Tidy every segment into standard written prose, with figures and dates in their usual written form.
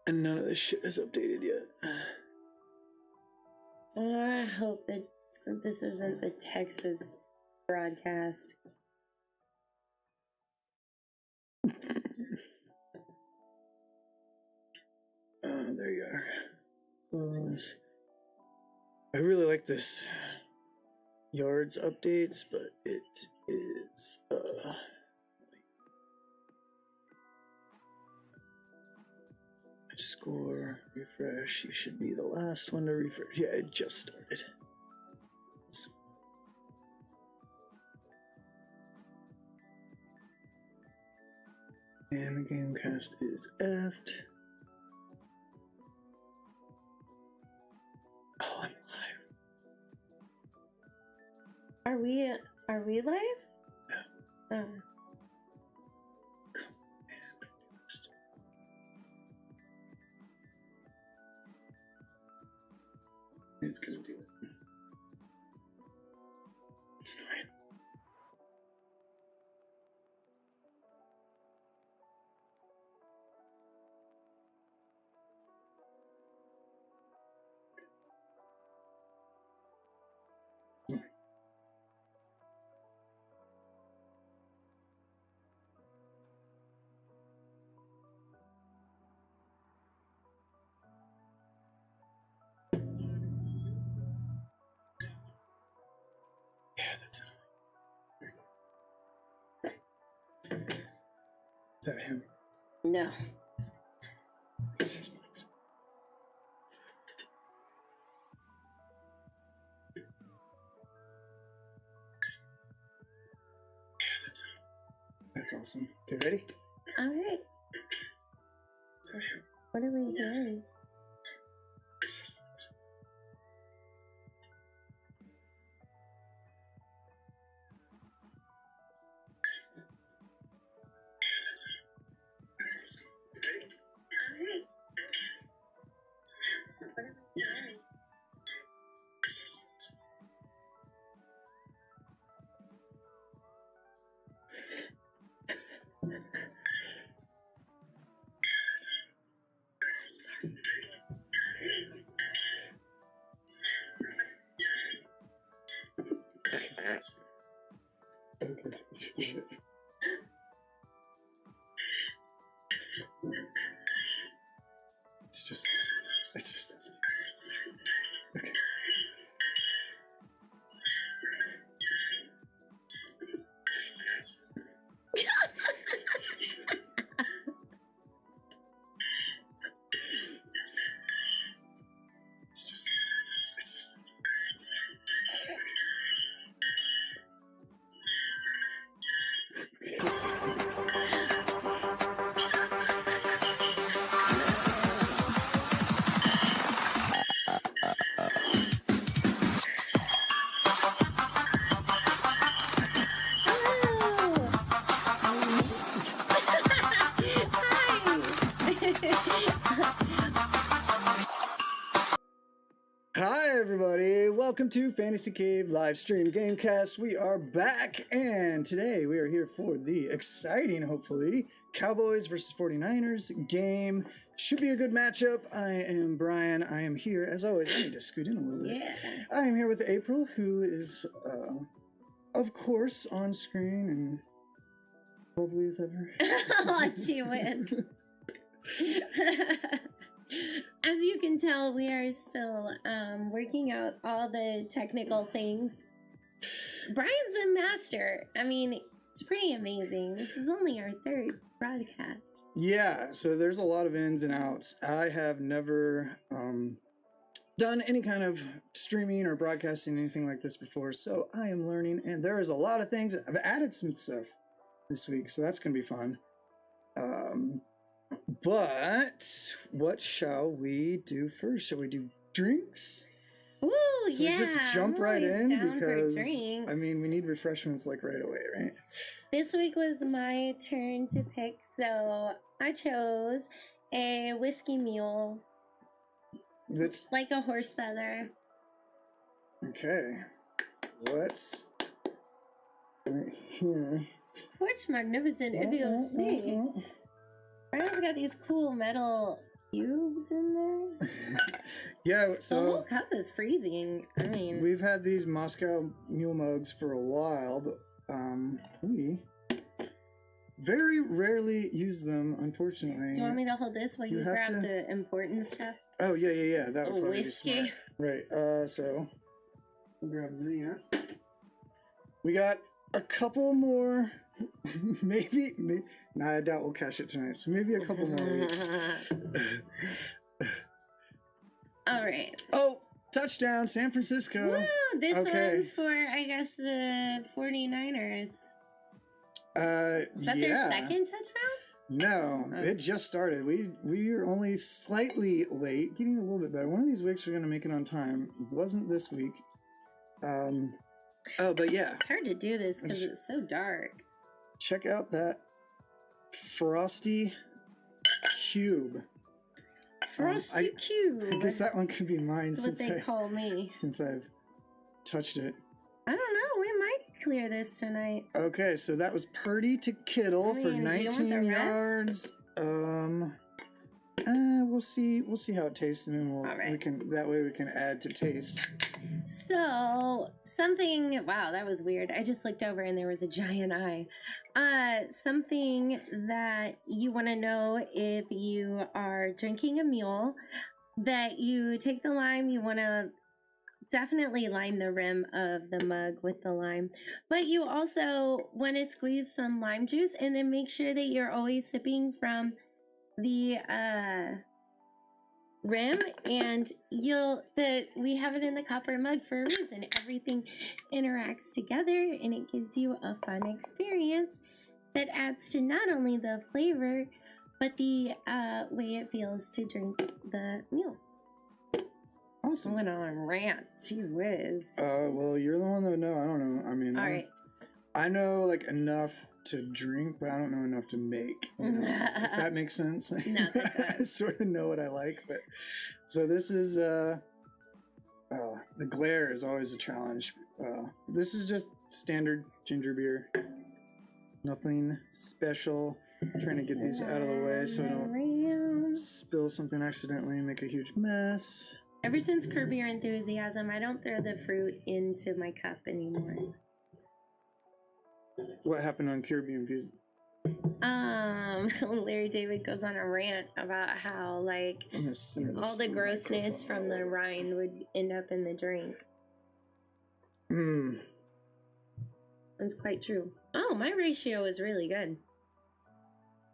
And none of this shit is updated yet. Oh, I hope that this isn't the Texas broadcast. There you are. Close. I really like this yards updates, but it is score refresh. You should be the last one to refresh. Yeah, it just started. And the Gamecast is effed. Oh, I'm live. Are we live? Yeah. Oh. It's gonna do it. It's annoying. Yeah, that's it. Is that him? No. This is Mike's. Yeah, that's it. That's awesome. Okay, ready? All right. Is that him? What are we hearing? This is Mike's. Okay. It's just okay. Hi everybody, welcome to Fantasy Cave live stream Gamecast. We are back, and today we are here for the exciting, hopefully, Cowboys versus 49ers game. Should be a good matchup. I am Brian. I am here, as always. I need to scoot in a little bit. Yeah. I am here with April, who is, of course, on screen and lovely as ever. Oh, she was. As you can tell, we are still working out all the technical things. Brian's a master. I mean, it's pretty amazing. This is only our third broadcast. Yeah, so there's a lot of ins and outs. I have never done any kind of streaming or broadcasting, anything like this before, so I am learning, and there is a lot of things. I've added some stuff this week, so that's going to be fun. But what shall we do first? Shall we do drinks? Ooh, So yeah. we just jump right in because, drinks. I mean, we need refreshments like right away, right? This week was my turn to pick, so I chose a whiskey mule. Let's, Like a horse feather. okay. Let's, right here. Which magnificent idiocy. Brian's got these cool metal cubes in there. Yeah, The whole cup is freezing. I mean, we've had these Moscow Mule mugs for a while, but we very rarely use them, unfortunately. do you want me to hold this while you grab to... the important stuff? Oh, yeah. That would probably whiskey. be smart. Right, so we'll grab that. We got a couple more, maybe. Nah, I doubt we'll catch it tonight, so maybe a couple more weeks. All right. Oh, touchdown, San Francisco. Woo, this one's for, I guess, the 49ers. Is that their second touchdown? No, it just started. We are only slightly late, getting a little bit better. One of these weeks we're gonna make it on time. It wasn't this week. But yeah. It's hard to do this because it's so dark. Check out that frosty cube. Frosty cube. I guess that one could be mine. That's what they call me. Since I've touched it. I don't know. We might clear this tonight. Okay, so that was Purdy to Kittle for 19 yards. We'll see how it tastes, and then we can add to taste. So wow, that was weird. I just looked over and there was a giant eye. Something that you want to know if you are drinking a mule, that you take the lime, you want to definitely line the rim of the mug with the lime, but you also want to squeeze some lime juice, and then make sure that you're always sipping from the rim, and we have it in the copper mug for a reason. Everything interacts together and it gives you a fun experience that adds to not only the flavor but the way it feels to drink the mule. Awesome. Went on a rant. Gee whiz. Well, you're the one that would know. I don't know. I mean, all right. I know like enough to drink, but I don't know enough to make. If that makes sense. No, that does. I sort of know what I like, but so this is the glare is always a challenge. This is just standard ginger beer. Nothing special. I'm trying to get these out of the way so I don't spill something accidentally and make a huge mess. Ever since Curb Your Enthusiasm, I don't throw the fruit into my cup anymore. What happened on Curb Your Enthusiasm? Larry David goes on a rant about how like all the grossness from the rind would end up in the drink. That's quite true. Oh, my ratio is really good.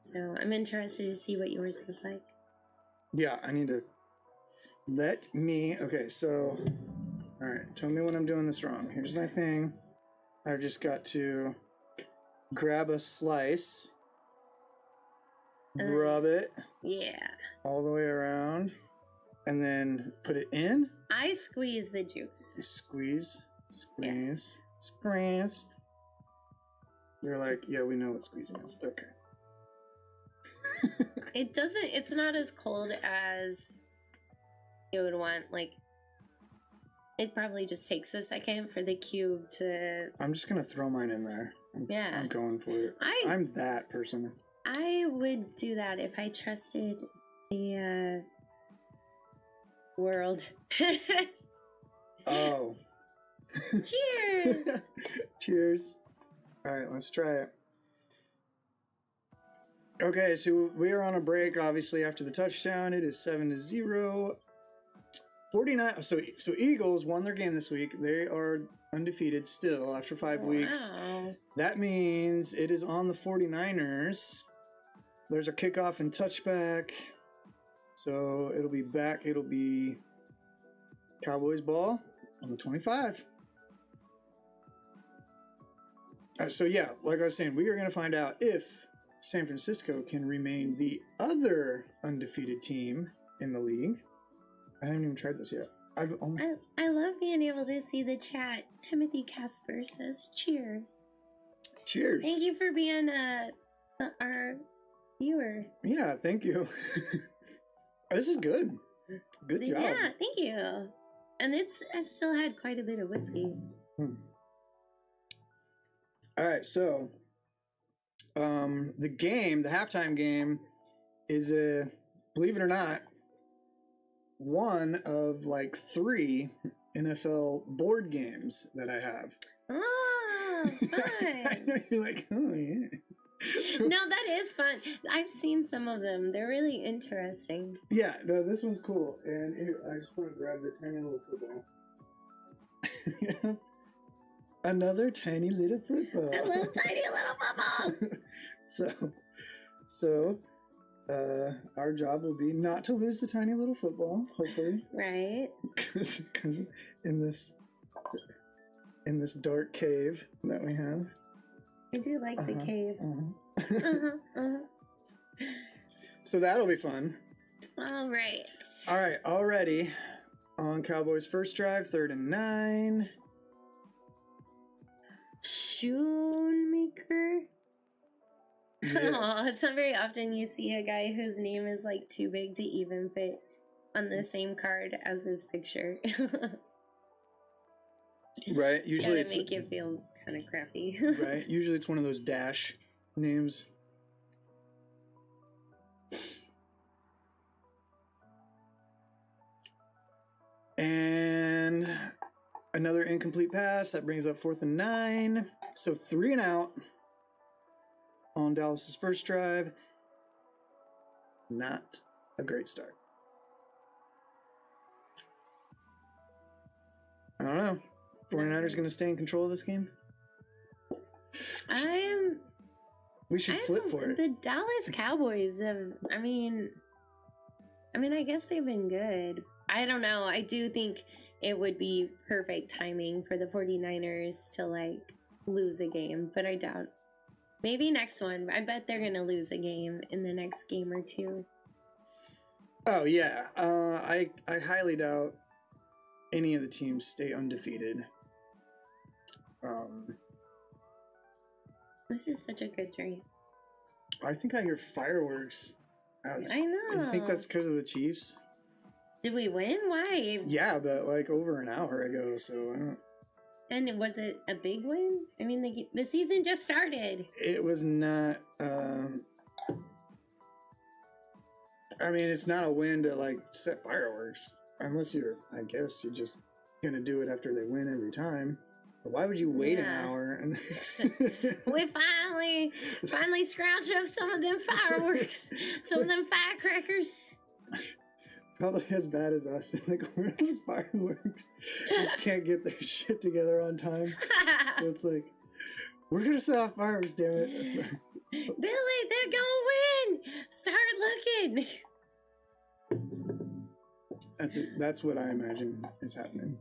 So I'm interested to see what yours is like. Yeah, I need to okay, so all right, tell me when I'm doing this wrong. Here's my thing. I've just got to grab a slice, rub it, all the way around, and then put it in. I squeeze the juice. Squeeze. You're like, yeah, we know what squeezing is. Okay. It's not as cold as you would want. Like, it probably just takes a second for the cube to... I'm just gonna throw mine in there. I'm going for it. I'm that person. I would do that if I trusted the world. Oh. Cheers! Cheers. Alright, let's try it. Okay, so we are on a break, obviously, after the touchdown. It is 7-0. 49. So Eagles won their game this week. They are undefeated still after 5 weeks. That means it is on the 49ers. There's our kickoff and touchback. So it'll be back. It'll be Cowboys ball on the 25. So yeah, like I was saying, we are going to find out if San Francisco can remain the other undefeated team in the league. I haven't even tried this yet. I love being able to see the chat. Timothy Casper says, cheers. Cheers. Thank you for being our viewer. Yeah, thank you. This is good. Good job. Yeah, thank you. And it still had quite a bit of whiskey. All right, so the halftime game is believe it or not, one of like 3 NFL board games that I have. Oh, I know, fun. you're like, oh yeah. No, that is fun. I've seen some of them. They're really interesting. Yeah, no, this one's cool. And I just want to grab the tiny little football. Another tiny little football. A little tiny little football. So, our job will be not to lose the tiny little football, hopefully. Right. Because in this dark cave that we have. I do like the cave. So that'll be fun. All right. All right, already on Cowboys' first drive, 3rd and 9. Shoemaker. Yes. Oh, it's not very often you see a guy whose name is like too big to even fit on the same card as his picture. Right. Usually it's make you feel kind of crappy. Right. Usually it's one of those dash names. And another incomplete pass. That brings up 4th and 9. So 3 and out on Dallas's first drive. Not a great start. I don't know. 49ers going to stay in control of this game? We should flip for it. The Dallas Cowboys have, I mean, I guess they've been good. I don't know. I do think it would be perfect timing for the 49ers to like lose a game, but I doubt. Maybe next one. I bet they're going to lose a game in the next game or 2. Oh, yeah. I highly doubt any of the teams stay undefeated. This is such a good dream. I think I hear fireworks. I know. I think that's because of the Chiefs. Did we win? Why? Yeah, but like over an hour ago, so I don't... And was it a big win? I mean, the season just started. It was not... I mean, it's not a win to like set fireworks. Unless you're, I guess, you're just gonna do it after they win every time. But why would you wait an hour? And we finally scrounged up some of them fireworks, some of them firecrackers. Probably as bad as us. Like, where are those fireworks? Just can't get their shit together on time. So it's like, we're gonna set off fireworks, damn it. Billy, they're gonna win. Start looking. That's what I imagine is happening.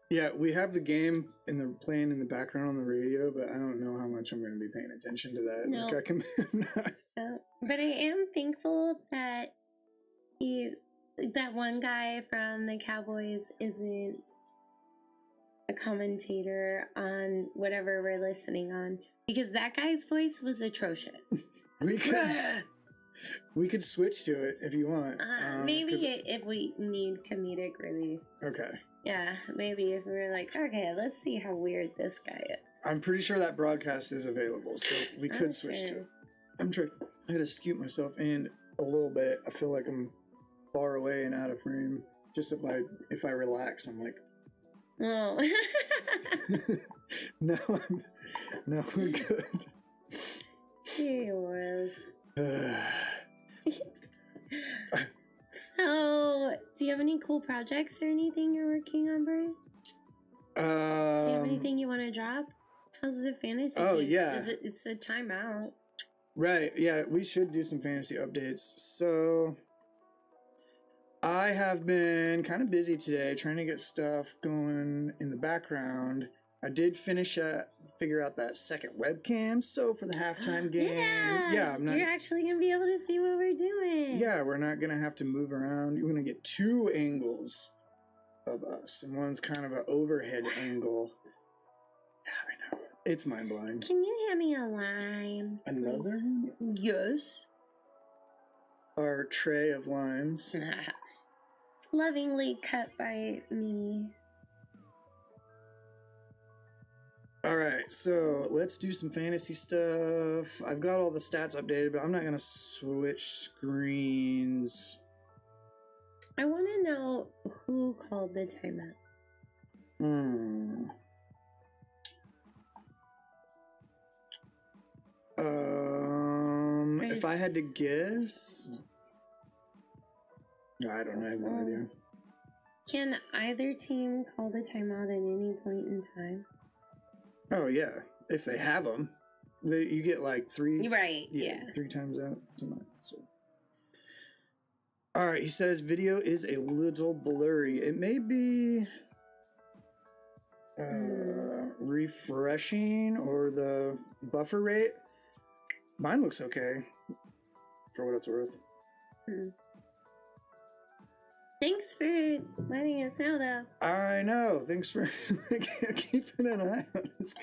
Yeah, we have the game playing in the background on the radio, but I don't know how much I'm going to be paying attention to that. No. Like But I am thankful that that one guy from the Cowboys isn't a commentator on whatever we're listening on, because that guy's voice was atrocious. We could switch to it if you want. Maybe if we need comedic relief. Okay. Yeah, maybe if we're like, okay, let's see how weird this guy is. I'm pretty sure that broadcast is available, so we could switch to it. I'm trying. I had to scoot myself in a little bit. I feel like I'm far away and out of frame. Just if I relax, I'm like, oh. no, we're good. He was. So, do you have any cool projects or anything you're working on, Brian? Do you have anything you want to drop? How's the fantasy? Oh, teams? yeah. It's a timeout. Right. Yeah, we should do some fantasy updates. So, I have been kind of busy today trying to get stuff going in the background. I did figure out that second webcam. So for the halftime game, You're actually gonna be able to see what we're doing. Yeah, we're not gonna have to move around. You're gonna get 2 angles of us, and one's kind of an overhead angle. Yeah, I know. It's mind blowing. Can you hand me a lime? Another? Yes. Our tray of limes. Lovingly cut by me. All right, so let's do some fantasy stuff. I've got all the stats updated, but I'm not gonna switch screens. I want to know who called the timeout. If I had to guess, I don't know. I have no idea. Can either team call the timeout at any point in time? Oh yeah, if they have them, you get like 3. Right. Yeah. 3 times out. So. All right, he says video is a little blurry. It may be refreshing or the buffer rate. Mine looks okay, for what it's worth. Thanks for letting us know, though. I know. Thanks for keeping an eye on us.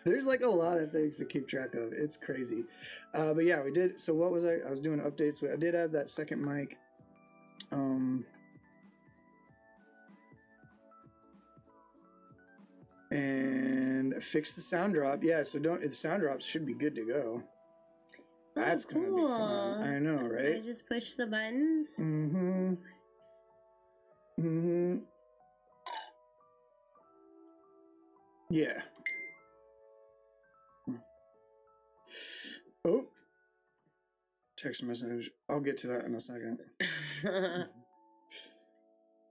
There's like a lot of things to keep track of. It's crazy. But yeah, we did. So what was I was doing updates. I did add that second mic. And fix the sound drop. Yeah, so the sound drops should be good to go. That's gonna be fun. I know, right? I just push the buttons. Yeah. Oh. Text message. I'll get to that in a second.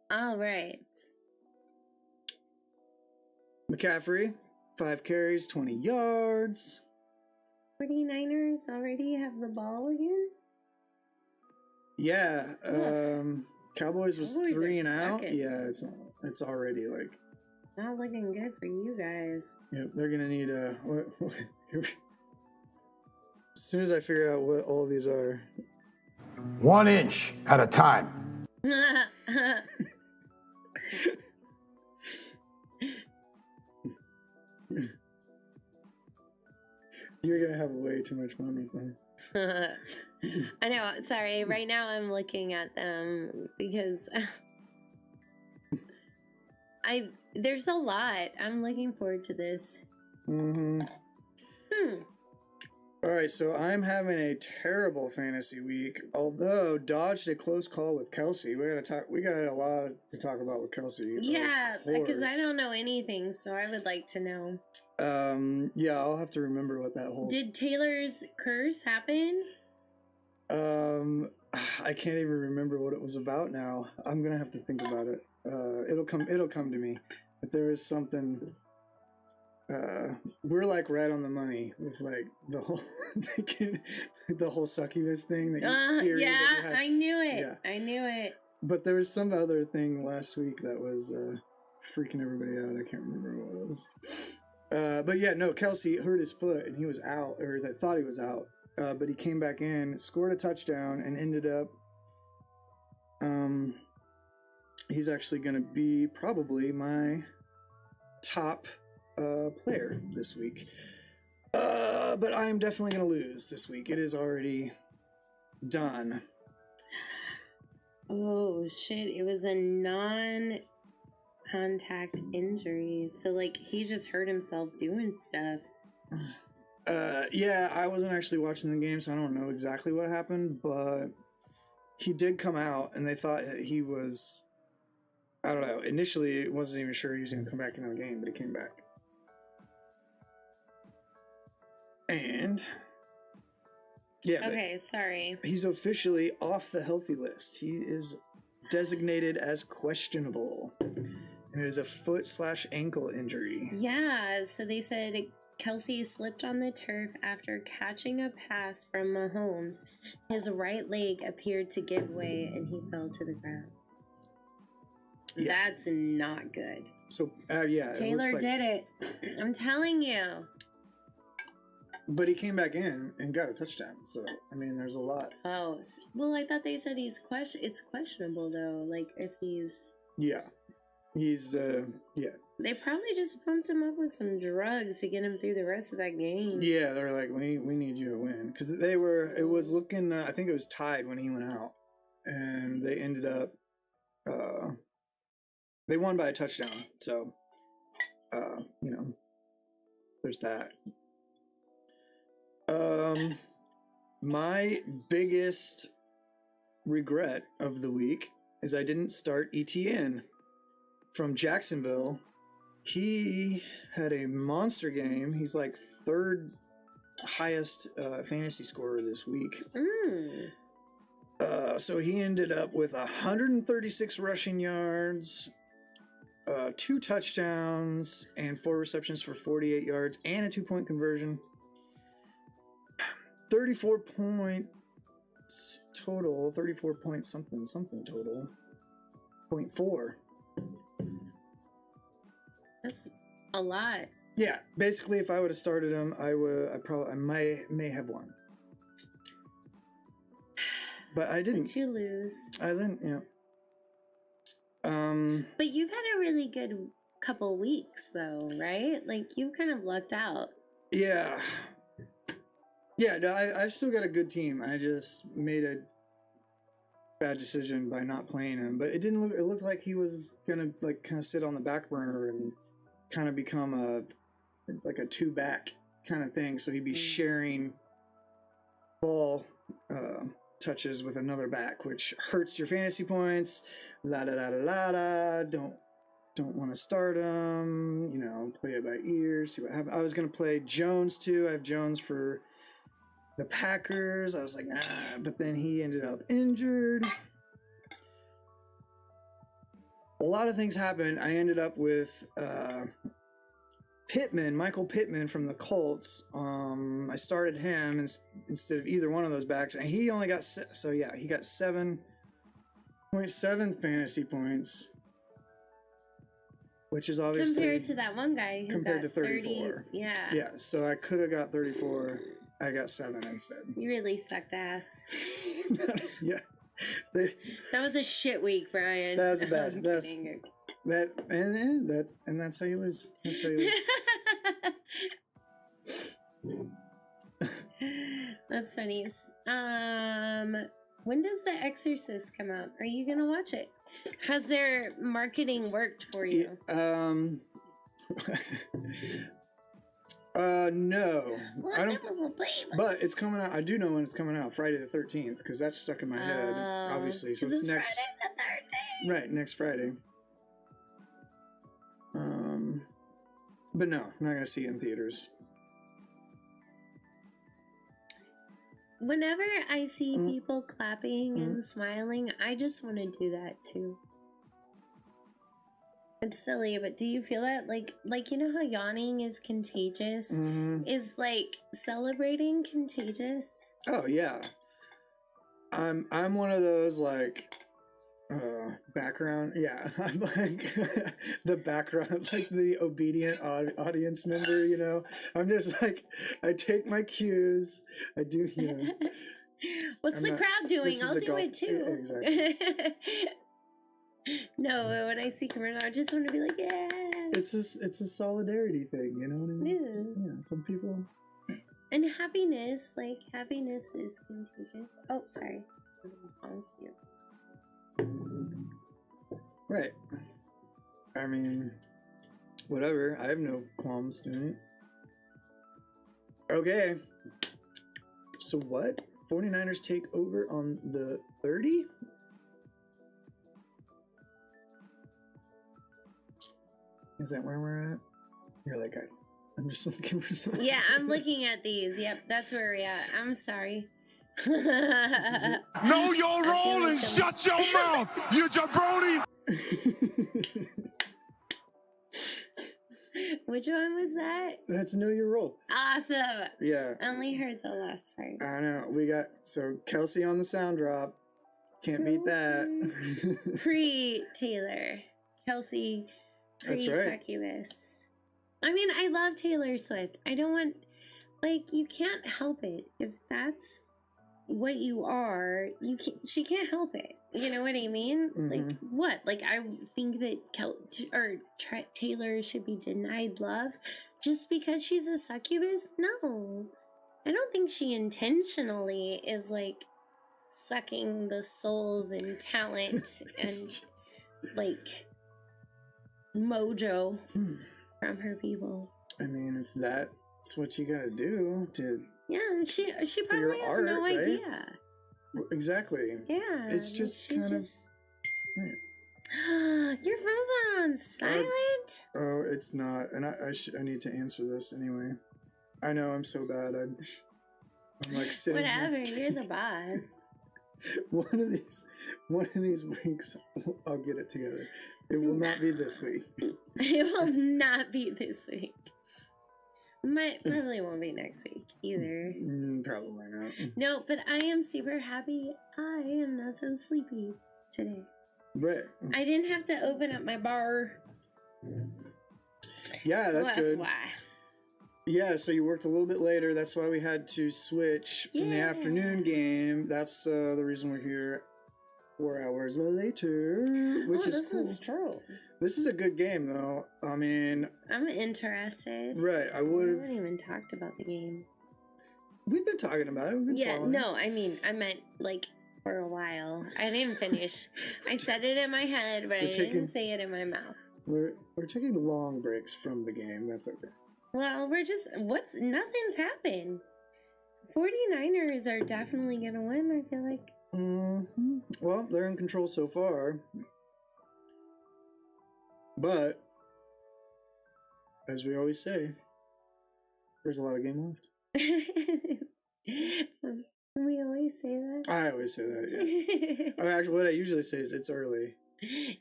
All right. McCaffrey, 5 carries, 20 yards. 49ers already have the ball again? Yeah. Cowboys was 3 and out. Second. Yeah, it's already like not looking good for you guys. Yep, they're gonna need as soon as I figure out what all these are. 1 inch at a time. You're gonna have way too much fun with this. I know. Sorry. Right now I'm looking at them because there's a lot. I'm looking forward to this. All right, so I'm having a terrible fantasy week. Although dodged a close call with Kelsey. We got a lot to talk about with Kelsey. Yeah, because I don't know anything, so I would like to know. Yeah, I'll have to remember what that whole. Did Taylor's curse happen? I can't even remember what it was about now. I'm gonna have to think about it. It'll come to me. But there is something. We're like right on the money with like the whole the whole succubus thing. I knew it. Yeah. I knew it. But there was some other thing last week that was freaking everybody out. I can't remember what it was. But yeah, no, Kelsey hurt his foot and he was out, or they thought he was out. But he came back in, scored a touchdown, and ended up. He's actually going to be probably my top player this week. But I am definitely going to lose this week. It is already done. Oh shit! It was a non-contact injury, so like he just hurt himself doing stuff. Yeah, I wasn't actually watching the game, so I don't know exactly what happened, but he did come out, and they thought he was. I don't know. Initially, it wasn't even sure he was going to come back into the game, but he came back. And yeah. Okay, sorry. He's officially off the healthy list. He is designated as questionable. And it is a foot/ankle injury. Yeah, so they said Kelsey slipped on the turf after catching a pass from Mahomes. His right leg appeared to give way and he fell to the ground. Yeah. That's not good. So, yeah. Taylor did it. I'm telling you. But he came back in and got a touchdown. So, I mean, there's a lot. Oh, well, I thought they said it's questionable, though. Like, if he's... Yeah. He's, yeah. They probably just pumped him up with some drugs to get him through the rest of that game. Yeah, they're like, we need you to win. Because it was looking, I think it was tied when he went out. And they ended up, they won by a touchdown. So, you know, there's that. My biggest regret of the week is I didn't start ETN from Jacksonville. He had a monster game. He's like third highest fantasy scorer this week. So he ended up with 136 rushing yards, 2 touchdowns, and 4 receptions for 48 yards, and a 2-point conversion. 34 points total. 34 point something total. 0.4. That's a lot. Yeah, basically, if I would have started him, I may have won. But I didn't. But you lose. I didn't, yeah. But you've had a really good couple weeks, though, right? Like, you kind of lucked out. Yeah. Yeah, no, I've still got a good team. I just made a bad decision by not playing him. But it didn't look. It looked like he was gonna like kind of sit on the back burner and kind of become a 2-back kind of thing. So he'd be sharing ball touches with another back, which hurts your fantasy points. Don't want to start him. You know, play it by ear. See what happens. I was gonna play Jones too. I have Jones for the Packers. I was like, nah, but then he ended up injured. A lot of things happened. I ended up with Michael Pittman from the Colts. I started him instead of either one of those backs, and he only got he got 7.7 fantasy points, which is obviously compared to that one guy who compared got to 34. 30. Yeah. Yeah, so I could have got 34. I got 7 instead. You really sucked ass. Yeah. That was a shit week, Brian. That was a bad. That's how you lose. That's how you lose. That's funny. When does The Exorcist come out? Are you gonna watch it? Has their marketing worked for you? No. Well, I don't. that was a baby. But it's coming out. I do know when it's coming out. Friday the 13th, because that's stuck in my head. Obviously, so it's next. Friday the 13th. Right, next Friday. But no, I'm not gonna see it in theaters. Whenever I see people clapping and smiling, I just want to do that too. It's silly, but do you feel that? Like you know how yawning is contagious? Is like celebrating contagious? Oh yeah. I'm one of those like background, yeah. I'm like the background, like the obedient audience member, you know. I'm just like, I take my cues. I do, you know. What's the crowd doing? I'll do it too. Yeah, exactly. No, when I see commercial, I just want to be like, yeah. It's a solidarity thing, you know what I mean? It is. Yeah, some people. And happiness, like happiness is contagious. Oh, sorry. Thank you. Right. I mean, whatever. I have no qualms doing it. Okay. So what? 49ers take over on the 30? Is that where we're at? You're like, I'm just looking for something. Yeah, I'm looking at these. Yep, that's where we're at. I'm sorry. Know your role and shut your mouth, you jabroni! Which one was that? That's Know Your Role. Awesome. Yeah. I only heard the last part. I know. We got, so Kelsey on the sound drop. Can't beat that. Pre-Taylor. Kelsey, That's right. pre-Succubus. I mean, I love Taylor Swift. I don't want, like, you can't help it. If that's what you are, she can't help it. You know what I mean? Like, what? Like, I think that Taylor should be denied love just because she's a succubus? No. I don't think she intentionally is, like, sucking the souls and talent and, like, mojo from her people. I mean, if that's what you gotta do to... Yeah, she your probably has art, no right? idea. Exactly. Yeah. It's just she's kind just... of... Your phones are on silent? Oh, it's not. And I need to answer this anyway. I know, I'm so bad. I'm like sitting Whatever, here. you're the boss. One of these weeks, I'll get it together. It will not be this week. It will not be this week. Probably won't be next week either. Probably not. No, but I am super happy. I am not so sleepy today. Right. I didn't have to open up my bar. Yeah, So that's good. why. Yeah, so you worked a little bit later. That's why we had to switch from the Yeah. afternoon game. That's the reason we're here 4 hours later, which is this cool. is true. This is a good game, though. I mean, I'm interested. right? I We would haven't have. even talked about the game. We've been talking about it. We've been Yeah, following it. no, I meant like for a while. I didn't finish. I said it in my head, but I didn't say it in my mouth. We're taking long breaks from the game. That's okay. Well, nothing's happened. 49ers are definitely gonna win, I feel like. Mm-hmm. Well, they're in control so far. But, as we always say, there's a lot of game left. We always say that. I always say that, yeah. I mean, actually, what I usually say is it's early.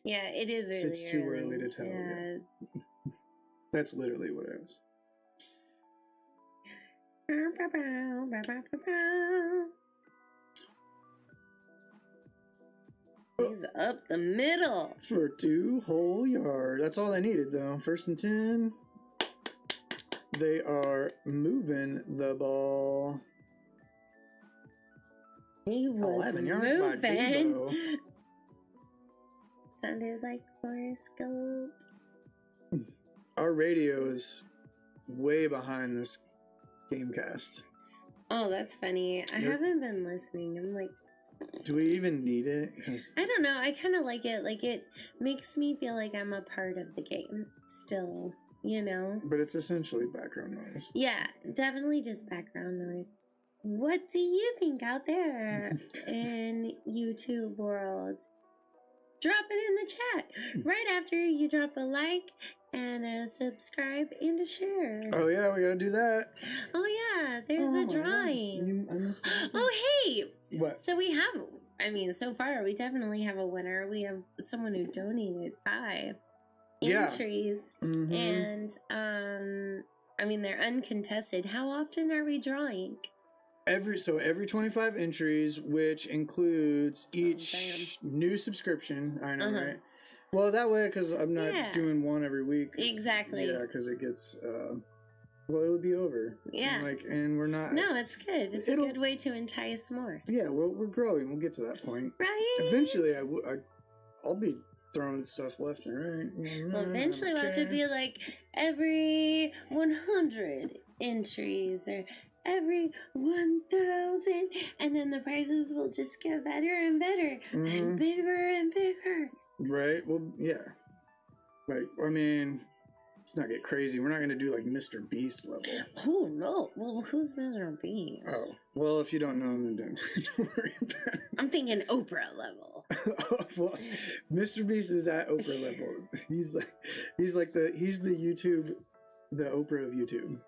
Yeah, it is early. It's too early to tell. Yeah. That's literally what I was. He's up the middle. For 2 whole yards. That's all they needed, though. 1st and 10. They are moving the ball. He was 11 yards by moving. Debo. Sounded like horoscope. Our radio is way behind this Gamecast. Oh, that's funny. I Yep. haven't been listening. I'm like, Do we even need it? 'Cause I don't know. I kind of like it. Like, it makes me feel like I'm a part of the game still, you know? but it's essentially background noise. Yeah, definitely just background noise. What do you think out there in YouTube world? Drop it in the chat right after you drop a like and a subscribe and a share. Oh yeah, we gotta do that. Oh yeah, there's Oh a my God. drawing. I missed that. Oh hey, What? so so far we definitely have a winner. We have someone who donated 5 Yeah. entries, Mhm. and they're uncontested. How often are we drawing? Every 25 entries, which includes each new subscription. I know, Uh-huh. right? Well, that way, because I'm not Yeah. doing one every week. Exactly. Yeah, because it gets. Well, it would be over. Yeah. And we're not. No, it's good. It's a good way to entice more. Yeah, we're growing. We'll get to that point. Right? Eventually, I'll be throwing stuff left and right. Well, eventually we'll have to be like every 100 entries or every 1,000, and then the prizes will just get better and better and bigger and bigger. Right? Well, yeah. Like, I mean, let's not get crazy. We're not going to do like Mr. Beast level. Oh, no. Well, who's Mr. Beast? Oh, well, if you don't know him, then don't worry about it. I'm thinking Oprah level. Well, Mr. Beast is at Oprah level. He's the YouTube, the Oprah of YouTube.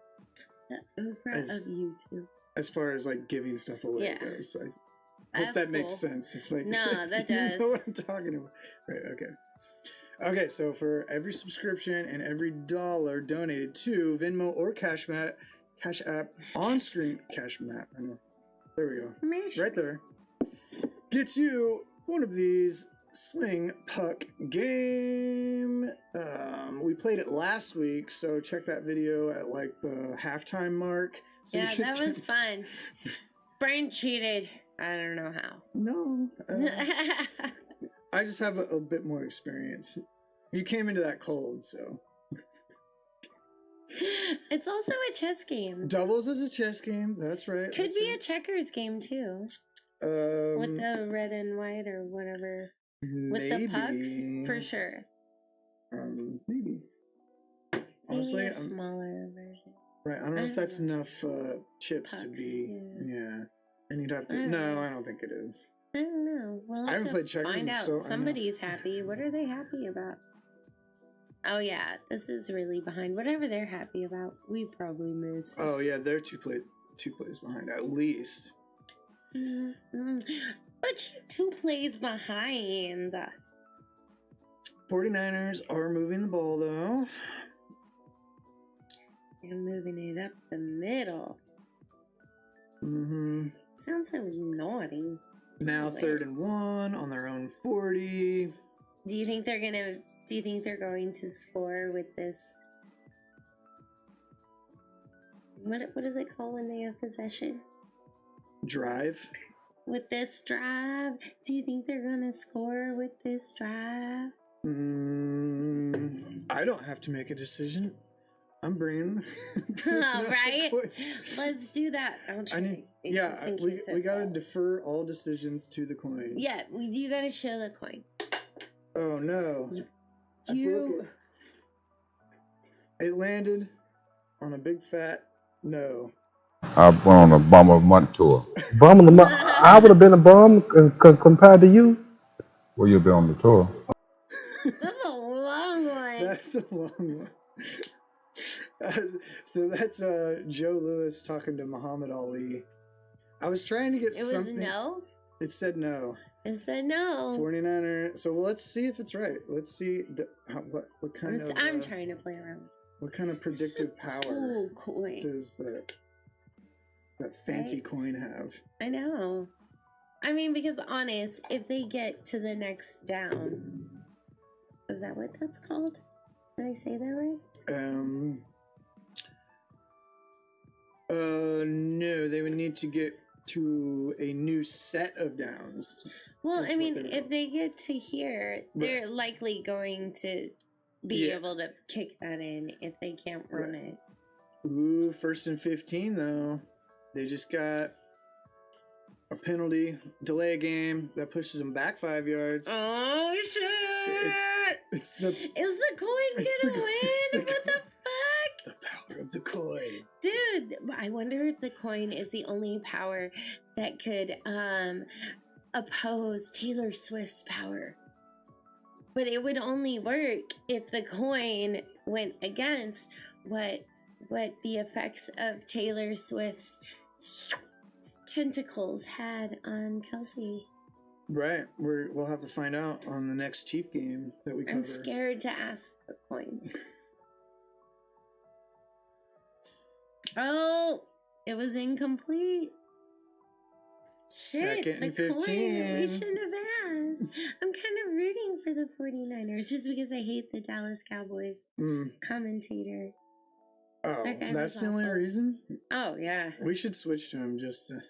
The Oprah of YouTube. As far as like giving stuff away goes. I hope that makes cool. sense. It's like, No, that you does. know what I'm talking about. Right, okay. Okay, so for every subscription and every dollar donated to Venmo or Cash App on screen, Cash Map, I know. There we go. Right there. Gets you one of these Sling Puck game. We played it last week, so check that video at like the halftime mark. So Yeah, that was fun. Brian cheated. I don't know how. No. I just have a bit more experience. You came into that cold, so. It's also a chess game. Doubles is a chess game. That's right. Could be a checkers game too. With the red and white or whatever. With the pucks, for sure. Maybe. honestly, Maybe a smaller version. Right, I don't know if that's enough chips to Pucks, be. Yeah. And you'd have to. I don't No, know. I don't think it is. I don't know. We'll I haven't have played to checkers find in out. so- I know. Somebody's happy. What are they happy about? Oh yeah, this is really behind. Whatever they're happy about, we probably missed. Oh yeah, they're two plays behind at least. Mm-hmm. But you 2 plays behind. 49ers are moving the ball though. They're moving it up the middle. Mm-hmm. Sounds so naughty. Now 3rd and 1 on their own 40. Do you think they're going to score with this? What is it called when they have possession? Drive. With this drive, do you think they're gonna score with this drive? I don't have to make a decision. I'm bringing. Right? Let's do that. I'll try. We gotta defer all decisions to the coins. Yeah, you gotta show the coin. Oh no! I broke it. It landed on a big fat no. I went on a bum of the month tour. Bum of the month. I would have been a bum compared to you. Well, you'll be on the tour. That's a long one. That's a long one. So that's Joe Louis talking to Muhammad Ali. I was trying to get something. It was no? It said no. It said no. 49er. So let's see if it's right. Let's see what kind of. I'm trying to play around. What kind of predictive power Cool coin. does that fancy coin have? I know. I mean, because honest, if they get to the next down, is that what that's called? Did I say that right? No, they would need to get to a new set of downs. Well, That's I mean, what if they get to here, they're likely going to be able to kick that in if they can't run it. Ooh, 1st and 15 though. They just got a penalty, delay a game that pushes them back 5 yards. Oh shit! Is the coin gonna win? What the fuck? The power of the coin. Dude, I wonder if the coin is the only power that could oppose Taylor Swift's power. But it would only work if the coin went against what the effects of Taylor Swift's tentacles had on Kelsey. Right. We'll have to find out on the next Chief game that we cover. I'm scared to ask the coin. Oh, it was incomplete. Shit, 2nd and the 15. coin. We shouldn't have asked. I'm kind of rooting for the 49ers just because I hate the Dallas Cowboys commentator. Oh, That that's the only awful. reason? Oh, yeah. We should switch to him just to...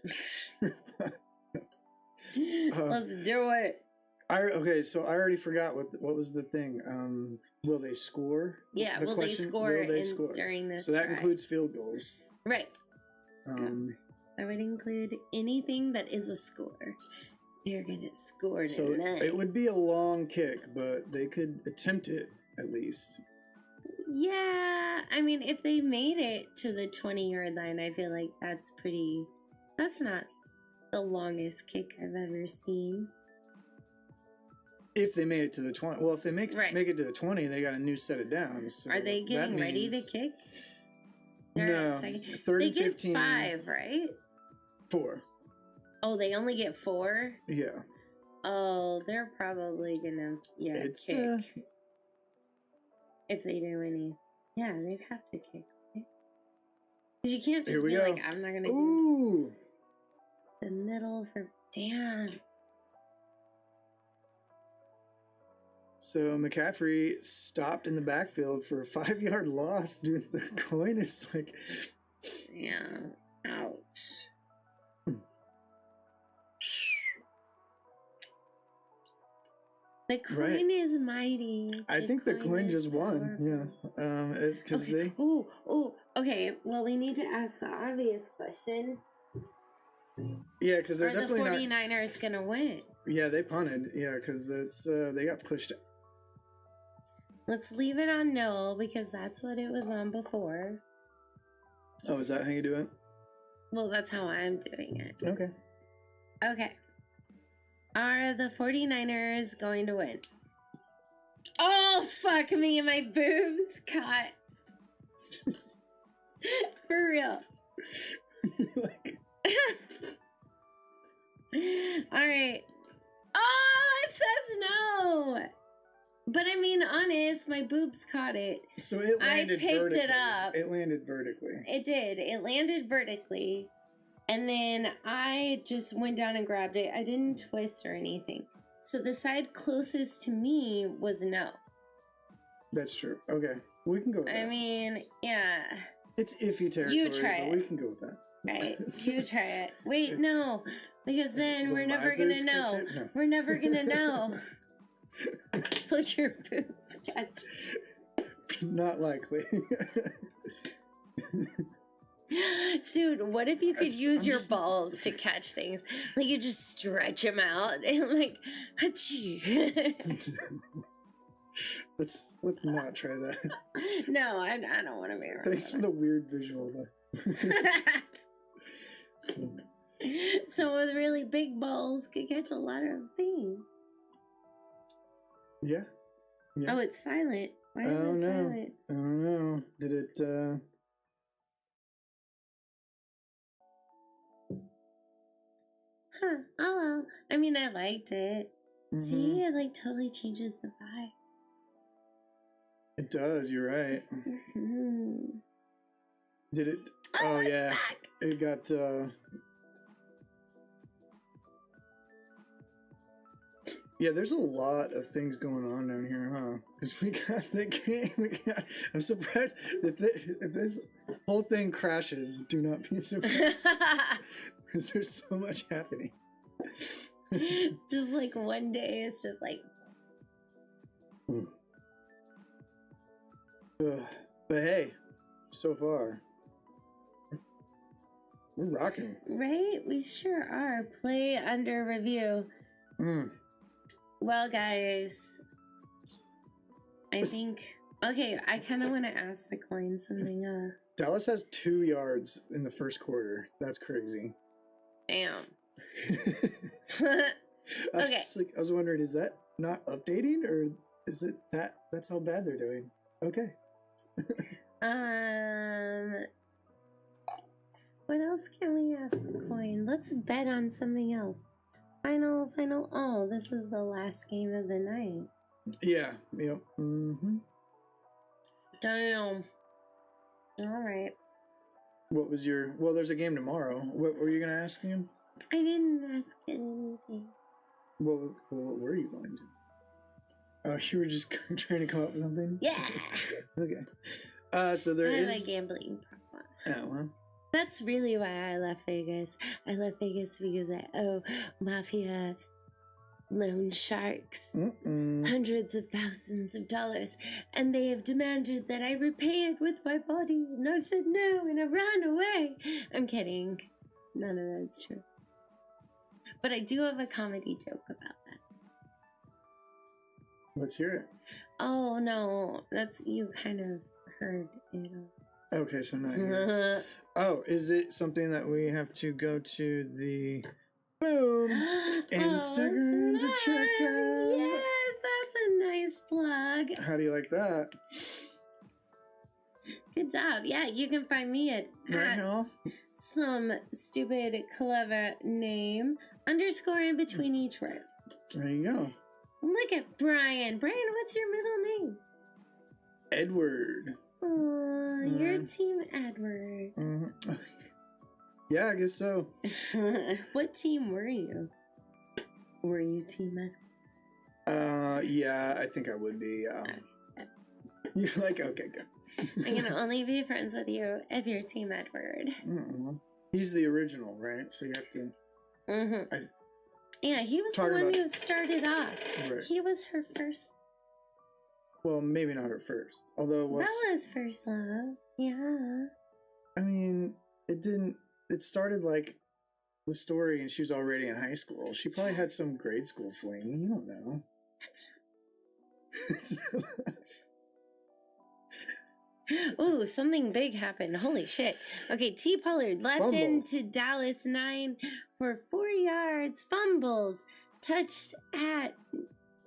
Let's do it. Okay, so I already forgot what was the thing. Will they score? Yeah, The will question, they score, will they score? during this So that drive? includes field goals. Right. I would include anything that is a score. They're gonna score So tonight. it would be a long kick, but they could attempt it at least. Yeah, I mean, if they made it to the 20-yard line, I feel like that's not the longest kick I've ever seen. If they made it to the 20. Well, if they make Right. it to the 20, they got a new set of downs. So Are they that getting ready to means- kick? No. They 3rd and get 15. 5, right? 4. Oh, they only get 4? Yeah. Oh, they're probably gonna It's kick. If they do any. Yeah, they'd have to kick. Right? 'Cause you can't Here just we be go. like, I'm not gonna do Ooh. the middle for damn. So McCaffrey stopped in the backfield for a 5-yard loss. Dude, the coin is like... Yeah. Ouch. The coin is mighty. I think the coin is just won. powerful. Yeah. Because Okay. Okay. Well, we need to ask the obvious question. Yeah, because they're Are the definitely 49ers gonna win? Yeah, they punted. Yeah, because it's they got pushed. Let's leave it on no because that's what it was on before. Oh, is that how you do it? Well, that's how I'm doing it. Okay. Okay. Are the 49ers going to win? Oh, fuck me, my boobs caught. For real. All right. Oh, it says no. But I mean, honest, my boobs caught it. So it landed I picked vertically. it up. It landed vertically. It did. It landed vertically. And then I just went down and grabbed it. I didn't twist or anything. So the side closest to me was no. That's true. Okay. We can go with that. I mean, yeah. It's iffy territory, You try but it. we can go with that. Right. You try it. Wait, no. Because then Will we're my never going to boobs catch know. it? No. We're never going to know. Look, your boobs catch. Not likely. Dude, what if you could use I'm your just- balls to catch things? Like you just stretch them out and like, achoo. Let's not try that. No, I don't want to be around. Thanks for the weird visual though. So with really big balls could catch a lot of things. Yeah. Yeah. Oh, it's silent. Why is Oh, it no. silent? I don't know. Did it Huh. Oh well. I mean, I liked it. mhm. See, it like totally changes the vibe. It does, you're right. Mhm. Did it Oh, it's yeah. back. It got yeah, there's a lot of things going on down here, huh? Because we got the game. I'm surprised if this whole thing crashes. Do not be surprised because there's so much happening. Just like one day, it's just like. Ugh. But hey, so far we're rocking. Right? We sure are. Play under review. Mm. Well, guys, I think. Okay, I kind of want to ask the coin something else. Dallas has 2 yards in the first quarter. That's crazy. Damn. I was Okay. just like, I was wondering, is that not updating or is it that's how bad they're doing? Okay. What else can we ask the coin? Let's bet on something else. Final. Oh, this is the last game of the night. Yeah. Yep. Mm-hmm. Damn. All right. What was your? Well, there's a game tomorrow. What were you gonna ask him? I didn't ask anything. What were you going to? Oh, you were just trying to come up with something. Yeah. Okay. So there I have is. a gambling problem. Oh, well. That's really why I left Vegas. I left Vegas because I owe mafia loan sharks Mm-mm. hundreds of thousands of dollars, and they have demanded that I repay it with my body, and I've said no, and I've run away. I'm kidding. None of that's true. But I do have a comedy joke about that. Let's hear it. Oh no, that's you kind of heard it. Okay, so not here. Oh, is it something that we have to go to the boom Instagram to check out? Yes, that's a nice plug. How do you like that? Good job. Yeah, you can find me at Right, Hal? some stupid clever name underscore in between each word. There you go. Look at Brian. Brian, what's your middle name? Edward. Oh, you're Team Edward. Mm-hmm. Yeah, I guess so. What team were you? Were you Team Edward? Yeah, I think I would be. You're like, okay, good. I can only be friends with you if you're Team Edward. Mm-mm. He's the original, right? So you have to. Mm-hmm. Yeah, he was the Talking one about- who started off. Right. He was her first. Well, maybe not her first. Although it was. Bella's first love. Yeah. I mean, it didn't. It started like the story, and she was already in high school. She probably had some grade school fling. You don't know. That's Ooh, something big happened. Holy shit. Okay, T. Pollard left Fumble. into Dallas 9 for 4 yards. Fumbles. Touched at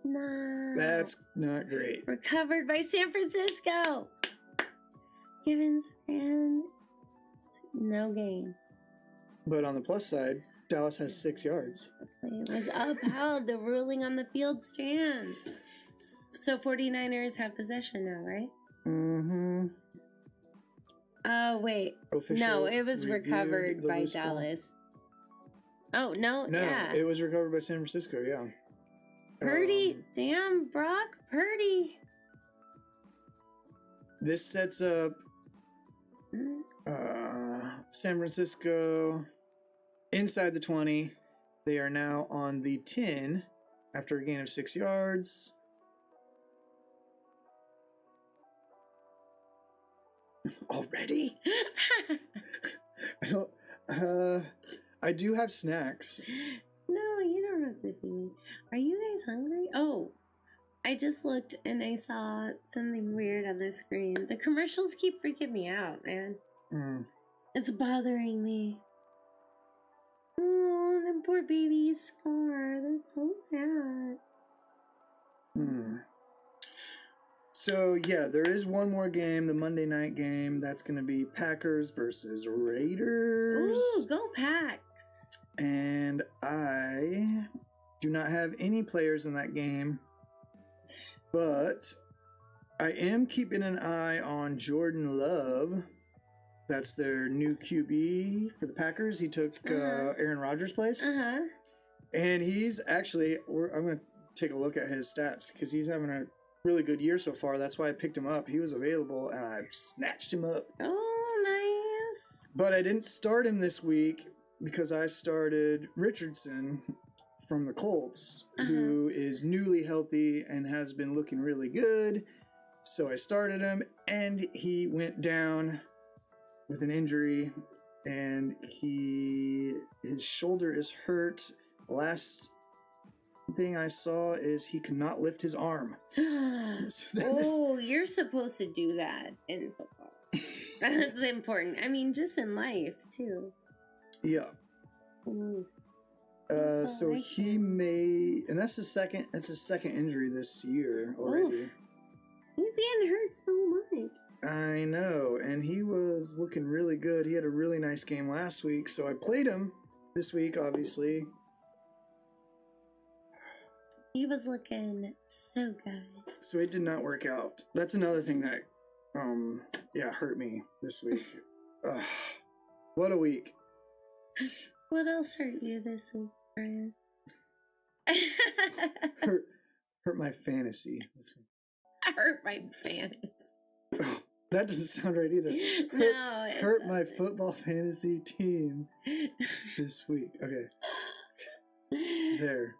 9. That's not great. Recovered by San Francisco. Givens ran. No gain. But on the plus side, Dallas has 6 yards. It was upheld. The ruling on the field stands. So 49ers have possession now, right? Mm-hmm. Wait. Official No, it was reviewed recovered the by loose ball. Dallas. Oh, no, No, yeah. it was recovered by San Francisco, yeah. Purdy. Damn, Brock Purdy. This sets up San Francisco inside the 20. They are now on the 10 after a gain of 6 yards. Already? I do have snacks. No, you don't have to feed me. Are you guys hungry? Oh, I just looked and I saw something weird on the screen. The commercials keep freaking me out, man. It's bothering me. Oh, the poor baby's scar. That's so sad. So, yeah, there is one more game, the Monday night game. That's going to be Packers versus Raiders. Ooh, go Packs. And I do not have any players in that game. But I am keeping an eye on Jordan Love. That's their new QB for the Packers. He took Aaron Rodgers' place. And he's actually, I'm going to take a look at his stats because he's having a really good year so far. That's why I picked him up. He was available and I snatched him up. Oh, nice. But I didn't start him this week because I started Richardson from the Colts, who is newly healthy and has been looking really good. So I started him and he went down with an injury and his shoulder is hurt. Last thing I saw is he could not lift his arm. You're supposed to do that in football. That's important. I mean, just in life too. Yeah. Ooh. So he may, and that's his second injury this year already. Oof. He's getting hurt so much. I know, and he was looking really good. He had a really nice game last week, so I played him this week, obviously. He was looking so good. So it did not work out. That's another thing that, hurt me this week. What a week. What else hurt you this week, Brian? hurt my fantasy this week. I hurt my fantasy. Oh, that doesn't sound right either. Hurt my football fantasy team this week. Okay. There.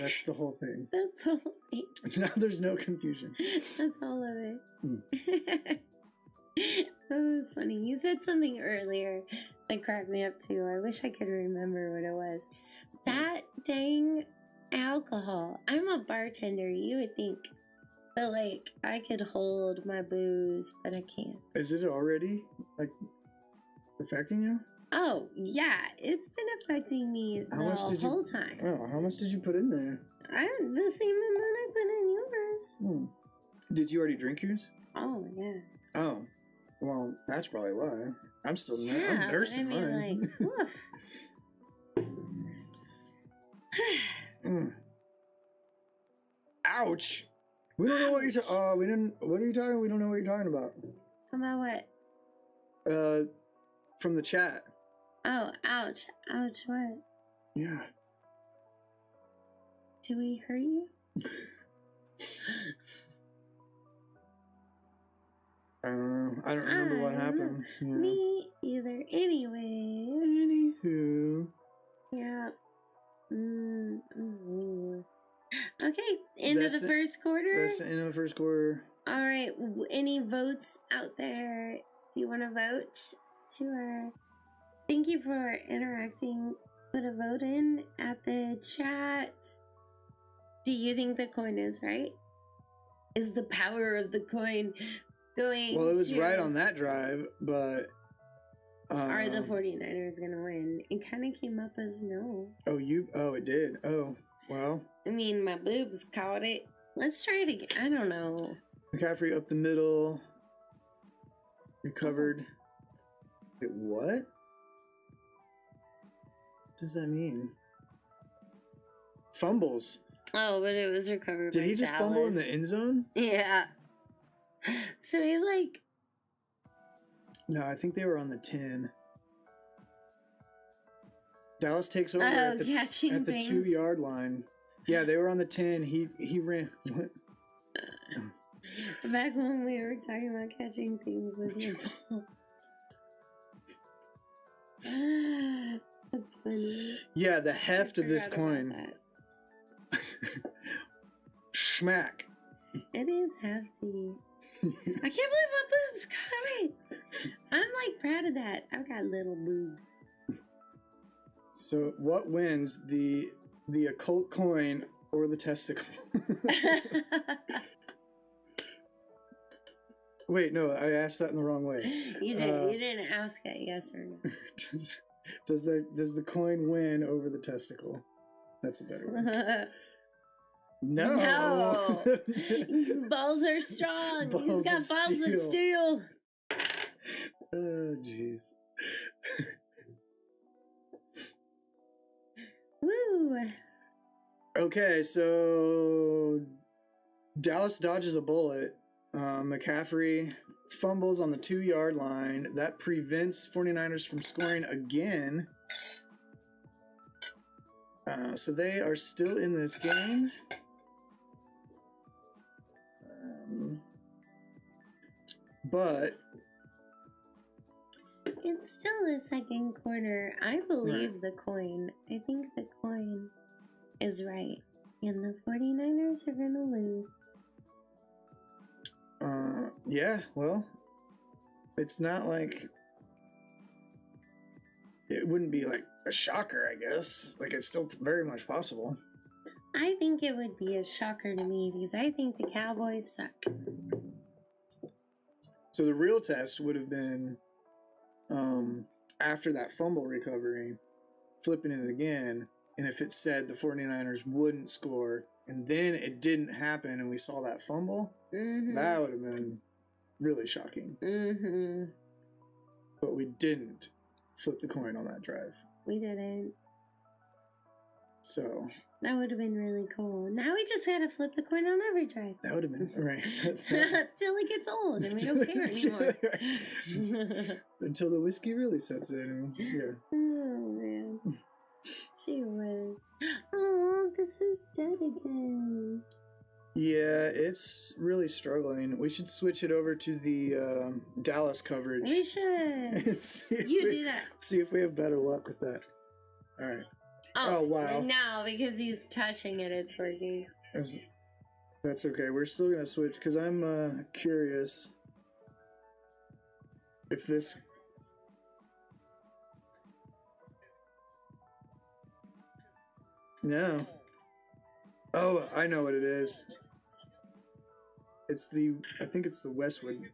That's the whole thing. That's the whole thing. Now there's no confusion. That's all of it. That was funny. You said something earlier that cracked me up too. I wish I could remember what it was. That dang alcohol. I'm a bartender, you would think. But like, I could hold my booze, but I can't. Is it already, affecting you? Oh, yeah. It's been affecting me the whole time. Oh, how much did you put in there? The same amount I put in yours. Did you already drink yours? Oh, yeah. Oh. Well, that's probably why. I'm still I'm nursing mine. Ouch. We don't know what you're talking. What are you talking? We don't know what you're talking about. About what? From the chat. Oh, ouch. Ouch, what? Yeah. Do we hurt you? I don't remember what happened. Yeah. Me either. Anyways. Anywho. Yeah. Okay, end of the first quarter? That's the end of the first quarter. All right, any votes out there? Do you want to vote to our... Thank you for interacting. Put a vote in at the chat. Do you think the coin is right? Is the power of the coin going. Well, it was to, right on that drive, but Are the 49ers gonna win? It kind of came up as no. Oh, it did. Oh, well. I mean, my boobs caught it. Let's try it again. I don't know. McCaffrey up the middle. Recovered. Wait, what? What does that mean? Fumbles. Oh, but it was recovered. Did by he just Dallas. fumble in the end zone? Yeah. So he like. No, I think they were on the 10. Dallas takes over catching at the things. 2-yard line. Yeah, they were on the 10. He ran. What? Back when we were talking about catching things with your ball. That's funny. Yeah, the heft of this I forgot coin. about Schmack. that. It is hefty. I can't believe my boobs got it. I'm like proud of that. I've got little boobs. So, what wins, the occult coin or the testicle? Wait, no, I asked that in the wrong way. You did. You didn't ask it yes or no. Does the coin win over the testicle? That's a better one. No. No. Balls are strong. He's got balls of steel. Oh, jeez. Woo. Okay, so Dallas dodges a bullet. McCaffrey fumbles on the 2-yard line. That prevents 49ers from scoring again. So they are still in this game. But It's still the second quarter. I believe the coin. I think the coin is right. And the 49ers are going to lose. yeah, well, it's not like it wouldn't be like a shocker, I guess. Like, it's still very much possible. I think it would be a shocker to me because I think the Cowboys suck. So the real test would have been after that fumble recovery, flipping it again, and if it said the 49ers wouldn't score, and then it didn't happen and we saw that fumble, that would have been really shocking. But we didn't flip the coin on that drive. We didn't. So that would have been really cool. Now we just gotta flip the coin on every drive. That would have been right. Till it gets old and we don't care anymore. Until the whiskey really sets in. Yeah. Oh man. She was. Oh, this is dead again. Yeah, it's really struggling. We should switch it over to the Dallas coverage. We should. Do that. See if we have better luck with that. All right. Oh, wow. No, because he's touching it, it's working. That's okay. We're still going to switch because I'm curious if this... No. Oh, I know what it is. I think it's the Westwood.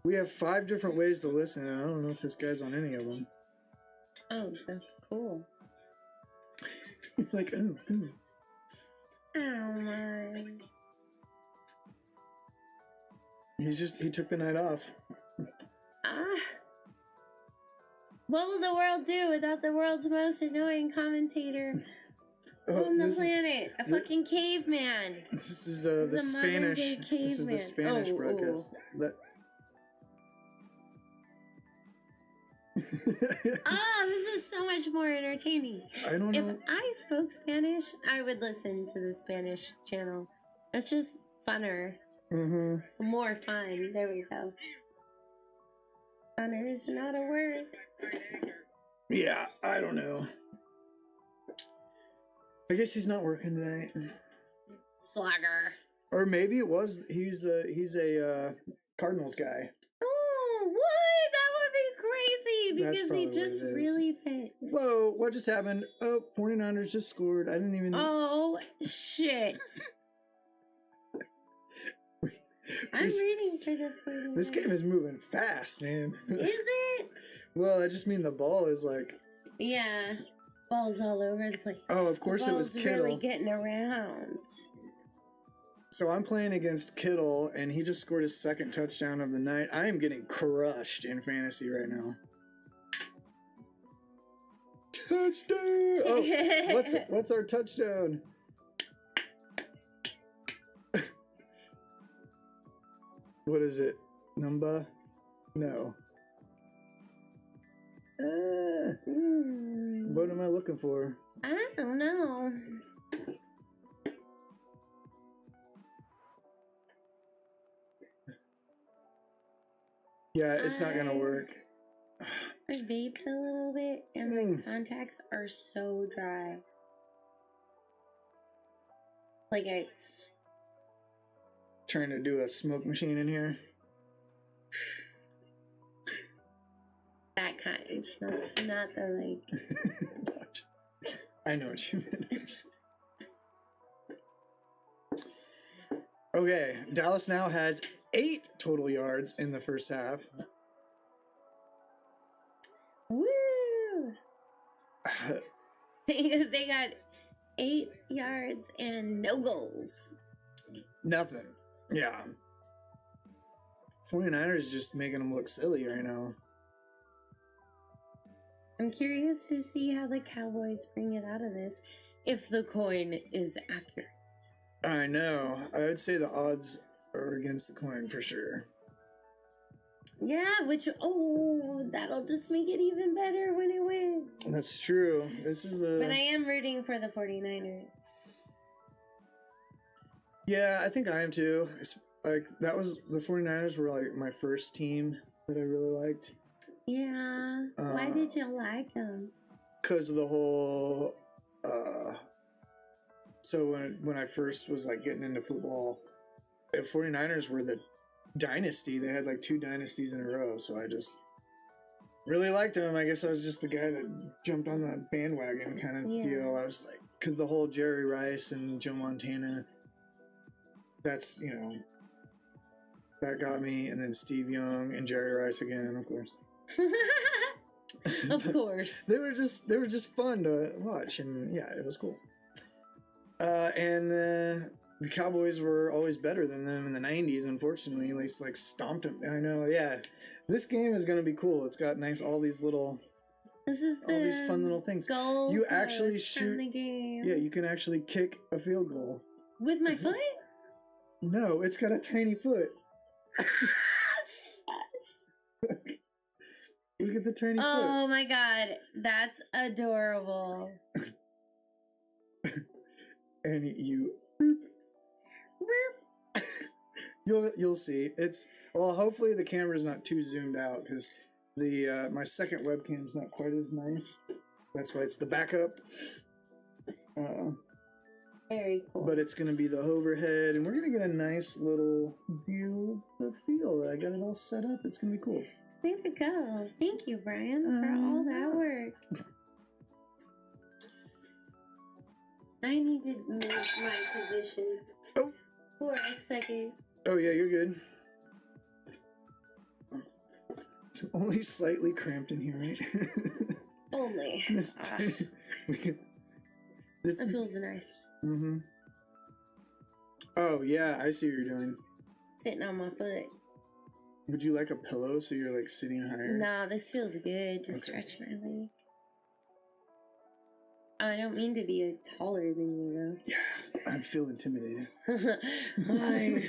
We have 5 different ways to listen. I don't know if this guy's on any of them. Oh, that's cool. Like, oh. Oh my. He took the night off. What will the world do without the world's most annoying commentator on the planet? A fucking caveman. This is the Spanish. This is the Spanish broadcast. This is so much more entertaining. I don't know. If I spoke Spanish, I would listen to the Spanish channel. It's just funner. It's more fun. There we go. Funner is not a word. Yeah, I don't know. I guess he's not working tonight. Slugger. Or maybe it was he's a Cardinals guy. Oh, what? That would be because he probably what just it is. really fit. Whoa, what just happened? Oh, 49ers just scored. I didn't even... Oh, shit. I'm rooting for the 49ers. This game is moving fast, man. Is it? Well, I just mean the ball is like... Yeah. Balls all over the place. Oh, of course it was Ball's Kittle. really getting around. So I'm playing against Kittle, and he just scored his second touchdown of the night. I am getting crushed in fantasy right now. Touchdown! Oh, what's our touchdown? What is it? Number? No. What am I looking for? I don't know. Yeah, it's not gonna work. I vaped a little bit and my contacts are so dry. Like Trying to do a smoke machine in here. that kind. Not the like. I know what you meant. Okay, Dallas now has 8 total yards in the first half. Woo! They got 8 yards and no goals. Nothing. Yeah. 49ers just making them look silly right now. I'm curious to see how the Cowboys bring it out of this, if the coin is accurate. I know. I would say the odds are against the coin for sure. Yeah, that'll just make it even better when it wins. That's true. This is a... But I am rooting for the 49ers. Yeah, I think I am too. It's like that was the 49ers were like my first team that I really liked. Yeah. Why did you like them? Because of the whole so when I first was like getting into football, the 49ers were the dynasty. They had like 2 dynasties in a row, so I just really liked them. I guess I was just the guy that jumped on the bandwagon kind of deal. I was like, because the whole Jerry Rice and Joe Montana, that's, you know, that got me. And then Steve Young and Jerry Rice again, of course. Of course. They were just fun to watch, and yeah, it was cool. The Cowboys were always better than them in the 90s, unfortunately. At least, like, stomped them. I know, yeah. This game is going to be cool. It's got all these little... This is all these fun little things. Goal you actually shoot... from the game. Yeah, you can actually kick a field goal. With my foot? No, it's got a tiny foot. Look at the tiny foot. Oh my god, that's adorable. And you... You'll see. It's hopefully the camera's not too zoomed out because the my second webcam's not quite as nice. That's why it's the backup. Very cool. But it's gonna be the overhead, and we're gonna get a nice little view of the field. I got it all set up. It's gonna be cool. Way to go! Thank you, Brian, for all that work. I need to move my position for a second. Oh yeah, you're good. It's only slightly cramped in here, right? Only. That feels nice. Mm-hmm. Oh yeah, I see what you're doing. Sitting on my foot. Would you like a pillow so you're like sitting higher? No, this feels good to stretch my leg. Oh, I don't mean to be taller than you, though. Yeah, I feel intimidated. Why?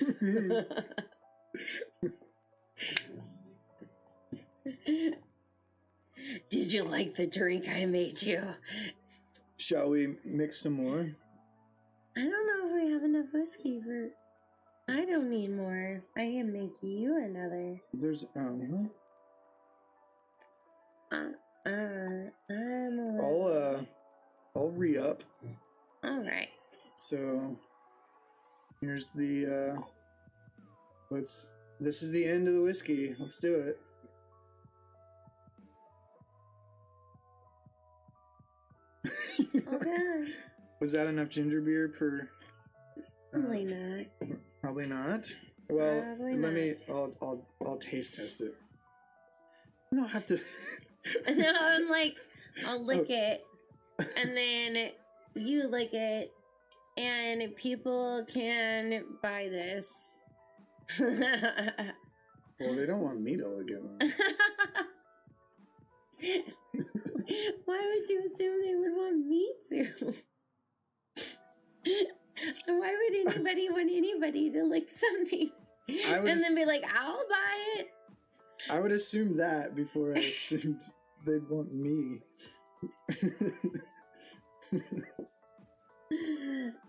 Did you like the drink I made you? Shall we mix some more? I don't know if we have enough whiskey for... I don't need more. I can make you another. There's, I'll re-up. Alright. So, here's the, this is the end of the whiskey. Let's do it. Oh god. Was that enough ginger beer per? Probably not. Probably not. Well, Probably let not. me. I'll taste test it. You don't have to. No, I'm like, I'll lick Oh. it, and then you lick it, and people can buy this. Well, they don't want me to look at them. Why would you assume they would want me to? Why would anybody want anybody to lick something I would and then be like, I'll buy it? I would assume that before I assumed they'd want me.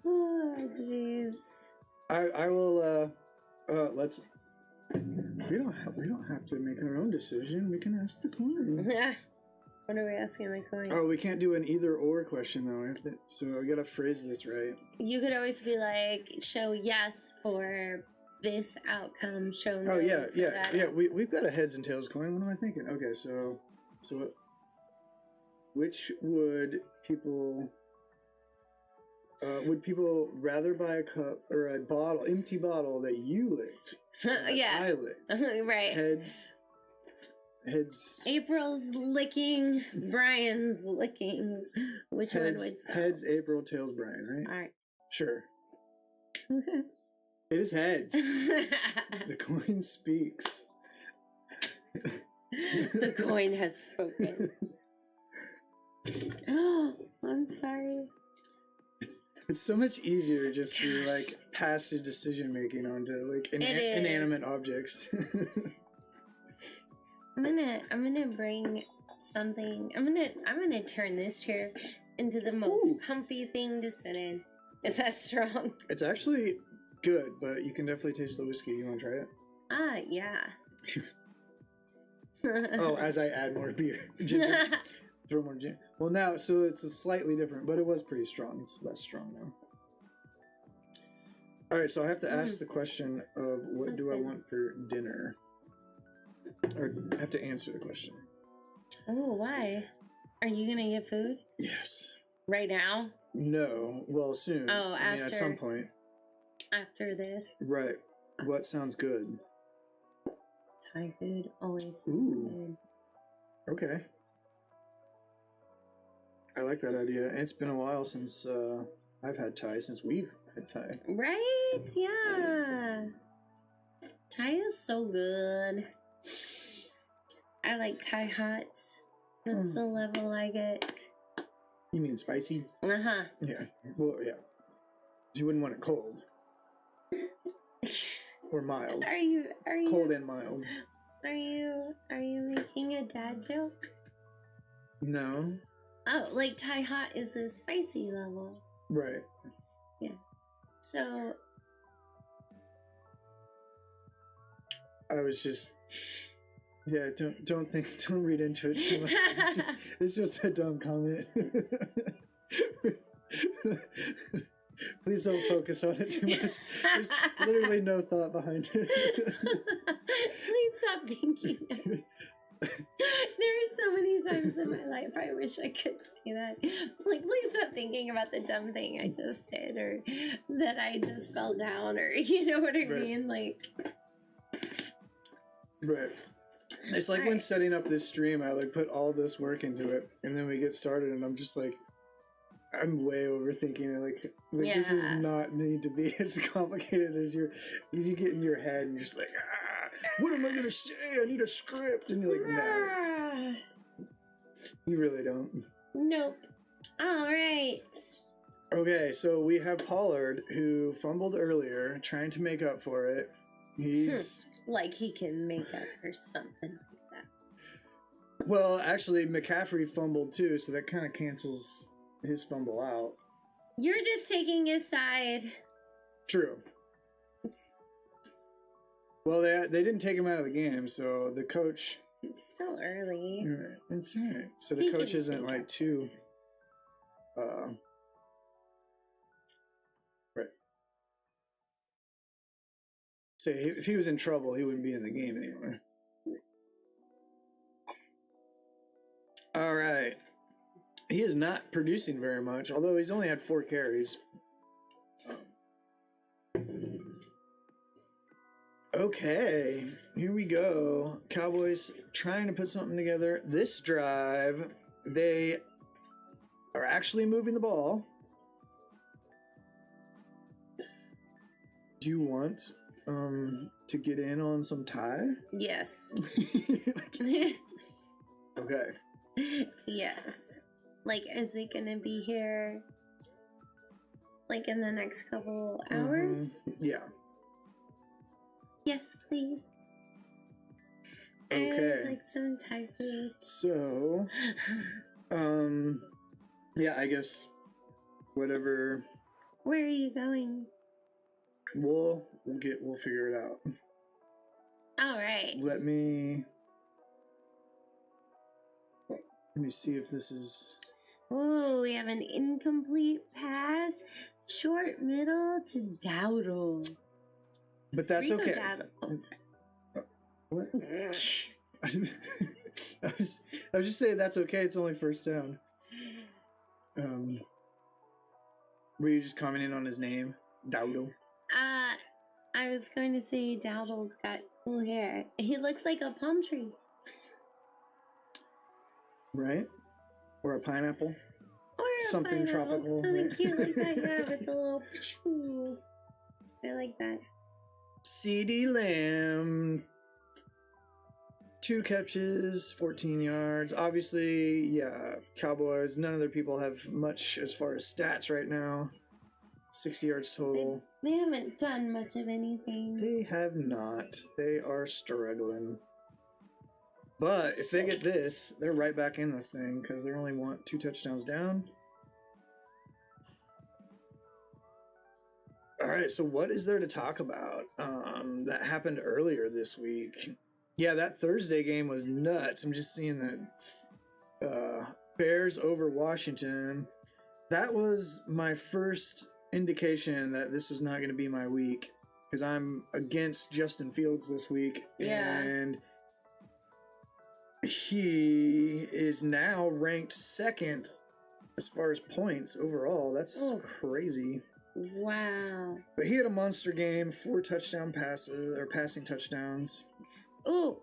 Oh, jeez. I will. Let's. We don't have to make our own decision. We can ask the coin. What are we asking the coin? Oh, we can't do an either or question though. We have to, so I gotta phrase this right. You could always be like, show yes for this outcome, show no. Oh yeah, for yeah, that yeah. We've got a heads and tails coin. What am I thinking? Okay, so which would people rather buy a cup or a bottle, empty bottle that you licked? That Yeah. I licked. Right. Heads. April's licking, Brian's licking. Which one Heads, would sell? heads, April, tails, Brian, right? Alright. Sure. It is heads. The coin speaks. The coin has spoken. Oh, I'm sorry. It's so much easier just to like pass the decision making onto like inanimate objects. I'm gonna bring something. I'm gonna turn this chair into the most Ooh. comfy thing to sit in. Is that strong? It's actually good, but you can definitely taste the whiskey. You want to try it? Ah, yeah. Oh, as I add more beer, ginger, throw more ginger. Well, now so it's a slightly different, but it was pretty strong. It's less strong now. All right, so I have to ask the question of what That's do I good. want for dinner, or I have to answer the question. Oh, why? Are you gonna get food Yes. right now? No. Well, soon. Oh, I mean, at some after- point. After this, Right. What sounds good? Thai food always sounds Ooh. good. Okay. I like that idea. And it's been a while since I've had Thai, since we've had Thai. Right? Yeah. Thai is so good. I like Thai hot. That's the level I get. You mean spicy? Uh-huh. Yeah. Well, yeah. You wouldn't want it cold or mild. Are you Cold and mild. are you making a dad joke? No. Oh, like Thai hot is a spicy level. Right. So I was just. Yeah. Don't read into it too much. It's just a dumb comment. Please don't focus on it too much. There's literally no thought behind it. please stop thinking. There are so many times in my life I wish I could say that. Like, please stop thinking about the dumb thing I just did, or that I just fell down, or you know what I Right. mean? Like, Right. It's like when Alright. setting up this stream, I like put all this work into it, and then we get started, and I'm just like, I'm way overthinking it. Like this does Yeah. not need to be as complicated as you get in your head, and you're just like, what am I gonna say? I need a script, and you're like, no, you really don't. nope. All right. Okay, so we have Pollard who fumbled earlier, trying to make up for it. He's Like he can make up for something like that. well, actually, McCaffrey fumbled too, so that kind of cancels his fumble out. You're just taking his side. True. Well, they didn't take him out of the game, so the coach. It's still early. Right, that's right. So the He coach can isn't make like up. too. Right. Say if he was in trouble, he wouldn't be in the game anymore. All right. he is not producing very much, although he's only had 4 carries. Okay, here we go. Cowboys trying to put something together. This drive, they are actually moving the ball. Do you want to get in on some tie? Yes. Okay. Yes. Like, is it gonna be here, like, in the next couple hours? Yeah. Yes, please. Okay. I would like some Thai food. So, yeah, I guess whatever. Where are you going? We'll figure it out. All right. Let me see if this is. Ooh, we have an incomplete pass. Short middle to Dowdle. But that's Rico okay. Dowdle. Oh, sorry. What? I was just saying that's okay. It's only first down. Were you just commenting on his name, Dowdle? I was going to say Dowdle's got cool hair. He looks like a palm tree. Right? Or a pineapple? Or a Something pineapple. tropical, Something right? cute like that, yeah, with the little pachoo. I like that. CeeDee Lamb. 2 catches, 14 yards. Obviously, yeah, Cowboys, none of their people have much as far as stats right now. 60 yards total. They haven't done much of anything. They have not. They are struggling. But if they get this, they're right back in this thing because they only want 2 touchdowns down. All right, so what is there to talk about that happened earlier this week? Yeah, that Thursday game was nuts. I'm just seeing that Bears over Washington. That was my first indication that this was not going to be my week because I'm against Justin Fields this week. Yeah. And he is now ranked 2nd as far as points overall. That's crazy. Wow. But he had a monster game, 4 touchdown passes or passing touchdowns. Ooh,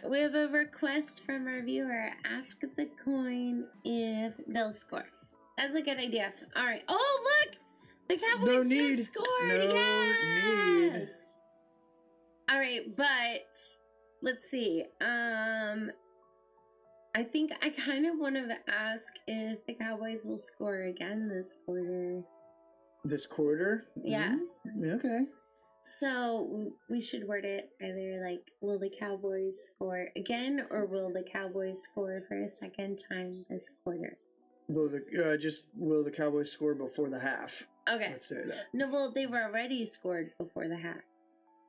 we have a request from our viewer. Ask the coin if they'll score. That's a good idea. All right. Oh, look! The Cowboys just scored! No yes! need. All right, but let's see. I think I kind of want to ask if the Cowboys will score again this quarter. This quarter? Yeah. Mm-hmm. Okay. So we should word it either like, will the Cowboys score again, or will the Cowboys score for a second time this quarter? Will the Cowboys score before the half? Okay. Let's say that. No, well, they've already scored before the half.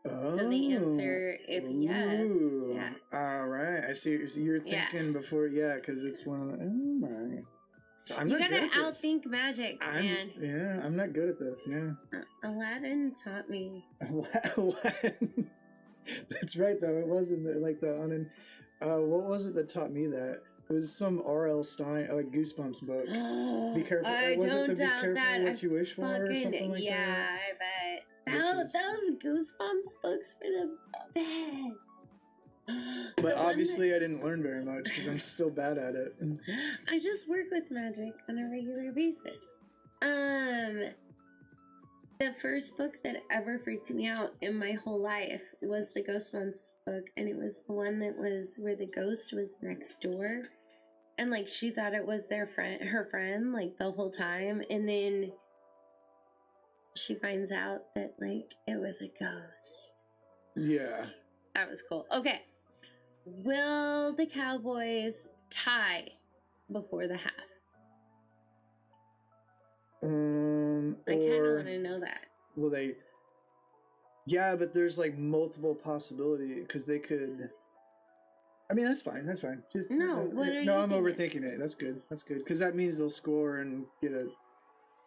Oh. So the answer, if yes, yeah. All right. I see. You're thinking before, yeah, because it's one of the. Oh my. You gotta outthink magic, man. Yeah, I'm not good at this. Yeah. Aladdin taught me. Aladdin. That's right, though. It wasn't like the what was it that taught me that? It was some R.L. Stein, like Goosebumps book. Be careful. Was it the Be Careful What You Wish For or something like that? Yeah, I bet. Those Goosebumps books were the best. But obviously I didn't learn very much because I'm still bad at it. I just work with magic on a regular basis. The first book that ever freaked me out in my whole life was the Goosebumps book, and it was the one that was where the ghost was next door, and like she thought it was her friend, like the whole time, and then she finds out that like it was a ghost. Yeah. That was cool. Okay. Will the Cowboys tie before the half? I kind of want to know that. Will they? Yeah, but there's like multiple possibilities because they could. I mean, that's fine. That's fine. Just no. What are you? No, I'm overthinking it. That's good. That's good because that means they'll score and get an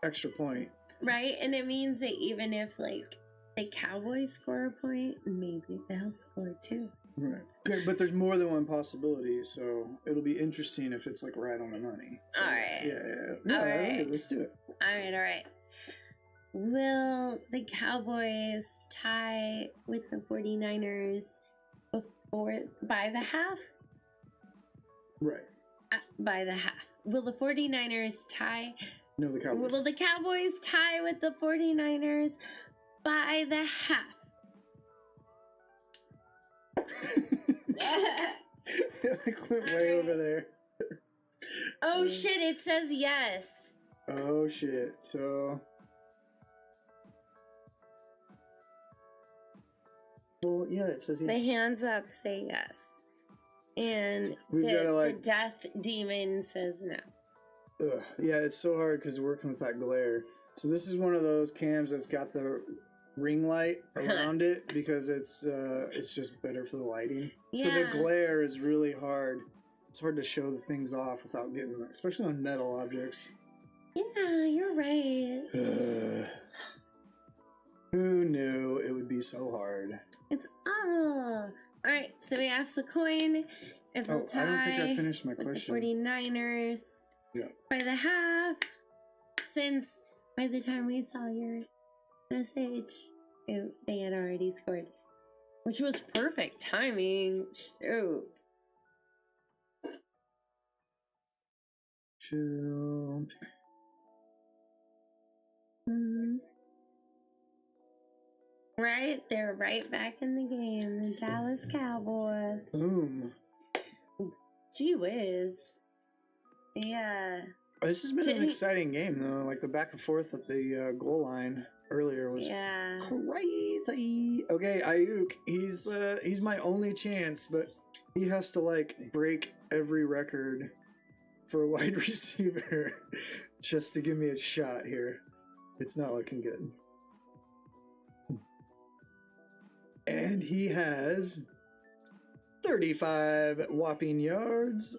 extra point. Right, and it means that even if like the Cowboys score a point, maybe they'll score too. Right. Good, but there's more than one possibility, so it'll be interesting if it's like right on the money. So, All right. Yeah. All All right. right. Let's do it. All right. Will the Cowboys tie with the 49ers by the half? Right. By the half. Will the 49ers tie? No, the Cowboys. Will the Cowboys tie with the 49ers by the half? I went way over there. Oh shit, it says yes. Oh shit. So. Well, yeah, it says yes. The hands up say yes. And We've gotta, the death demon says no. Ugh. Yeah, it's so hard because we're working with that glare. So this is one of those cams that's got the ring light around it because it's just better for the lighting. So the Yeah. glare is really hard. It's hard to show the things off without getting, especially on metal objects. Yeah, you're right. Ugh. Who knew it would be so hard? It's Alright, so we asked the coin if they'll tie I don't think I finished my with question. the 49ers Yeah. by the half. Since by the time we saw your message, they had already scored. Which was perfect timing. Shoot. Chill. Right? They're right back in the game. The Dallas Cowboys. Boom. Gee whiz. Yeah. This has been an exciting game, though. Like the back and forth at the goal line earlier was crazy. Okay, Ayuk, he's my only chance, but he has to like break every record for a wide receiver just to give me a shot here. It's not looking good. And he has 35 whopping yards.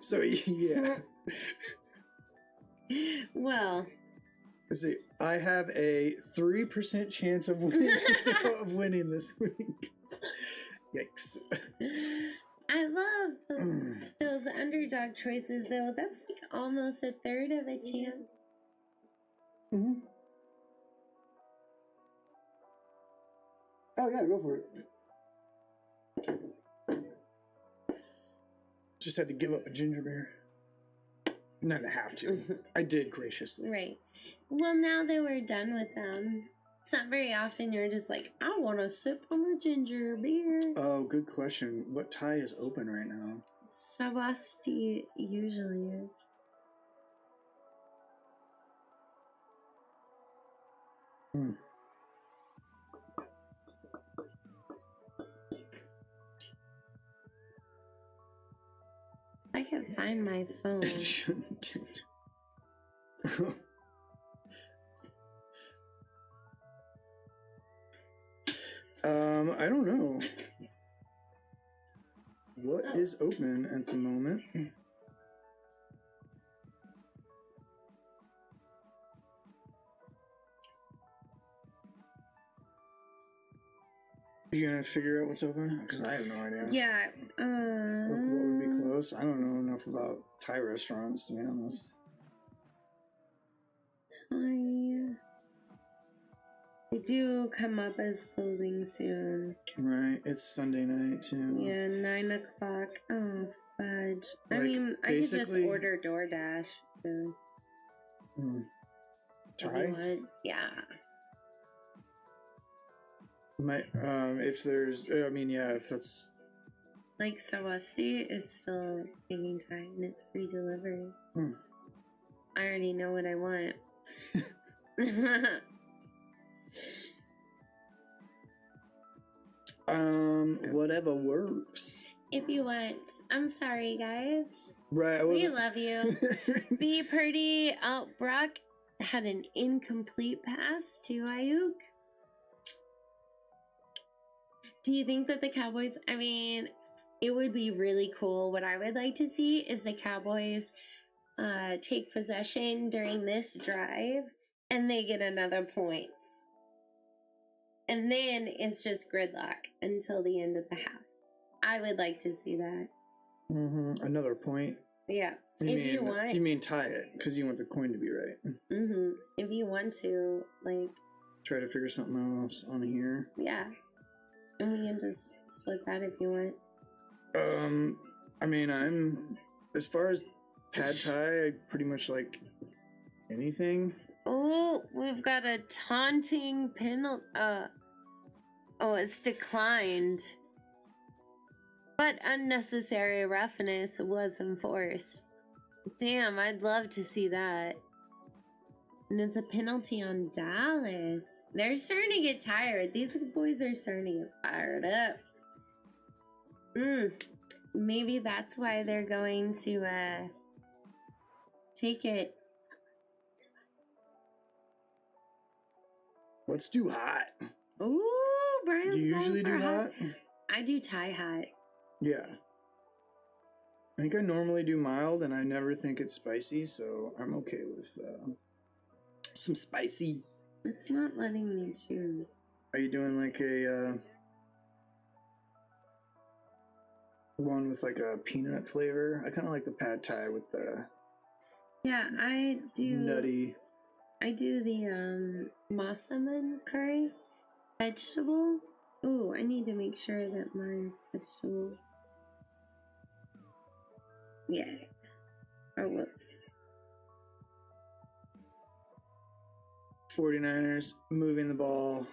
So yeah. Well, let's see. I have a 3% chance of winning this week. Yikes. I love those underdog choices, though. That's like almost a third of a chance. Mm-hmm. Oh yeah, go for it. Just had to give up a ginger beer. Not to have to. I did graciously. Right. Well, now that we're done with them, it's not very often you're just like, I want to sip on a ginger beer. Oh, good question. What tie is open right now? Savasti usually is. I can find my phone. It shouldn't. I don't know. What is open at the moment? You gonna figure out what's open? Because I have no idea. Yeah. What would be close? I don't know enough about Thai restaurants, to be honest. Thai. They do come up as closing soon. Right. It's Sunday night, too. Yeah, 9 o'clock. Oh, fudge. I Like, mean, I could just order DoorDash. So. Thai? Yeah. If there's, I mean, yeah, if that's... Like, Savasti is still taking time and it's free delivery. I already know what I want. Whatever works. If you want, I'm sorry, guys. Right, we love you. Be pretty. Brock had an incomplete pass to Ayuk. Do you think that the Cowboys, I mean, it would be really cool. What I would like to see is the Cowboys take possession during this drive and they get another point. And then it's just gridlock until the end of the half. I would like to see that. Another point. Yeah. You want. You mean tie it, because you want the coin to be right. If you want to, like. Try to figure something else on here. Yeah. And we can just split that if you want. I mean, as far as pad thai, I pretty much like anything. Oh, we've got a taunting penalty. Oh, it's declined. But unnecessary roughness was enforced. Damn, I'd love to see that. And it's a penalty on Dallas. They're starting to get tired. These boys are starting to get fired up. Maybe that's why they're going to take it. Let's do hot. Ooh, Brian's Do you usually do hot? I do Thai hot. Yeah. I think I normally do mild, and I never think it's spicy, so I'm okay with some spicy. It's not letting me choose. Are you doing like a one with like a peanut flavor? I kind of like the pad thai with the I do nutty. I do the masaman curry vegetable. Ooh, I need to make sure that mine's vegetable. Yeah. Oh, whoops. 49ers moving the ball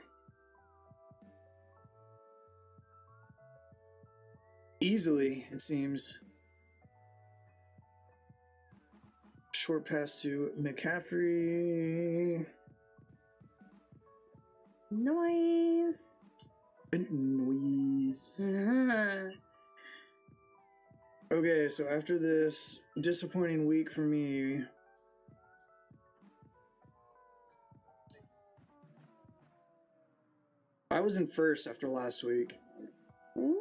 easily, it seems. Short pass to McCaffrey. Noise. Noise. Okay, so after this disappointing week for me, I was in first after last week. Ooh.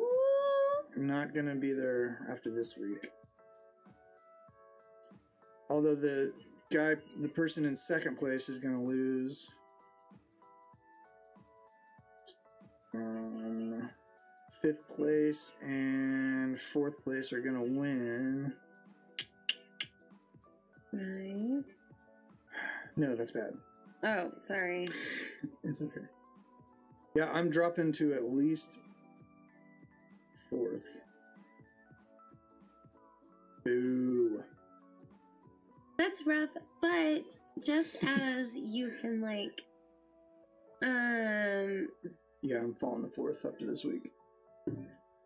I'm not gonna be there after this week. Although the person in second place is gonna lose. Fifth place and fourth place are gonna win. Nice. No, that's bad. Oh, sorry. It's okay. Yeah, I'm dropping to at least fourth. Boo. That's rough, but just as you can Yeah, I'm falling to fourth after this week.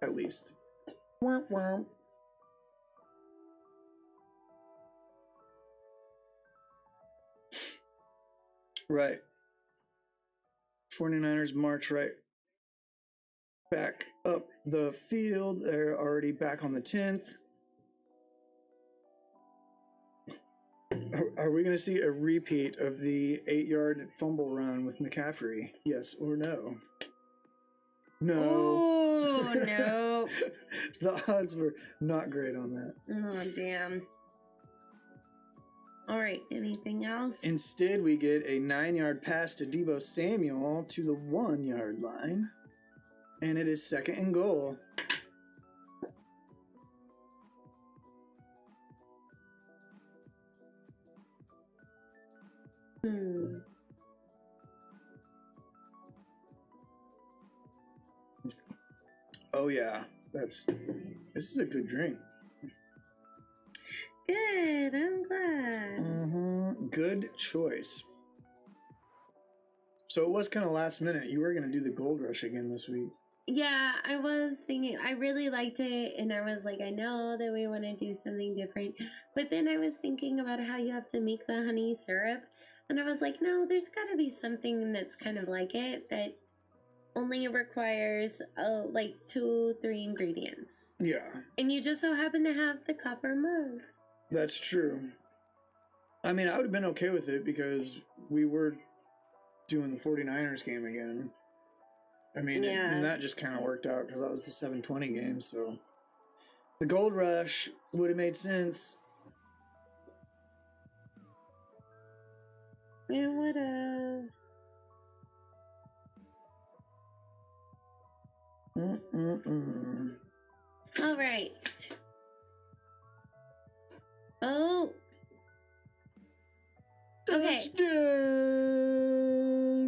At least. Womp womp. Right. 49ers march right back up the field. They're already back on the 10th. Are we going to see a repeat of the 8-yard fumble run with McCaffrey? Yes or no? No. Oh, no. The odds were not great on that. Oh, damn. All right, anything else? Instead, we get a 9-yard pass to Deebo Samuel to the 1-yard line. And it is 2nd and goal. Oh yeah, this is a good drink. Good, I'm glad. Good choice. So it was kind of last minute. You were going to do the Gold Rush again this week. Yeah, I was thinking, I really liked it, and I was like, I know that we want to do something different, but then I was thinking about how you have to make the honey syrup, and I was like, no, there's got to be something that's kind of like it, that only requires like 2-3 ingredients. Yeah. And you just so happen to have the copper mugs. That's true. I mean, I would have been okay with it because we were doing the 49ers game again. I mean, and that just kind of worked out because that was the 7:20 game, so the Gold Rush would have made sense. It would have. All right. Oh. Okay. Touchdown!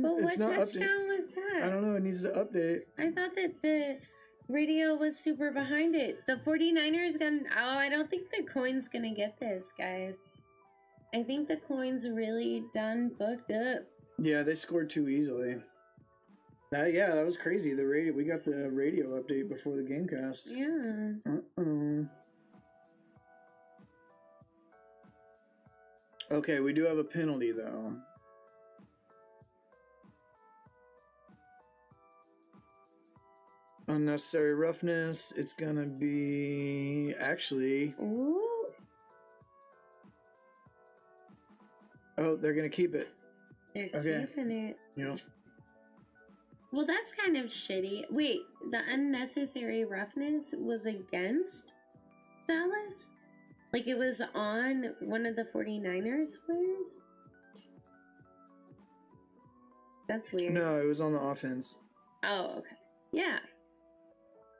But what It's not touchdown was that? I don't know. It needs to update. I thought that the radio was super behind it. The 49ers I don't think the coin's gonna get this, guys. I think the coin's really done fucked up. Yeah, they scored too easily. That was crazy. We got the radio update before the Gamecast. Yeah. Okay, we do have a penalty though. Unnecessary roughness. It's gonna be actually. Ooh. Oh, they're gonna keep it. They're Okay. keeping it. You know. Well, that's kind of shitty. Wait, the unnecessary roughness was against Dallas? Like it was on one of the 49ers players? That's weird. No, it was on the offense. Oh, okay. Yeah.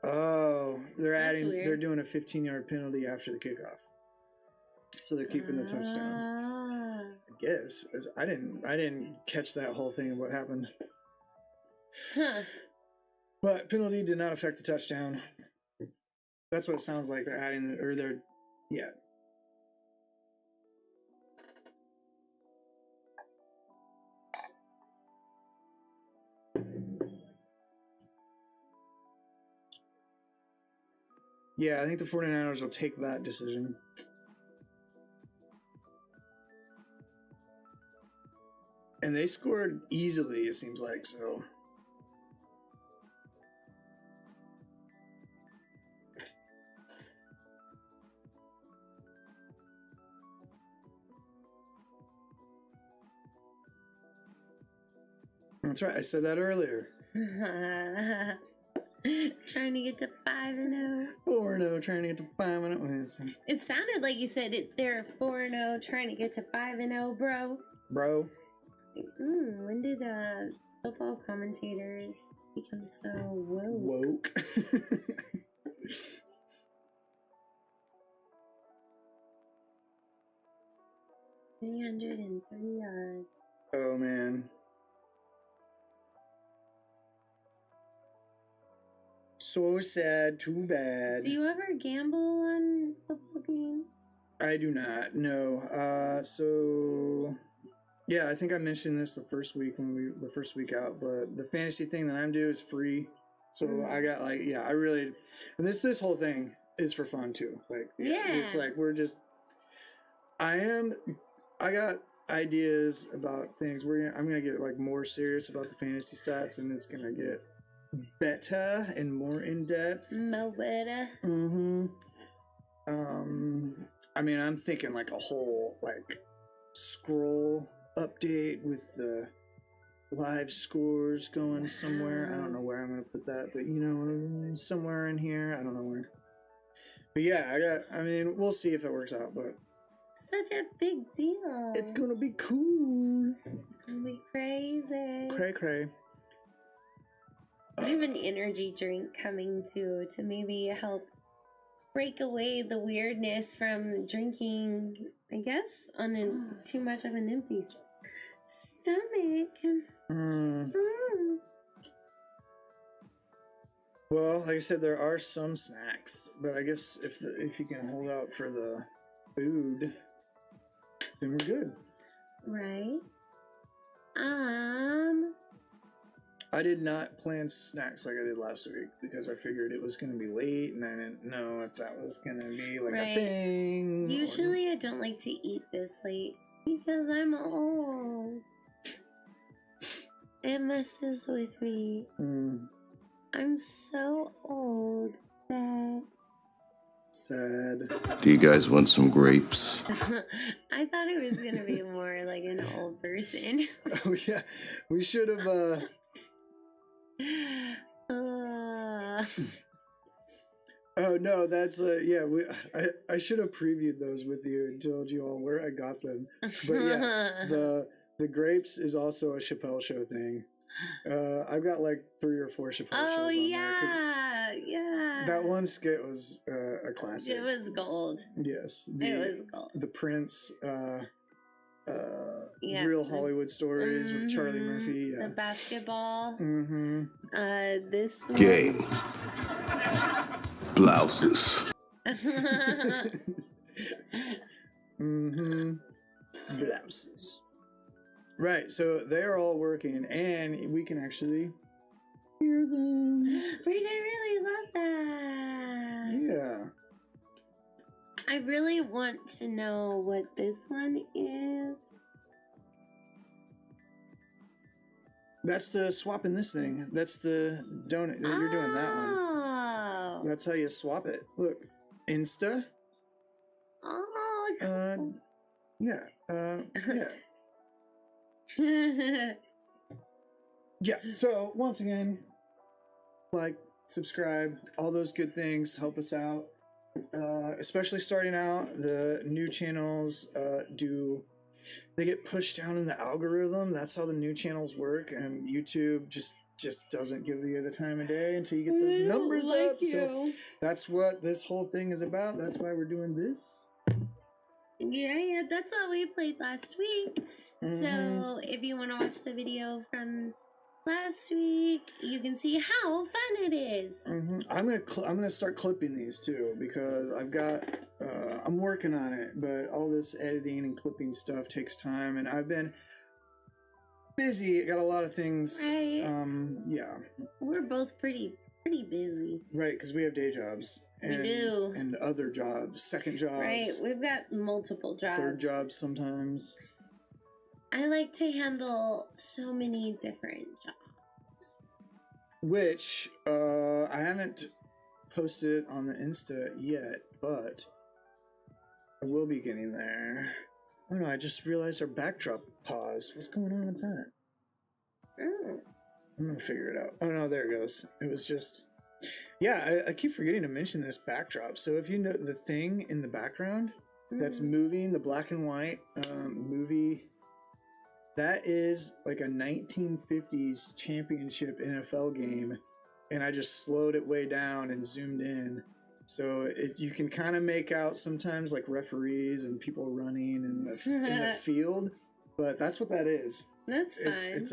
Oh, That's weird. they're doing a 15-yard penalty after the kickoff. So they're keeping the touchdown. I guess. I didn't catch that whole thing of what happened. Huh. But penalty did not affect the touchdown. That's what it sounds like. They're adding yeah. Yeah, I think the 49ers will take that decision. And they scored easily, it seems like, so. That's right, I said that earlier. Trying to get to 5-0. 4-0, trying to get to 5-0. It sounded like you said they're 4-0, trying to get to 5-0, bro. Bro. When did football commentators become so woke? 303 yards. Oh, man. So sad, too bad. Do you ever gamble on football games? I do not, no. So yeah, I think I mentioned this the first week out, but the fantasy thing that I'm doing is free. So I got and this whole thing is for fun too. Like it's like I got ideas about things. I'm gonna get like more serious about the fantasy stats, and it's gonna get better and more in depth. Mo better. I mean, I'm thinking like a whole like scroll update with the live scores going somewhere. I don't know where I'm gonna put that, but you know, somewhere in here. I don't know where. But yeah, we'll see if it works out, but such a big deal. it's gonna be cool. It's gonna be crazy. Cray. I have an energy drink coming to maybe help break away the weirdness from drinking, I guess, on too much of an empty stomach. Well, like I said, there are some snacks, but I guess if you can hold out for the food, then we're good. Right. I did not plan snacks like I did last week because I figured it was going to be late and I didn't know if that was going to be like a thing. Usually I don't like to eat this late because I'm old. It messes with me. I'm so old that... Sad. Do you guys want some grapes? I thought it was going to be more like an old person. Oh yeah, we should have... Oh no, that's I should have previewed those with you and told you all where I got them. But yeah, the grapes is also a Chappelle Show thing. I've got like 3 or 4 Chappelle Oh shows on there. 'Cause yeah. that one skit was a classic. It was gold. Yes. It was gold. The Prince, Yeah. Real Hollywood Stories with Charlie Murphy. Yeah. The basketball. Mm-hmm. This one. Game. Blouses. Mm-hmm. Blouses. Right, so they're all working, and we can actually hear them. I really love that. Yeah. I really want to know what this one is. That's the swapping this thing. That's the donut. You're doing that one. Oh. That's how you swap it. Look, Insta. Oh, cool. Yeah. Yeah. So once again, like, subscribe, all those good things help us out. Especially starting out, the new channels they get pushed down in the algorithm. That's how the new channels work, and YouTube just doesn't give you the time of day until you get those numbers up. So that's what this whole thing is about. That's why we're doing this. Yeah, that's what we played last week. So if you want to watch the video from last week, you can see how fun it is. I'm gonna start clipping these too, because I've got I'm working on it, but all this editing and clipping stuff takes time, and I've been busy. I got a lot of things. Right. Yeah. We're both pretty busy. Right, because we have day jobs. We do. And other jobs, second jobs. Right, we've got multiple jobs. Third jobs sometimes. I like to handle so many different jobs. Which I haven't posted on the Insta yet, but I will be getting there. Oh no, I just realized our backdrop paused. What's going on with that? Oh. I'm gonna figure it out. Oh no, there it goes. It was just... Yeah, I keep forgetting to mention this backdrop. So if you know the thing in the background that's moving, the black and white movie, that is like a 1950s championship NFL game, and I just slowed it way down and zoomed in. So you can kind of make out sometimes like referees and people running in the field, but that's what that is. That's fine. It's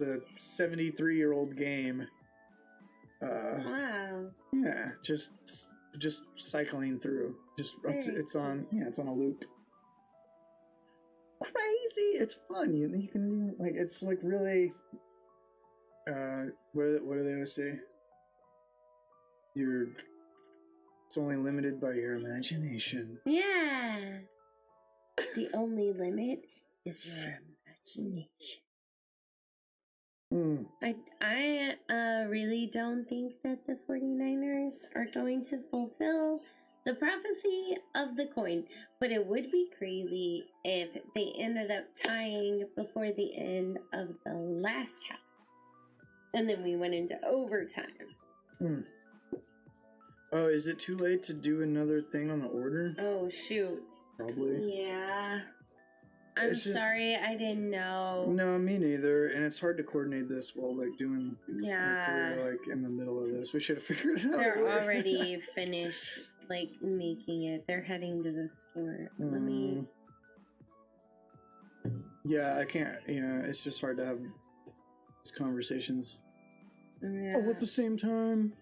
a 73-year-old game. Wow. Yeah, just cycling through. It's on a loop. Crazy! It's fun. You can like, it's like really. What do they always say? It's only limited by your imagination. Yeah. The only limit is your imagination. I really don't think that the 49ers are going to fulfill the prophecy of the coin, but it would be crazy if they ended up tying before the end of the last half, and then we went into overtime. Oh, is it too late to do another thing on the order? Oh shoot. Probably. Yeah. I'm sorry, I didn't know. No, me neither. And it's hard to coordinate this while like doing. Yeah. We're like in the middle of this. We should have figured it out. They're already finished, like making it. They're heading to the store. Let me. Yeah, I can't. Yeah, it's just hard to have these conversations Yeah. all at the same time.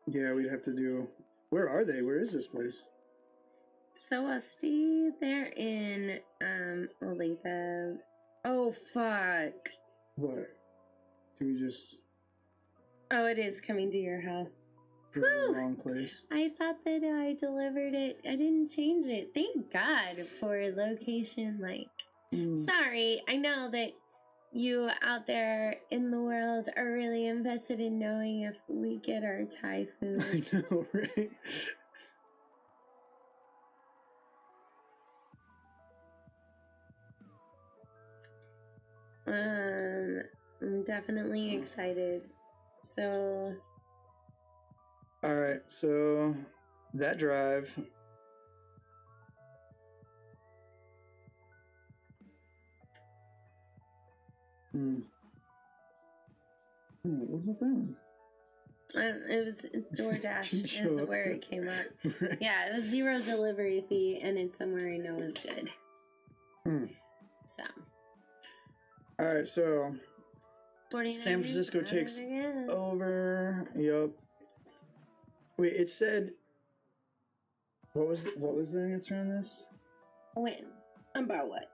Yeah, we'd have to do... Where are they? Where is this place? So Usty, they're in, Olathe. Oh, fuck. What? Do we just... Oh, it is coming to your house. Go to the wrong place? I thought that I delivered it. I didn't change it. Thank God for location, like... Sorry, I know that you out there in the world are really invested in knowing if we get our Thai food. I know, right? I'm definitely excited. So All right, so that drive. What's with that? It was DoorDash Didn't show is up. where it came up. Right. Yeah, it was 0 delivery fee, and it's somewhere I know is good. So. All right, so 49ers San Francisco got it takes again. over. Yup. Wait, it said. What was the answer on this? Win. About what?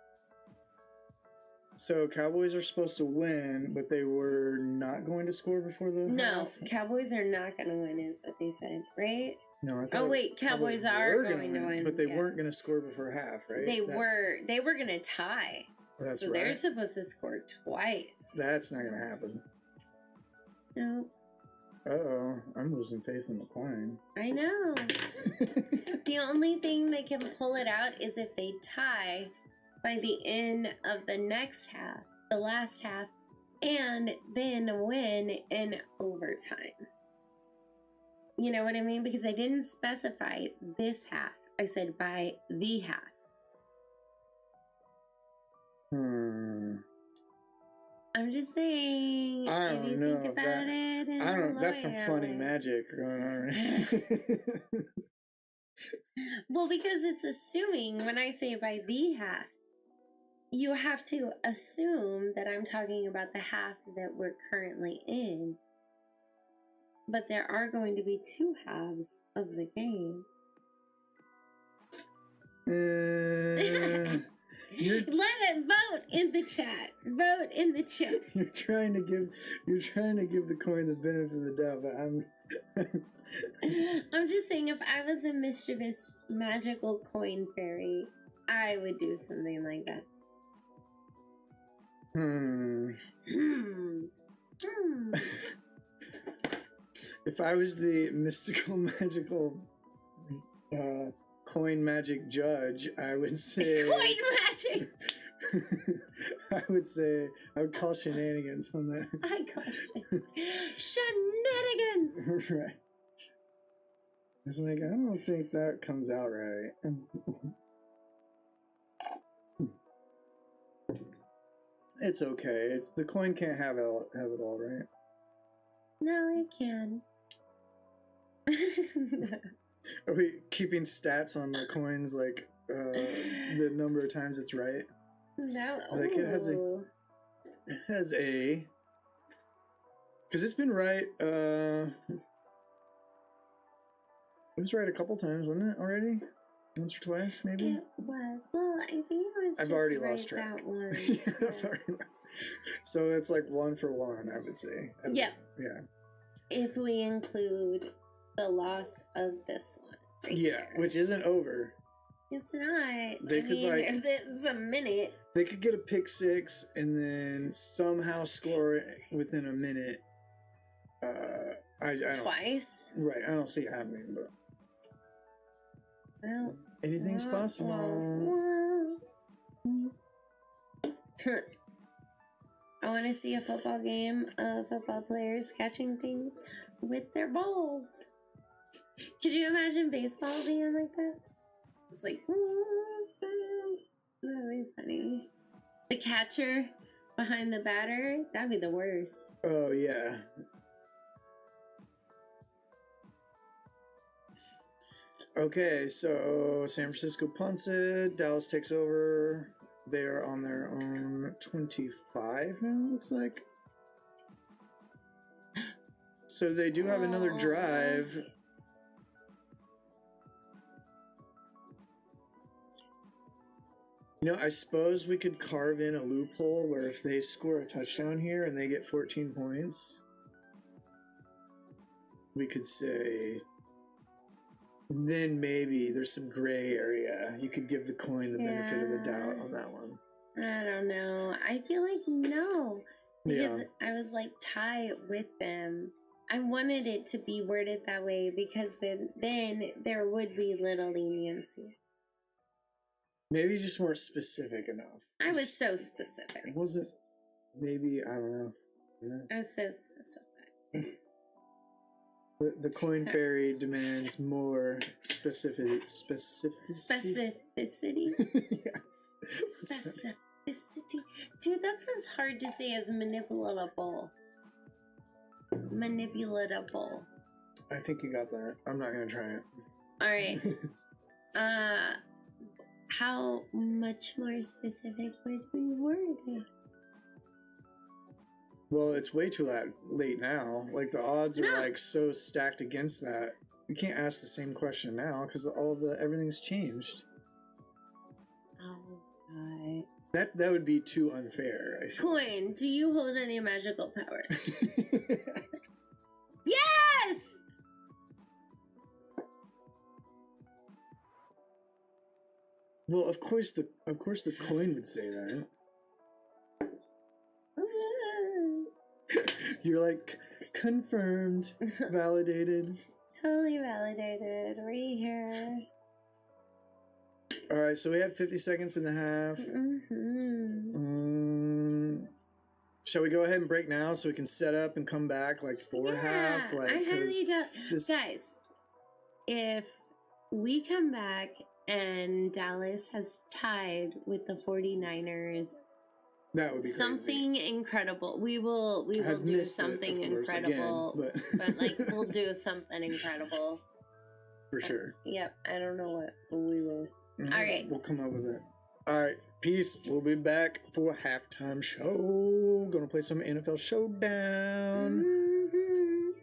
So Cowboys are supposed to win, but they were not going to score before the No, half? Cowboys are not going to win, is what they said, right? No, I thought Oh, it was wait, Cowboys are were going to win, but they yeah. weren't going to score before half, right? They were going to tie. That's so right. they're supposed to score twice. That's not going to happen. No, Uh-oh, I'm losing faith in the coin. I know. The only thing they can pull it out is if they tie by the end of the next half, the last half, and then win in overtime. You know what I mean? Because I didn't specify this half. I said by the half. I'm just saying, I if don't you know think if about that- it, in I a don't. That's some funny lawyer way. magic going on. Right? Well, because it's assuming when I say by the half, you have to assume that I'm talking about the half that we're currently in. But there are going to be 2 halves of the game. You're Let it vote in the chat. Vote in the chat. you're trying to give the coin the benefit of the doubt, but I'm just saying, if I was a mischievous magical coin fairy, I would do something like that. If I was the mystical magical coin magic judge, I would say Coin magic! I would call shenanigans on that. I call it shenanigans! Right. It's like, I don't think that comes out right. It's okay. It's the coin can't have it all, right? No, it can. Are we keeping stats on the coins, like the number of times it's right? No. Like it has a because it's been right. It was right a couple times, wasn't it already? Once or twice, maybe. It was. Well, I think it was. I've just already right lost track. That once. Yeah. So it's like 1 for 1, I would say. Yep. Yeah. If we include the loss of this one. Right Yeah, here. which isn't over. It's not. They I could, mean, like- if it's a minute. They could get a pick 6 and then somehow score it within a minute. I don't Twice? Right, I don't see it happening, but Well, anything's possible. I want to see a football game of football players catching things with their balls. Could you imagine baseball being like that? It's like, that'd be funny. The catcher behind the batter, that'd be the worst. Oh yeah. Okay, so San Francisco punts it. Dallas takes over. They are on their own 25 now, looks like. So they do have another Aw. drive. You know, I suppose we could carve in a loophole where if they score a touchdown here and they get 14 points, we could say, then maybe there's some gray area. You could give the coin the benefit of the doubt on that one. I don't know. I feel like no. Because Yeah. I was like tie with them. I wanted it to be worded that way because then there would be little leniency. Maybe you just weren't specific enough. I was so specific. It wasn't, maybe, I don't know. Yeah. I was so specific. The coin fairy demands more specificity. Specificity. Yeah. Specificity. Dude, that's as hard to say as manipulatable. Manipulatable. I think you got that. I'm not gonna try it. All right. How much more specific would we word it? Well, it's way too late now. Like the odds are No. like so stacked against that. You can't ask the same question now because everything's changed. Oh, God. That would be too unfair. I feel. Coin, do you hold any magical powers? Yes! Well, of course the coin would say that. You're like confirmed, validated. Totally validated. Right here. All right, so we have 50 seconds and a half. Shall we go ahead and break now so we can set up and come back like for half? Like, I highly doubt. this- Guys, if we come back and Dallas has tied with the 49ers, that would be something incredible. We will I've do missed it, something of course, incredible. again, but like we'll do something incredible. for sure. Yep, I don't know what, but we will. Mhm, All right. We'll come up with it. All right, peace. We'll be back for halftime show. Gonna play some NFL Showdown. Mhm.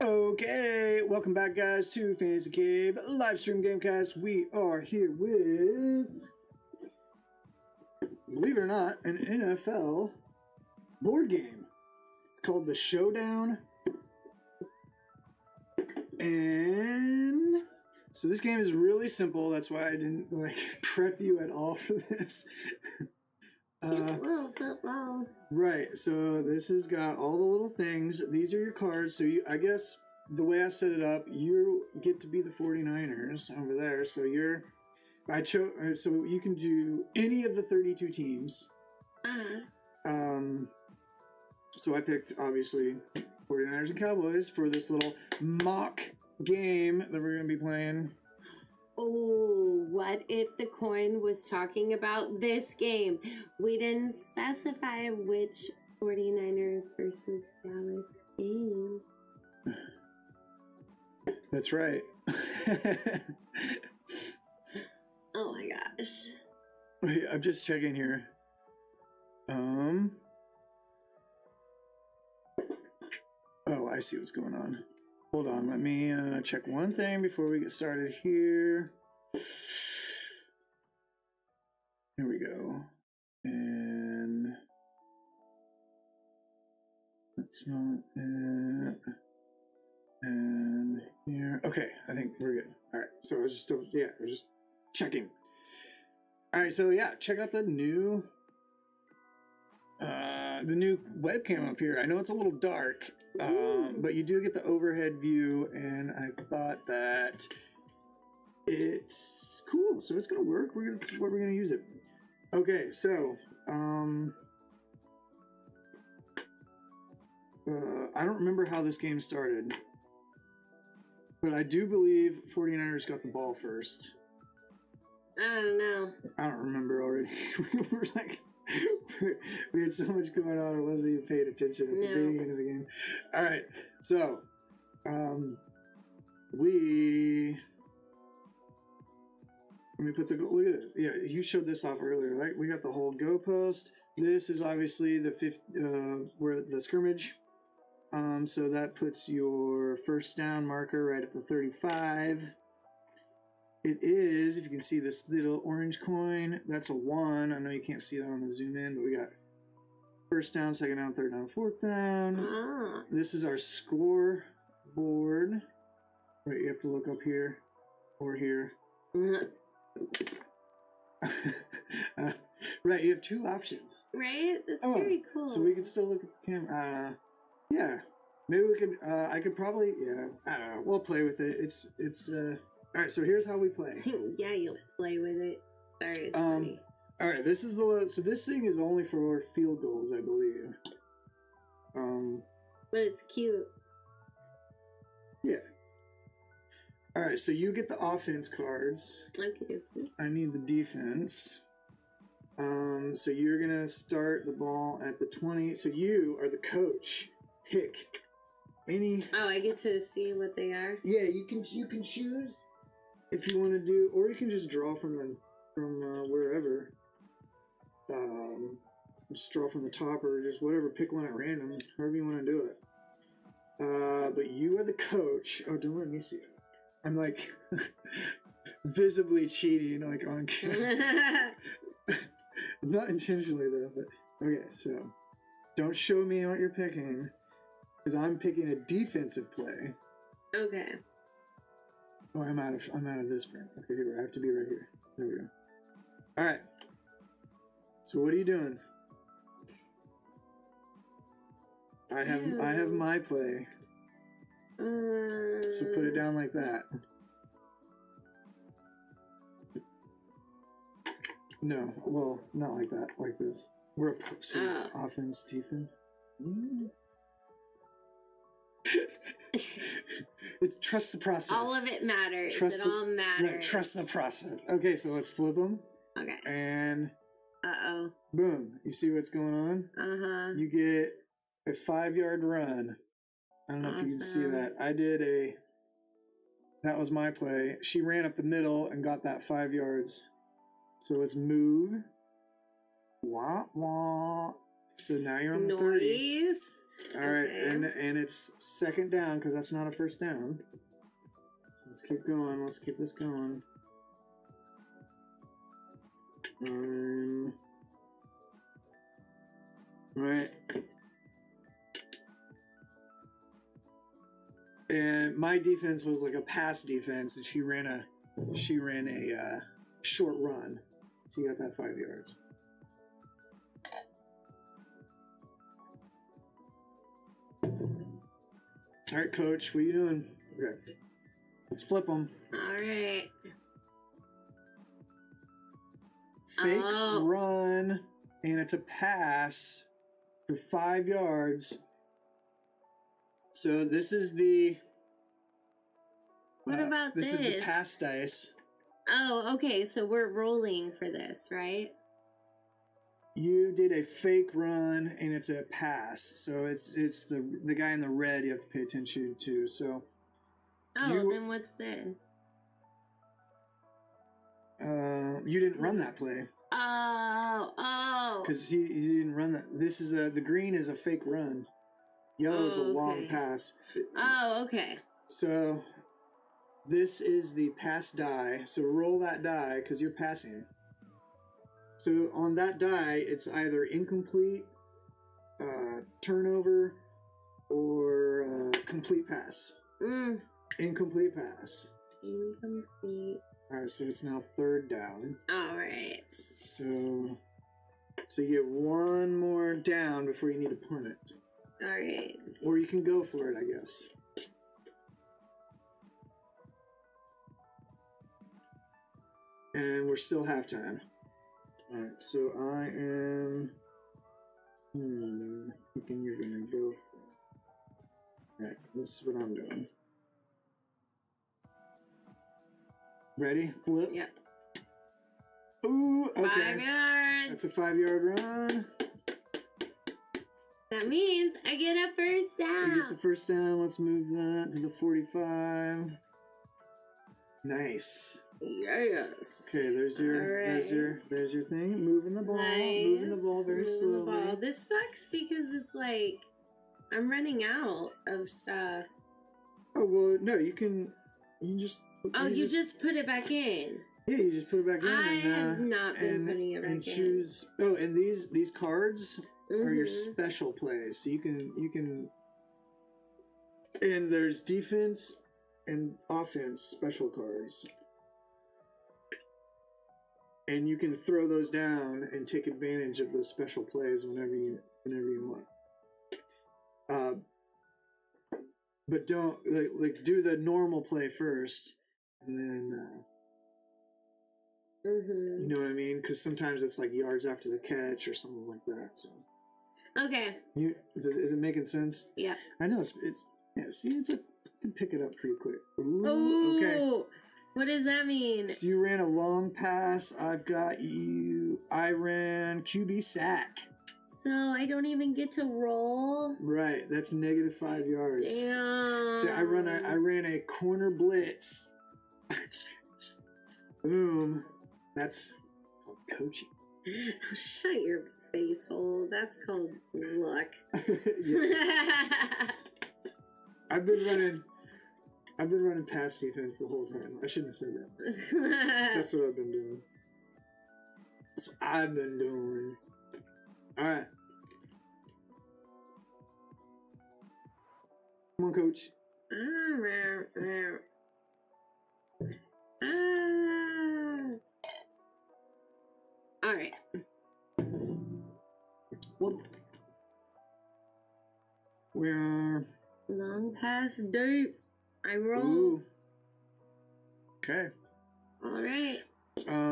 Okay, welcome back, guys, to Fantasy Cave live stream Gamecast. We are here with, believe it or not, an NFL board game. It's called the Showdown. And so this game is really simple. That's why I didn't prep you at all for this. Little football. Right, so this has got all the little things. These are your cards. So I guess the way I set it up, you get to be the 49ers over there. So so you can do any of the 32 teams. So I picked, obviously, 49ers and Cowboys for this little mock game that we're going to be playing. Oh, what if the coin was talking about this game? We didn't specify which 49ers versus Dallas game. That's right. Oh my gosh. Wait, I'm just checking here. Oh, I see what's going on. Hold on, let me check one thing before we get started here. Here we go. And that's not it. And here. Okay, I think we're good. All right, so I was just we're just checking. All right, so yeah, check out the new webcam up here. I know it's a little dark, but you do get the overhead view, and I thought that it's cool, so it's gonna work. It's what we're gonna use it. Okay, so I don't remember how this game started, but I do believe 49ers got the ball first. I don't know. I don't remember already. We had so much going on, I wasn't even paying attention at the beginning of the game. All right, so let me put the look at this. Yeah, you showed this off earlier, right? We got the whole goalpost. This is obviously the where the scrimmage. So that puts your first down marker right at the 35. It is, if you can see this little orange coin, that's a 1. I know you can't see that on the zoom in, but we got first down, second down, third down, fourth down. This is our scoreboard. Wait, you have to look up here or here. Right, you have 2 options. Right? That's very cool. So we can still look at the camera. Yeah. Maybe we could, I could probably, I don't know. We'll play with it. It's all right, so here's how we play. Yeah, you'll play with it. Sorry, it's funny. All right, this is so this thing is only for field goals, I believe. But it's cute. Yeah. All right, so you get the offense cards. Okay. I need the defense. So you're gonna start the ball at the 20. So you are the coach. Pick any. Oh, I get to see what they are. Yeah, you can choose if you want to do, or you can just draw from wherever. Just draw from the top, or just whatever. Pick one at random, however you want to do it. But you are the coach. Oh, don't let me see it. I'm like visibly cheating, like on camera. Not intentionally though, but okay. So don't show me what you're picking, because I'm picking a defensive play. Okay. Oh, I'm out of this frame. Okay, here I have to be right here. There we go. All right. So what are you doing? I have my play. So put it down like that. No, well, not like that. Like this. We're opposing offense, defense. It's trust the process. All of it matters. All matters. Right, trust the process. Okay, so let's flip them. Okay. And uh-oh. Boom. You see what's going on? Uh-huh. You get a 5-yard run. I don't know if you can see that. That was my play. She ran up the middle and got that 5 yards. So let's move. Wah, wah. So now you're on the 30. Nice. All right, Okay. and it's second down because that's not a first down. So let's keep going. Let's keep this going. All right. And my defense was like a pass defense, and she ran a short run. So you got that 5 yards. All right, coach, what are you doing? Okay. Let's flip them. All right. Fake Oh. run, and it's a pass for 5 yards. So this is the. What about this? this? Is the pass dice. Oh, okay. So we're rolling for this, right? You did a fake run, and it's a pass. So it's the guy in the red you have to pay attention to. So. Oh, then what's this? You didn't run that play. Oh. Because he didn't run that. This is the green is a fake run. Yellow is a long pass. Oh, okay. So this is the pass die. So roll that die because you're passing. So on that die, it's either incomplete, turnover, or complete pass. Incomplete pass. Incomplete. All right, so it's now third down. All right. So you get one more down before you need to punt it. All right. Or you can go for it, I guess. And we're still halftime. All right, so I am. Thinking you're gonna go for it. All right, this is what I'm doing. Ready? Flip. Yep. Ooh, okay. 5 yards. That's a 5-yard run. That means I get a first down. You get the first down. Let's move that to the 45. Nice. Yes. Okay, there's your thing. Moving the ball. Moving the ball very slowly. This sucks because it's like I'm running out of stuff. Oh well, no, you just. Oh, you just put it back in. Yeah, you just put it back in. I have not been putting it back in. Choose. Oh, and these cards are your Mm-hmm. special plays. So you can. And there's defense and offense special cards. And you can throw those down and take advantage of those special plays whenever you want. But don't like do the normal play first, and then you know what I mean? Because sometimes it's like yards after the catch or something like that. So Okay. Is it making sense? Yeah. I know it's yeah. See, you can pick it up pretty quick. Ooh, okay. What does that mean? So you ran a long pass. I've got you. I ran QB sack. So I don't even get to roll? Right. That's negative 5 yards. Damn. So I ran a corner blitz. Boom. That's called coaching. Shut your face hole. That's called luck. I've been running pass defense the whole time. I shouldn't have said that. That's what I've been doing. That's what I've been doing. All right. Come on, coach. All right. Well, we are. Long pass deep. I roll. Ooh. Okay. All right.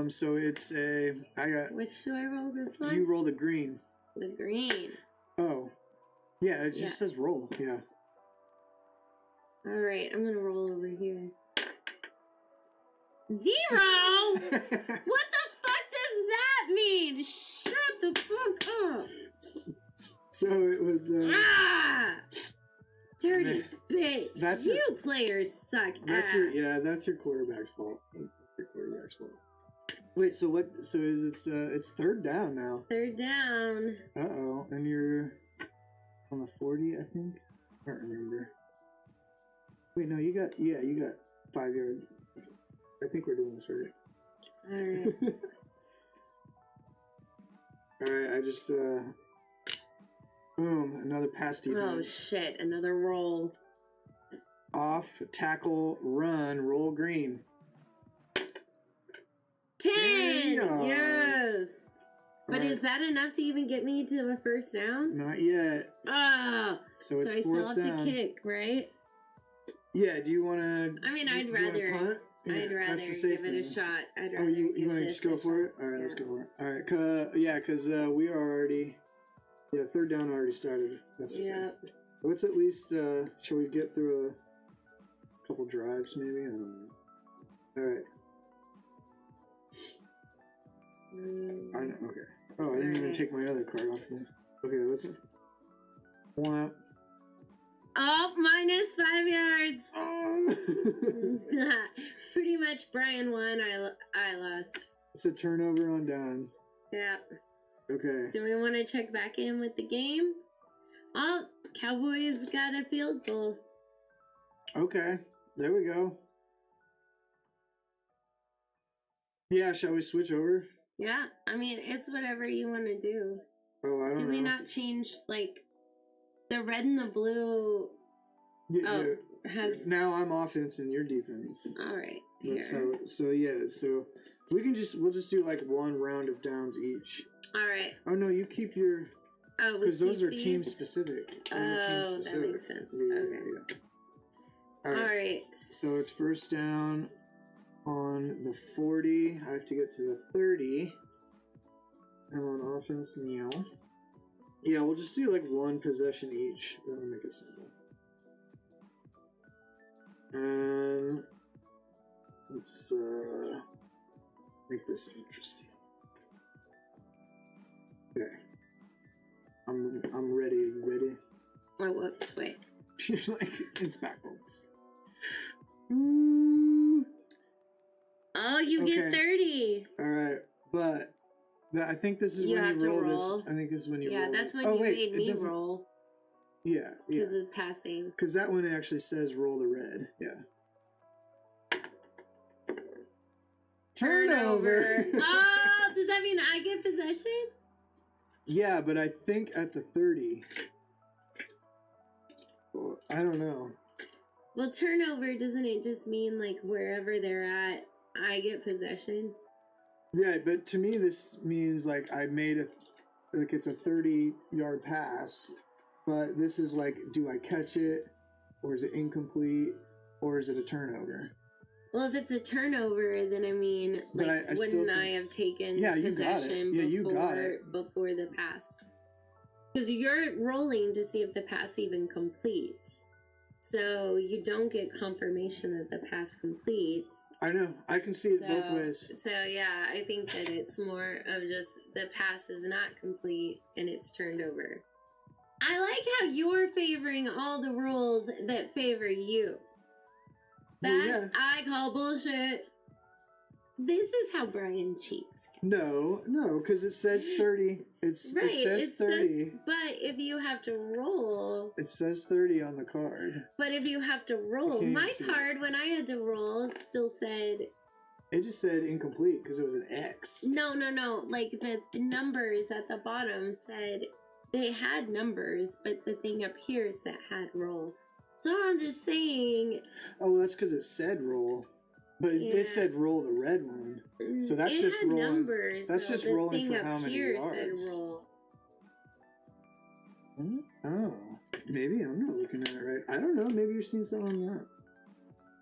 So it's I got. Which do I roll this one? You roll the green. The green. Oh. Yeah, it just says roll. Yeah. All right, I'm gonna roll over here. 0. What the fuck does that mean? Shut the fuck up. So it was. Dirty bitch. That's you players suck That's ass. that's your quarterback's fault. Your quarterback's fault. Wait, so what? So is it's third down now? Third down. Uh-oh, and you're on the 40, I think. I don't remember. Wait, no, you got 5 yards. I think we're doing this right. All right. All right, I just boom, another pass defense. Oh shit! Another roll. Off, tackle, run, roll green. 10 yards. Yes. But All right. is that enough to even get me to a first down? Not yet. Oh, So it's so I fourth still have down. to kick, right? Yeah. Do you want to? I mean, I'd do you wanna rather. punt? Yeah, I'd rather that's the safe give it a thing. shot. I'd Oh, rather you give want to this just go a for shot. it? All right, let's Yeah. go for it. All right, yeah, because we are already. Yeah, third down already started. That's okay. Yeah. Let's at least. Shall we get through a couple drives, maybe? I don't know. All right. I know. Okay. Oh, I didn't even Alright. take my other card off. Okay, let's. Womp. Oh, minus 5 yards. Oh. Pretty much Brian won. I lost. It's a turnover on downs. Yeah. Okay. Do we want to check back in with the game? Oh, Cowboys got a field goal. Okay. There we go. Yeah, shall we switch over? Yeah, I mean, it's whatever you want to do. Oh, I don't know. Do we not change, like, the red and the blue? Yeah, Oh, yeah. has. Now I'm offense and you're defense. All right. Here. That's how. So we'll just do like one round of downs each. All right. Oh no, you keep your. Oh, Because those are these? team specific. Oh, that makes sense. Yeah, Okay. yeah. All right. So it's first down on the 40. I have to get to the 30. I'm on offense now. Yeah, we'll just do like one possession each. That'll make it simple. And let's make this interesting. Okay. I'm ready. You ready? Oh, whoops, wait. Like it's backwards. Ooh. Oh, you get Okay. 30. All right, but I think this is You when have you to roll roll. this. I think this is when you roll. Yeah, that's when Oh, you wait, made it me doesn't- roll Yeah, yeah. because of passing. Because that one actually says roll the red. Yeah. Turnover. Oh, does that mean I get possession? Yeah, but I think at the 30. Well, I don't know. Well, turnover, doesn't it just mean like wherever they're at, I get possession? Yeah, but to me this means like I made it's a 30-yard pass, but this is like, do I catch it, or is it incomplete, or is it a turnover? Well, if it's a turnover, then I mean, But like, I still wouldn't I think- have taken Yeah, you got it. possession Yeah, before, you got it. before the pass? Because you're rolling to see if the pass even completes. So you don't get confirmation that the pass completes. I know. I can see it both So- ways. So yeah, I think that it's more of just the pass is not complete and it's turned over. I like how you're favoring all the rules that favor you. Well, That's I call bullshit. This is how Brian cheats. No, because it says 30. It says 30. but if you have to roll, It says 30 on the card. but if you have to roll, can't my see it. card when I had to roll still said It just said incomplete because it was an X. no. Like the numbers at the bottom said they had numbers, but the thing up here that had roll. So I'm just saying. Oh, well, that's because it said roll. But Yeah. it said roll the red one. So that's it just had rolling. numbers. That's though. just the rolling thing for how up many here yards. said roll. Oh, maybe I'm not looking at it right. I don't know. Maybe you're seeing something on that.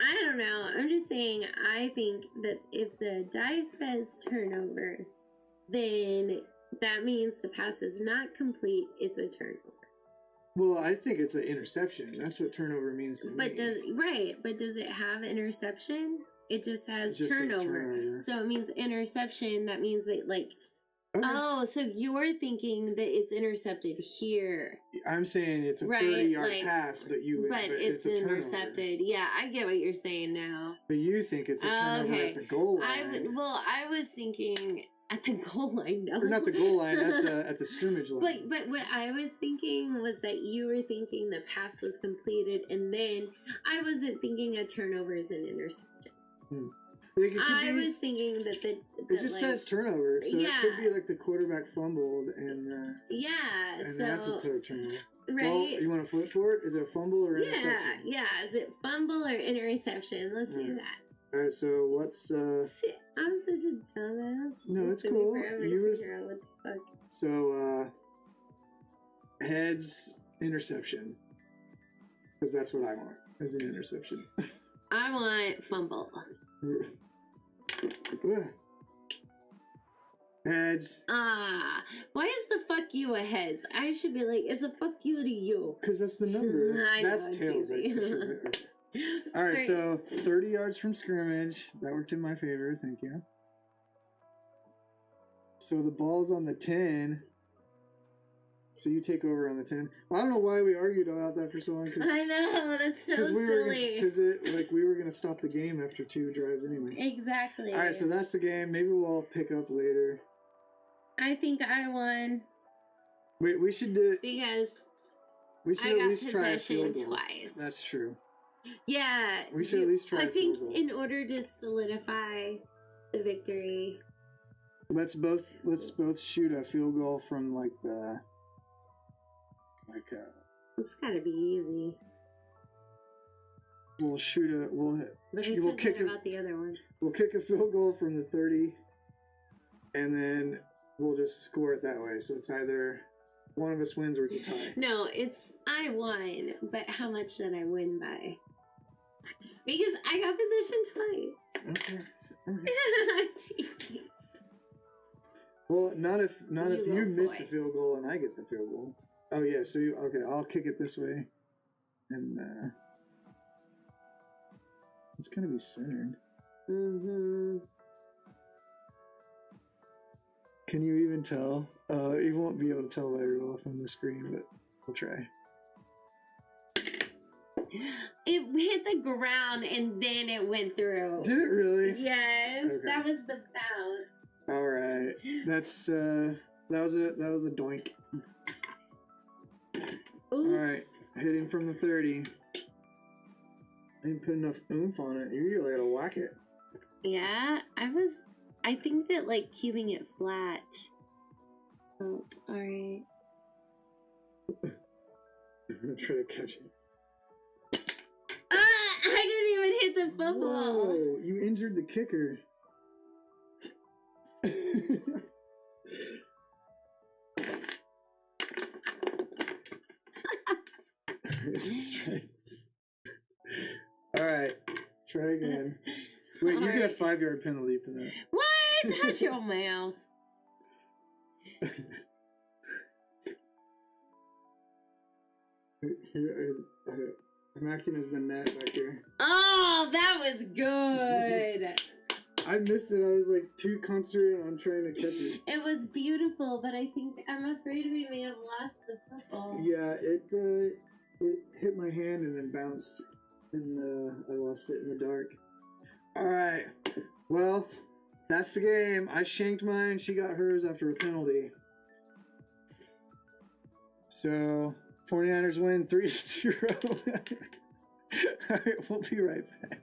I don't know. I'm just saying. I think that if the dice says turnover, then that means the pass is not complete. It's a turnover. Well, I think it's an interception. That's what turnover means to me. But does it have interception? It just has It just says turnover. turnover. So it means interception. That means that like Okay. Oh, so you're thinking that it's intercepted here, I'm saying it's a Right, 30-yard like, pass, but it's a turnover. intercepted. Yeah, I get what you're saying now. But you think it's a turnover Okay. at the goal line. I was thinking at the goal line. No, Or not the goal line, at the scrimmage line. But what I was thinking was that you were thinking the pass was completed, and then I wasn't thinking a turnover is an interception. Like, it could I be, was thinking that it just says turnover, so it could be Yeah. like the quarterback fumbled and so that's a turnover. right. Well, you want to flip for it? Is it a fumble or interception? Yeah. Is it fumble or interception? Let's do that. All right, so what's See, I'm such a dumbass. No, it's It took me cool. forever to You were- figure out what the fuck. so heads interception, because that's what I want is an interception. I want fumble. Heads, Why is the fuck you a heads? I should be like, it's a fuck you to you. because that's the number. I know, That's it's tails. easy. Right? For sure. All right, so 30 yards from scrimmage. That worked in my favor. Thank you. So the ball's on the 10. So you take over on the 10. I don't know why we argued about that for so long. I know, that's so silly. Because we were gonna stop the game after 2 drives anyway. Exactly. All right, so that's the game. Maybe we'll pick up later. I think I won Wait, we should do. because We should I at got least try a possession field goal. twice. That's true. Yeah. We should at least try I a think field goal. in order to solidify the victory. Let's both shoot a field goal from It's gotta be easy. we'll But I we'll said kick that it. about the other one. We'll kick a field goal from the 30, and then we'll just score it that way. So it's either one of us wins or it's a tie. No, it's I won, but how much did I win by? Because I got possession twice. Okay. It's easy. Well, not if You you go miss the twice. field goal and I get the field goal. Oh yeah, so okay, I'll kick it this way, and it's gonna be centered. Mm-hmm. Can you even tell? You won't be able to tell very well from the screen, but we'll try. It hit the ground and then it went through. Did it really? Yes, Okay. that was the bounce. All right, that's that was a doink. Oops. All right, hitting from the 30. I didn't put enough oomph on it. You really gotta whack it. Yeah, I think that like keeping it flat. Oh, sorry. I'm gonna try to catch it. I didn't even hit the football. Whoa, you injured the kicker. Let's try this. All right, try again. Wait, you get a 5-yard penalty for that. What? Touch your mouth. Here is. I'm acting as the net back here. Oh, that was good. I missed it. I was like too concentrated on trying to catch it. It was beautiful, but I'm afraid we may have lost the football. Yeah, it hit my hand and then bounced, and I lost it in the dark. All right, well, that's the game. I shanked mine. She got hers after a penalty. So 49ers win 3-0. All right, we'll be right back.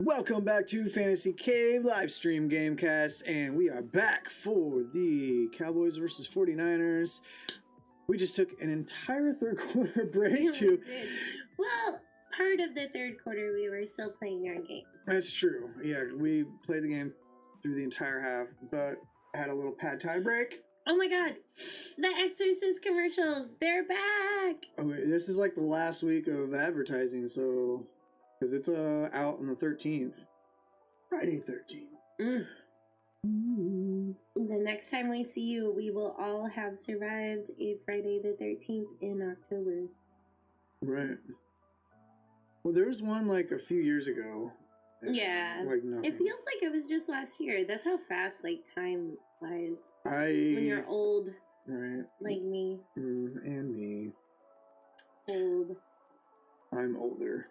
Welcome back to Fantasy Cave live stream Gamecast, and we are back for the Cowboys versus 49ers. We just took an entire third quarter break to... Well, part of the third quarter we were still playing our game. That's true. Yeah, we played the game through the entire half, but had a little pad tie break. Oh my god, the Exorcist commercials, they're back! Oh wait, this is like the last week of advertising, so... Because it's out on the 13th. Friday 13th. The next time we see you, we will all have survived a Friday the 13th in October. Right. Well, there was one like a few years ago. Yeah. Like nothing. It feels like it was just last year. That's how fast like time flies. When you're old. Right. Like me. And me. Old. I'm older.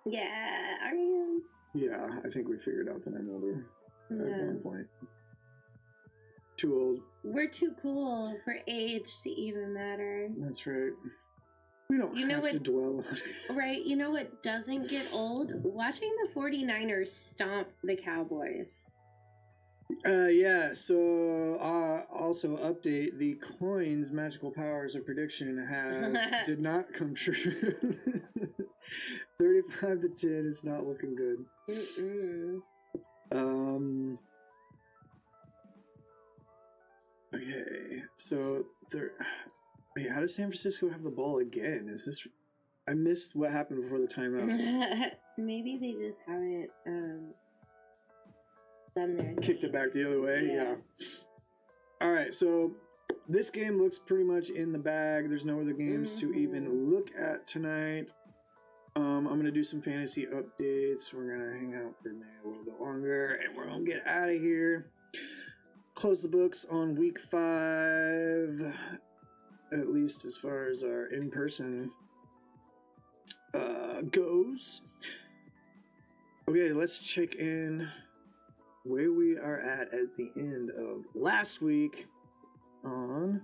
Yeah, are you? Yeah, I think we figured out that I'm older at one point. Too old. We're too cool for age to even matter. That's right. We don't have to dwell on it. Right, you know what doesn't get old? Watching the 49ers stomp the Cowboys. Yeah, so also update, the coin's magical powers of prediction did not come true. 35 to 10 is not looking good. Okay, so wait, how does San Francisco have the ball again? I missed what happened before the timeout. Maybe they just haven't done their kicked it back the other way. Yeah. All right, so this game looks pretty much in the bag. There's no other games to even look at tonight. I'm gonna do some fantasy updates. We're gonna hang out for maybe a little bit longer, and we're gonna get out of here. Close the books on week 5, at least as far as our in-person goes. Okay, let's check in where we are at the end of last week on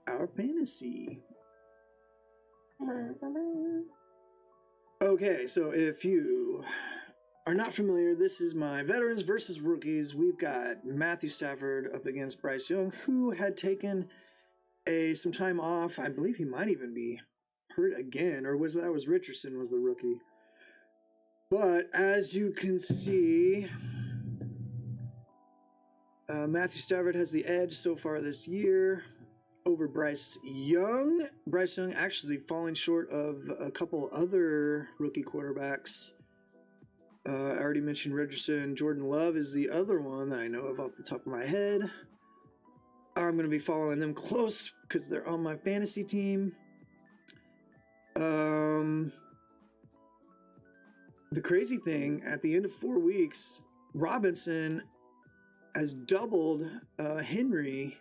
our fantasy. Okay, so if you are not familiar, this is my veterans versus rookies. We've got Matthew Stafford up against Bryce Young, who had taken some time off. I believe he might even be hurt again, or was Richardson was the rookie. But as you can see, Matthew Stafford has the edge so far this year over Bryce Young. Bryce Young actually falling short of a couple other rookie quarterbacks. I already mentioned Richardson. Jordan Love is the other one that I know of off the top of my head. I'm going to be following them close because they're on my fantasy team. The crazy thing, at the end of 4 weeks, Robinson has doubled Henry.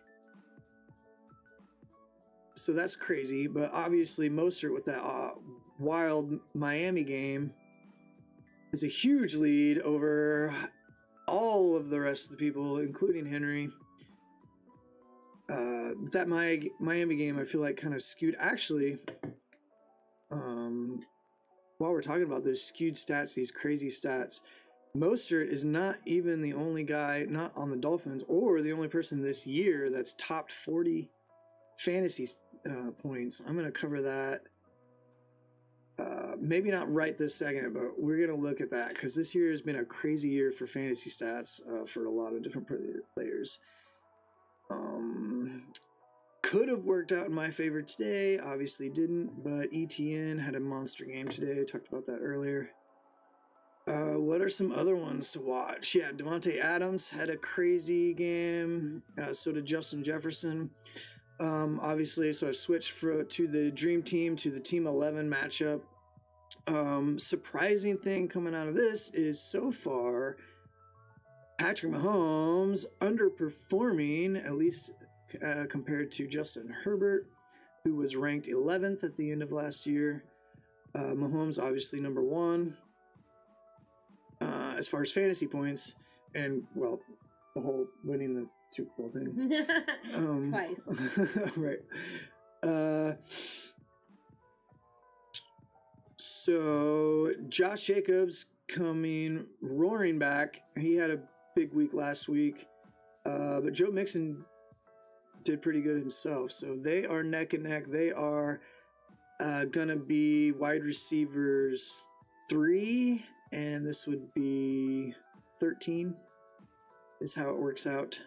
So that's crazy, but obviously Mostert with that wild Miami game is a huge lead over all of the rest of the people, including Henry. That Miami game, I feel like kind of skewed. Actually, while we're talking about those skewed stats, these crazy stats, Mostert is not even the only guy, not on the Dolphins, or the only person this year that's topped 40 fantasy points. I'm going to cover that. Maybe not right this second, but we're going to look at that because this year has been a crazy year for fantasy stats for a lot of different players. Could have worked out in my favor today, obviously didn't, but ETN had a monster game today. I talked about that earlier. What are some other ones to watch? Yeah, Devontae Adams had a crazy game. So did Justin Jefferson. Obviously, so I switched to the Dream Team, to the Team 11 matchup. Surprising thing coming out of this is so far, Patrick Mahomes underperforming, at least compared to Justin Herbert, who was ranked 11th at the end of last year. Mahomes obviously number 1 as far as fantasy points, and well, the whole winning the Super Bowl thing. Twice. Right. So Josh Jacobs coming roaring back. He had a big week last week, but Joe Mixon did pretty good himself. So they are neck and neck. They are gonna be wide receivers 3, and this would be 13 is how it works out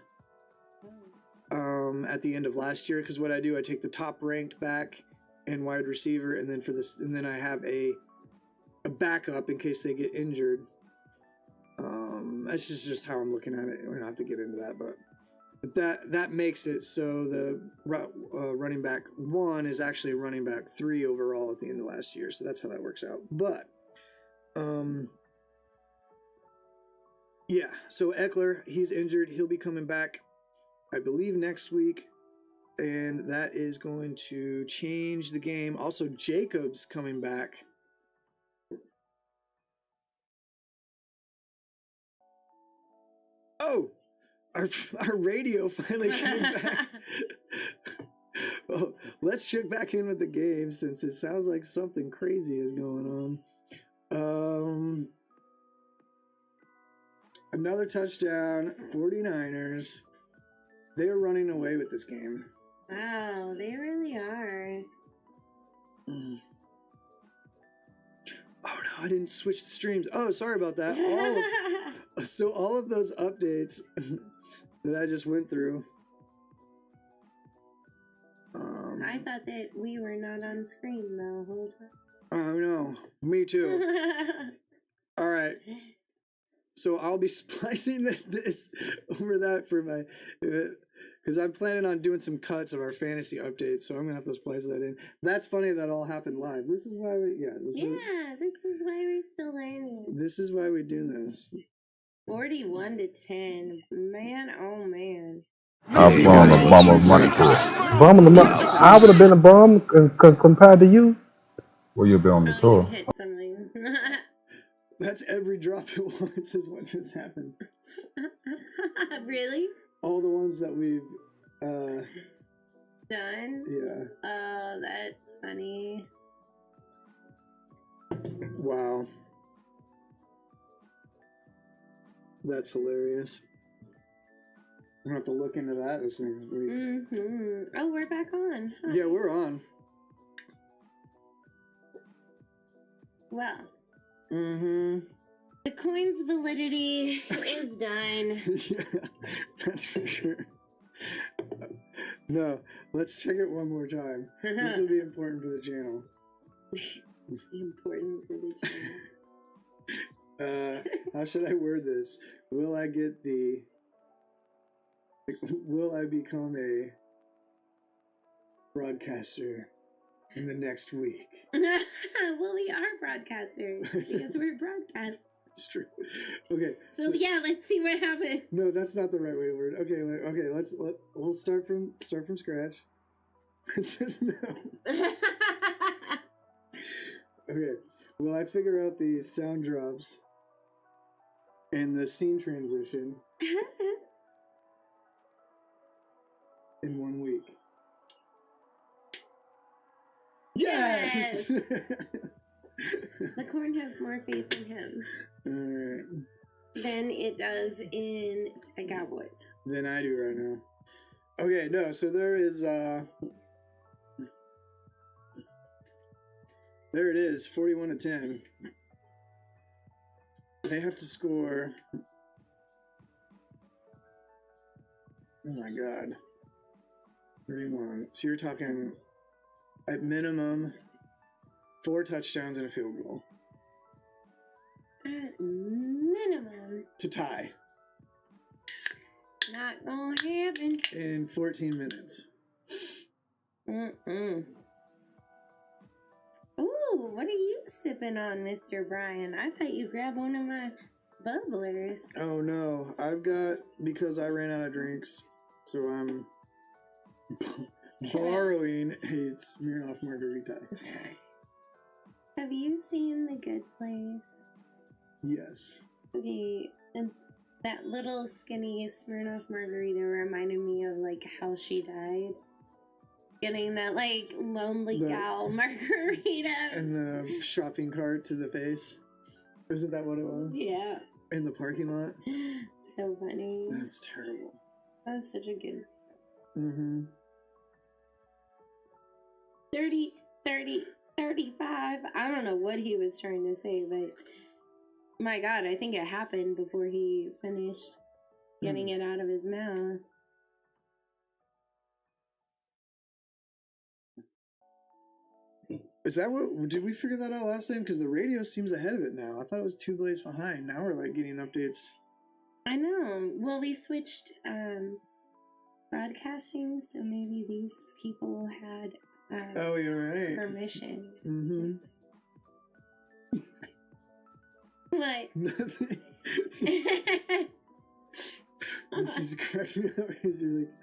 at the end of last year. Because what I do, I take the top ranked back and wide receiver, and then for this, and then I have a backup in case they get injured. That's just how I'm looking at it. We don't have to get into that, but that makes it so the running back 1 is actually running back 3 overall at the end of last year. So that's how that works out. But yeah, so Eckler, he's injured. He'll be coming back, I believe, next week, and that is going to change the game. Also, Jacobs coming back. Oh, our radio finally came back. Well, let's check back in with the game since it sounds like something crazy is going on. Another touchdown, 49ers. They are running away with this game. Wow, they really are. Oh no, I didn't switch the streams. Oh, sorry about that. So all of those updates that I just went through. I thought that we were not on screen the whole time. Oh no, me too. All right. So I'll be splicing this over that for my, because I'm planning on doing some cuts of our fantasy updates. So I'm gonna have to splice that in. That's funny that all happened live. This is why we, This is why we're still learning. This is why we do this. 41-10, man. Oh man. I'm on a bummer money to it. Bum on the I would have been a bum compared to you. Well, you'll be on the Oh, tour. you hit something. That's every drop it once is what just happened. Really? All the ones that we've Done? yeah. Oh, that's funny. Wow. That's hilarious. I'm gonna have to look into that this next week. Mm-hmm. Oh, we're back on. Huh? Yeah, we're on. Well, Mm-hmm. the coin's validity is done. Yeah, that's for sure. No, let's check it one more time. This will be important for the channel. Important for the channel. How should I word this? Will I get the... Will I become a broadcaster in the next week? Well, we are broadcasters because we're broadcast. It's true. Okay. So yeah, let's see what happens. No, that's not the right way to word. Okay. We'll start from scratch. It says no. Okay. Will I figure out the sound drops and the scene transition in 1 week? Yes! The corn has more faith in him Alright. than it does in the Cowboys. Than I do right now. Okay, no, so there is there it is, 41-10. They have to score. Oh my god. 31. So you're talking at minimum 4 touchdowns and a field goal At minimum. to tie Not gonna happen. in 14 minutes. Mm-mm. Ooh, what are you sipping on, Mr. Bryan? I thought you grabbed one of my bubblers. Oh no, I've got, because I ran out of drinks, so I'm borrowing a Smirnoff margarita. Have you seen The Good Place? Yes. Okay, and that little skinny Smirnoff margarita reminded me of like how she died. Getting that like lonely gal margarita. And the shopping cart to the face. Isn't that what it was? Yeah. In the parking lot? So funny. That's terrible. That was such a good. Mm-hmm. 30, 30, 35. I don't know what he was trying to say, but my God, I think it happened before he finished getting it out of his mouth. Is that what, did we figure that out last time? Because the radio seems ahead of it now. I thought it was 2 blades behind. Now we're like getting updates. I know. Well, we switched broadcasting, so maybe these people had Oh, you're right. permissions. Mm-hmm. What? Nothing. She's cracking me up because you're like,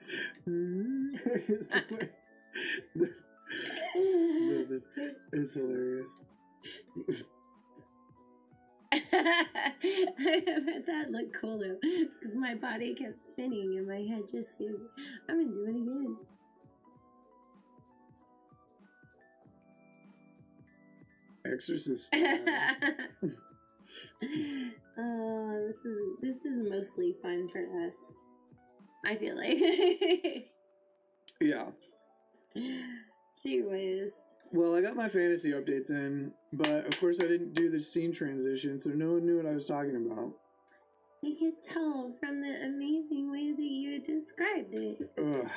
it's the way. It's hilarious. I bet that looked cool though, because my body kept spinning and my head just stayed. I'm gonna do it again. Exorcist. Oh, this is mostly fun for us. I feel like. Yeah. She was. Well, I got my fantasy updates in, but of course I didn't do the scene transition, so no one knew what I was talking about. I could tell from the amazing way that you described it. Ugh.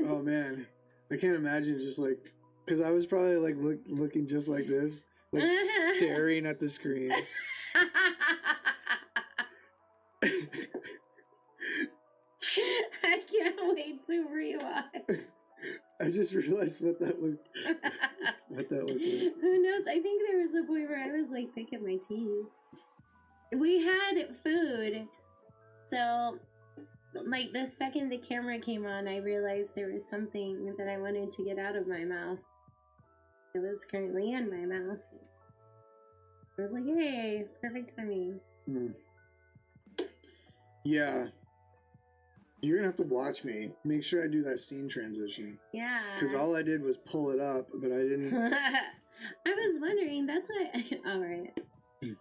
Oh man, I can't imagine just like, because I was probably like looking just like this, like staring at the screen. I can't wait to rewatch. I just realized what that looked like. Who knows? I think there was a point where I was like picking my teeth. We had food, so like the second the camera came on, I realized there was something that I wanted to get out of my mouth. It was currently in my mouth. I was like, "Hey, perfect timing." Yeah. You're gonna have to watch me. Make sure I do that scene transition. Yeah. Because all I did was pull it up, but I didn't. I was wondering. That's why. All right.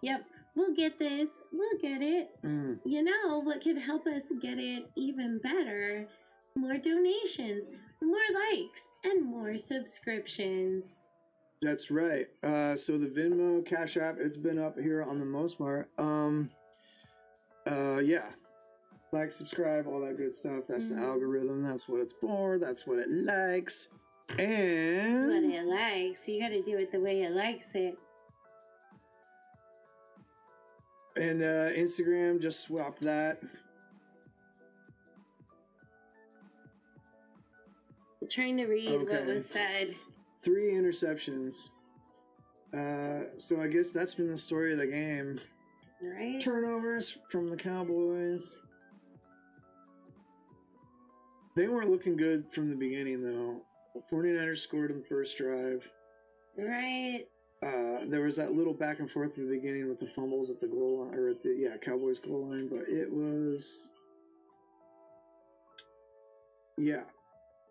Yep. We'll get this. We'll get it. You know what could help us get it even better? More donations, more likes, and more subscriptions. That's right. So the Venmo, Cash App, it's been up here on the most part. Yeah. Like, subscribe, all that good stuff. That's the algorithm. That's what it's for. That's what it likes. And That's what it likes. You gotta do it the way it likes it. And Instagram, just swap that. Trying to read what Okay. was said. 3 interceptions. So I guess that's been the story of the game. Right? Turnovers from the Cowboys. They weren't looking good from the beginning, though. 49ers scored on the first drive. Right. There was that little back and forth at the beginning with the fumbles at the goal line, or at the Cowboys goal line, but it was,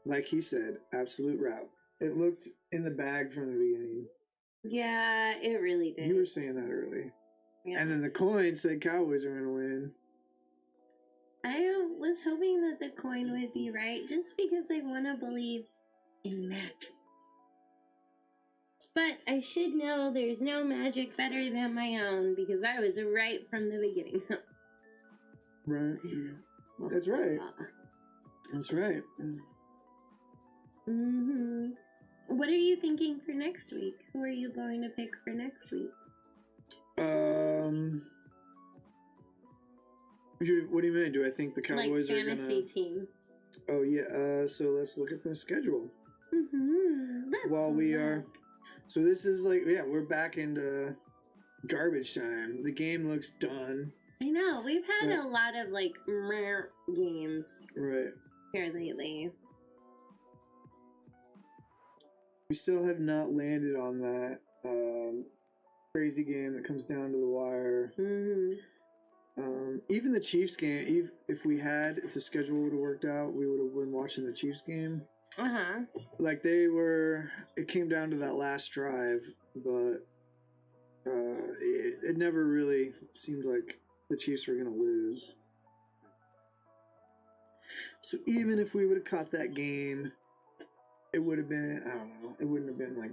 like he said, absolute rout. It looked in the bag from the beginning. Yeah, it really did. You were saying that early. Yeah. And then the coin said Cowboys are going to win. I was hoping that the coin would be right, just because I want to believe in magic. But I should know there's no magic better than my own, because I was right from the beginning. Right. That's right. That's right. Mm-hmm. What are you thinking for next week? Who are you going to pick for next week? What do you mean? Do I think the Cowboys like are gonna... fantasy team. Oh yeah. So let's look at the schedule. Mm-hmm. While we are, so this is like we're back into garbage time. The game looks done. I know we've had a lot of like rare games Right. here lately. We still have not landed on that crazy game that comes down to the wire. Mm-hmm. Even the Chiefs game, if the schedule would have worked out, we would have been watching the Chiefs game. Uh-huh. Like it came down to that last drive, but it never really seemed like the Chiefs were going to lose. So even if we would have caught that game, it would have been, I don't know, it wouldn't have been like,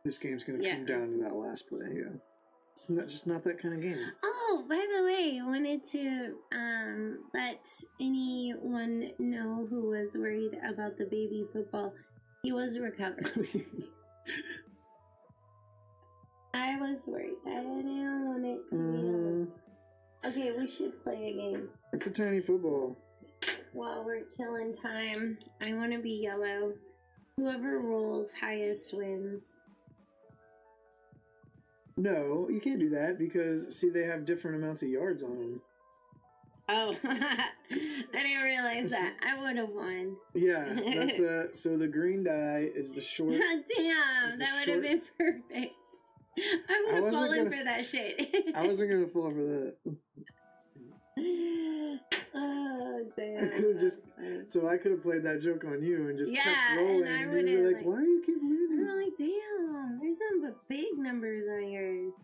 this game's going to come down to that last play. Yeah. It's just not that kind of game. Oh, by the way, I wanted to let anyone know who was worried about the baby football. He was recovered. I was worried. I didn't want it to be. Okay, we should play a game. It's a tiny football. While we're killing time, I want to be yellow. Whoever rolls highest wins. No, you can't do that because, see, they have different amounts of yards on them. Oh, I didn't realize that. I would have won. Yeah, that's so the green die is the short. Damn, that would have been perfect. I would have fallen for that shit. I wasn't gonna fall for that. Oh damn! I could have just so I could have played that joke on you and just kept rolling. And I would have like, why do you keep losing? I'm like, damn, there's some but big numbers on yours.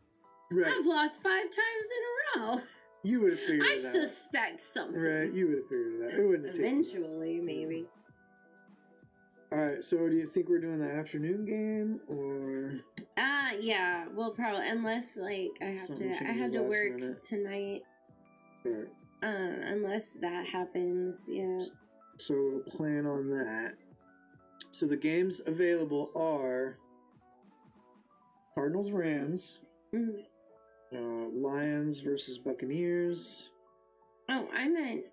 Right. I've lost 5 times in a row. You would have figured it out. I suspect something. Right, you would have figured it out. It wouldn't have taken. Eventually, maybe. Alright, so do you think we're doing the afternoon game or yeah, well probably unless like I have to work tonight. Right. Unless that happens, yeah. So we'll plan on that. So the games available are Cardinals Rams, Lions versus Buccaneers. Oh, I meant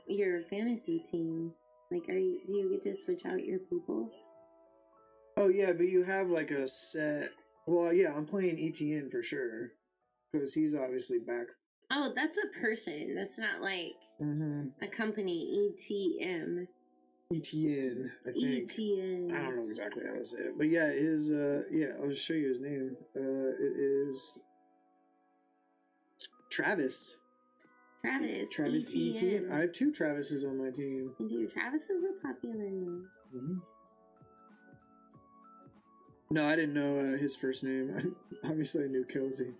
your fantasy team. Like, do you get to switch out your people? Oh yeah, but you have like a set. Well, yeah, I'm playing ETN for sure because he's obviously back. Oh, that's a person. That's not like a company. ETM. ETN, I think. ETN. I don't know exactly how to say it, but yeah, his I'll just show you his name. It is Travis. Travis ETN. I have 2 Travises on my team. Dude, Travis is a popular name. No, I didn't know his first name. Obviously, I knew Kelsey.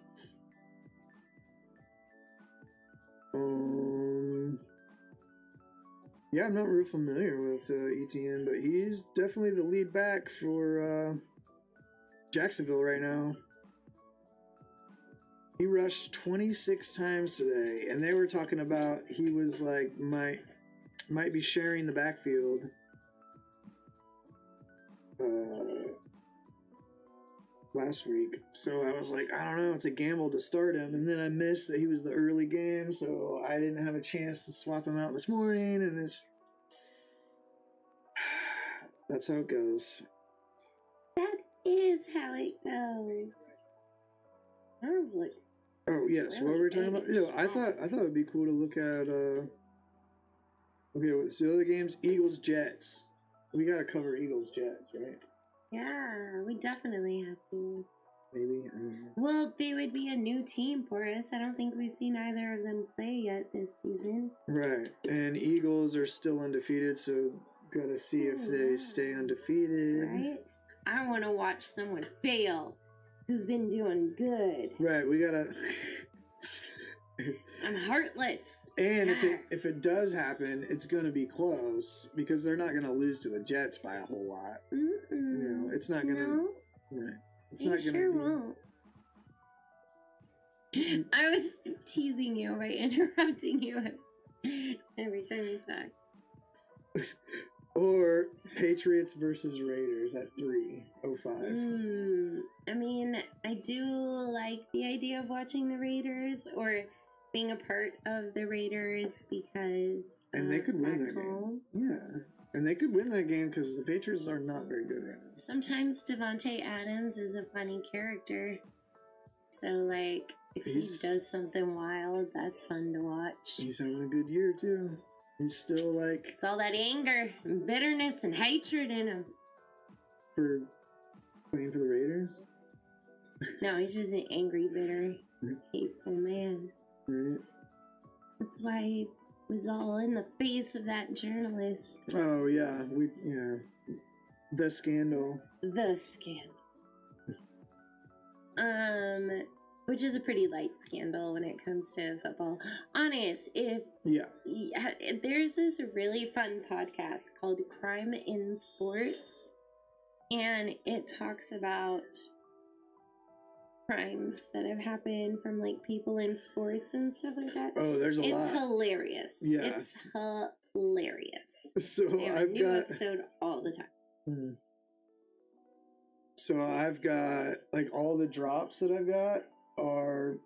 Yeah, I'm not real familiar with ETN, but he's definitely the lead back for Jacksonville right now. He rushed 26 times today, and they were talking about he was like might be sharing the backfield. Last week, so I was like, I don't know, it's a gamble to start him, and then I missed that he was the early game, so I didn't have a chance to swap him out this morning, and that's how it goes. That is how it goes. I was like, oh yeah, so what were we talking about? I thought it'd be cool to look at. Okay, so the other games, Eagles Jets. We gotta cover Eagles Jets, right? Yeah, we definitely have to. Maybe. Well, they would be a new team for us. I don't think we've seen either of them play yet this season. Right, and Eagles are still undefeated, so gotta see if they stay undefeated. Right? I want to watch someone fail who's been doing good. Right, we gotta. I'm heartless. And if it does happen, it's gonna be close because they're not gonna lose to the Jets by a whole lot. It's not gonna. No? Right. It's They not gonna sure be. won't. I was teasing you by interrupting you every time you talk. Or Patriots versus Raiders at 3:05. I mean, I do like the idea of watching the Raiders or being a part of the Raiders because And they could win that home. game. Yeah. And they could win that game because the Patriots are not very good right now. Sometimes Devontae Adams is a funny character. So, like, if he does something wild, that's fun to watch. He's having a good year, too. He's still, like... It's all that anger and bitterness and hatred in him. For playing for the Raiders? No, he's just an angry, bitter, hateful man. Right. That's why he was all in the face of that journalist. Oh, yeah. The scandal. The scandal. which is a pretty light scandal when it comes to football. Honest, if there's this really fun podcast called Crime in Sports, and it talks about crimes that have happened from like people in sports and stuff like that. Oh, there's a lot. It's hilarious. Yeah. It's hilarious. So they have a new episode all the time. So I've got like all the drops that I've got are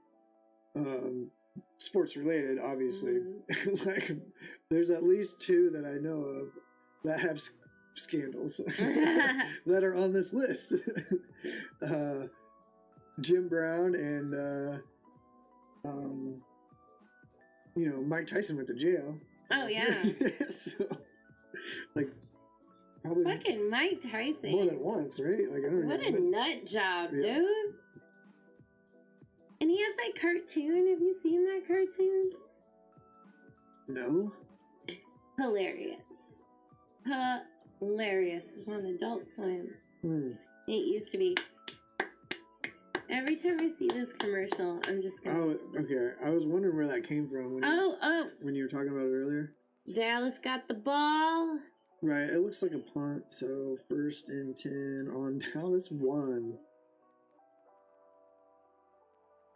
sports related, obviously. Like there's at least 2 that I know of that have scandals that are on this list. Jim Brown and Mike Tyson went to jail. Oh yeah. So like probably fucking Mike Tyson more than once, right? Like I don't know. What a nut job, dude. And he has that cartoon. Have you seen that cartoon? No. Hilarious. Hilarious. It's on Adult Swim. It used to be. Every time I see this commercial, I'm just gonna... Oh, okay. I was wondering where that came from when you were talking about it earlier. Dallas got the ball. Right, it looks like a punt, so 1st and 10 on Dallas 1.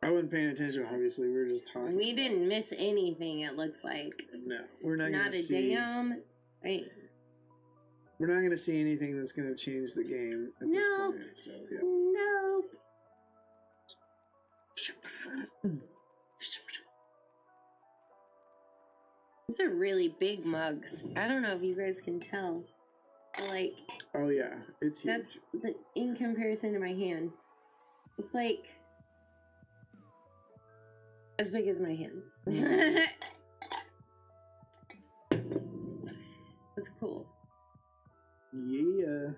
I wasn't paying attention, obviously. We were just talking. We didn't miss anything, it looks like. No, we're not going to see... Not a damn... Right. We're not going to see anything that's going to change the game at this point. So, yeah. Nope. These are really big mugs. I don't know if you guys can tell. Like, oh yeah, it's huge. That's in comparison to my hand. It's like as big as my hand. That's cool. Yeah.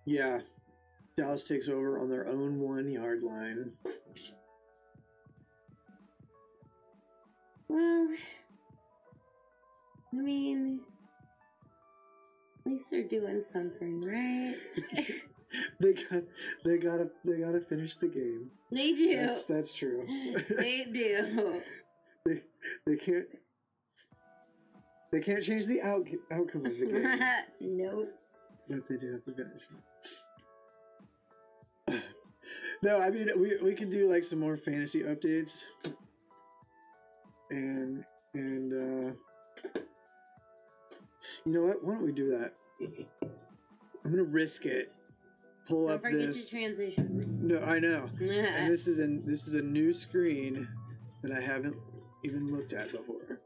Yeah, Dallas takes over on their own 1-yard line. Well, I mean, at least they're doing something, right? they gotta finish the game. They do. That's true. They do. They can't change the outcome of the game. Nope. But they do have to finish. No, I mean we could do like some more fantasy updates, and you know what? Why don't we do that? I'm gonna risk it. Pull Don't up forget this. Your transition. No, I know. And this is a new screen that I haven't even looked at before.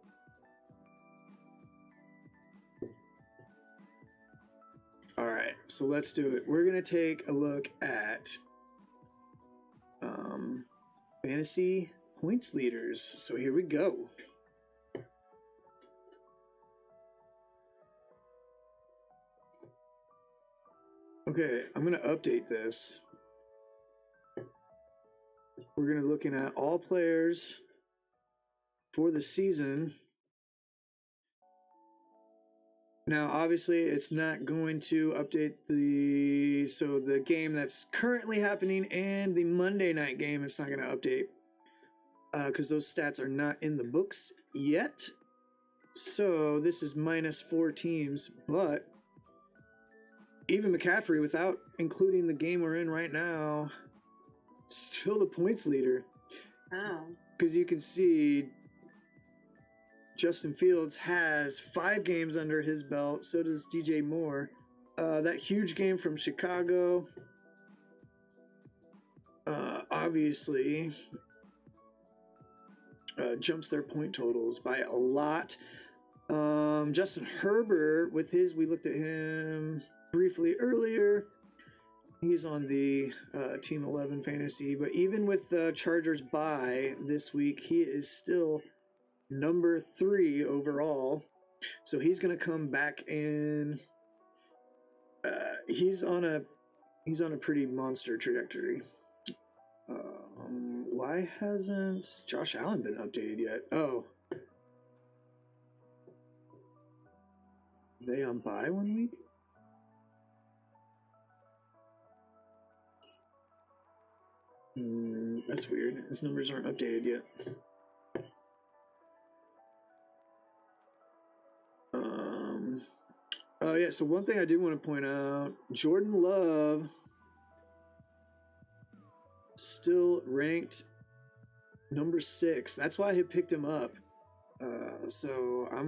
All right, so let's do it. We're gonna take a look at fantasy points leaders. So here we go. Okay, I'm gonna update this. We're gonna looking at all players for the season. Now, obviously, it's not going to update the game that's currently happening and the Monday night game. It's not going to update because those stats are not in the books yet. So this is -4 teams, but even McCaffrey, without including the game we're in right now, still the points leader. Wow. Because you can see Justin Fields has 5 games under his belt. So does DJ Moore. That huge game from Chicago, obviously, jumps their point totals by a lot. Justin Herbert, with his, we looked at him briefly earlier. He's on the Team 11 fantasy. But even with the Chargers bye this week, he is still number 3 overall, so he's gonna come back in. He's on a pretty monster trajectory. Why hasn't Josh Allen been updated yet? Oh, They on bye 1 week? That's weird. His numbers aren't updated yet. Oh yeah, so one thing I did want to point out, Jordan Love still ranked number 6. That's why I picked him up. So I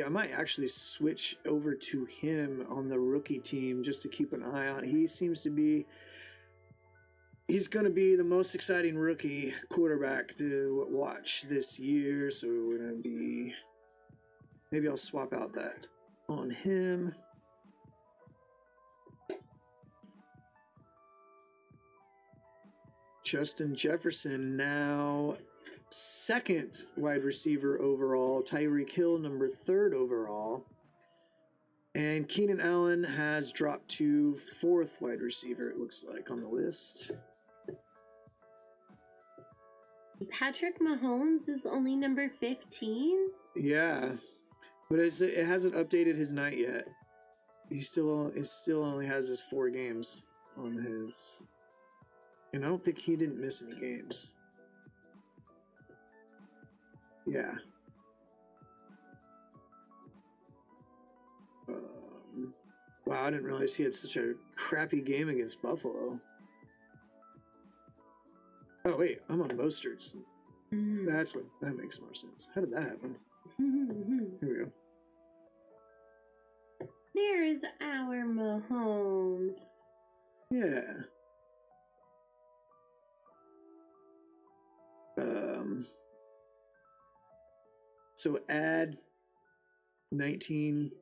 might actually switch over to him on the rookie team just to keep an eye on. He's going to be the most exciting rookie quarterback to watch this year. So maybe I'll swap out that on him. Justin Jefferson now second wide receiver overall. Tyreek Hill number 3rd overall. And Keenan Allen has dropped to 4th wide receiver, it looks like, on the list. Patrick Mahomes is only number 15? Yeah. But it hasn't updated his night yet. He still only has his 4 games on his... And I don't think he didn't miss any games. Yeah. Wow, I didn't realize he had such a crappy game against Buffalo. Oh, wait, I'm on Mostert's. That makes more sense. How did that happen? Here we go. There's our Mahomes. Yeah. So add 19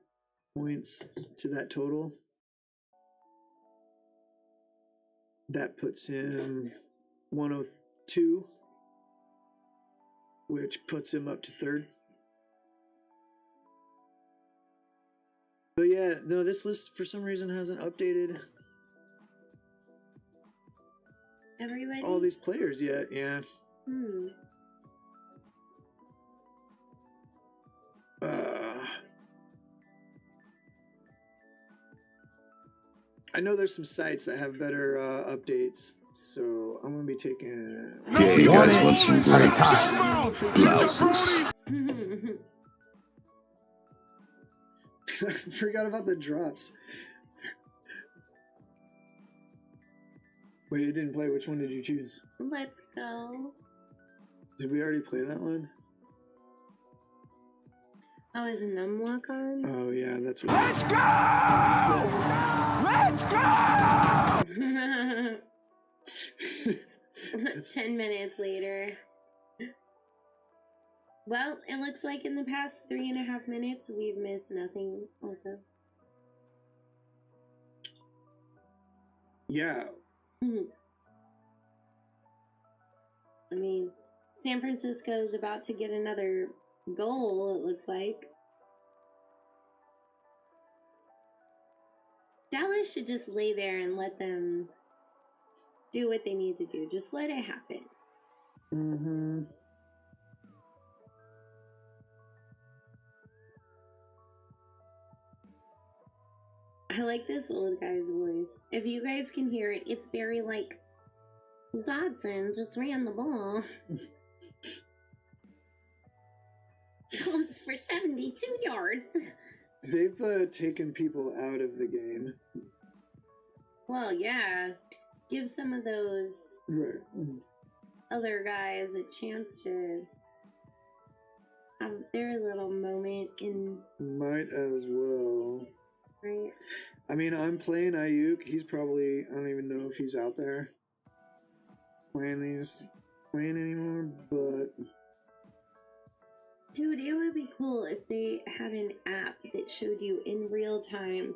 points to that total. That puts him 102, which puts him up to 3rd. But yeah, no, this list for some reason hasn't updated Everybody? all these players yet. Yeah. I know there's some sites that have better updates, so I'm gonna be taking. Yeah, you guys want some At a grapes? time. Blouses. I forgot about the drops. Wait, it didn't play. Which one did you choose? Let's go. Did we already play that one? Oh, is Numlock on? Oh yeah, that's what. Let's go! Let's go! 10 minutes later. Well, it looks like in the past 3.5 minutes, we've missed nothing also. Yeah. I mean, San Francisco is about to get another goal, it looks like. Dallas should just lay there and let them do what they need to do. Just let it happen. Mm-hmm. I like this old guy's voice. If you guys can hear it, it's very like, Dodson just ran the ball. It's for 72 yards. They've taken people out of the game. Well, yeah. Give some of those Right. other guys a chance to have their little moment in. Might as well. Right. I mean, I'm playing Ayuk. He's probably, I don't even know if he's out there playing anymore, but. Dude, it would be cool if they had an app that showed you in real time,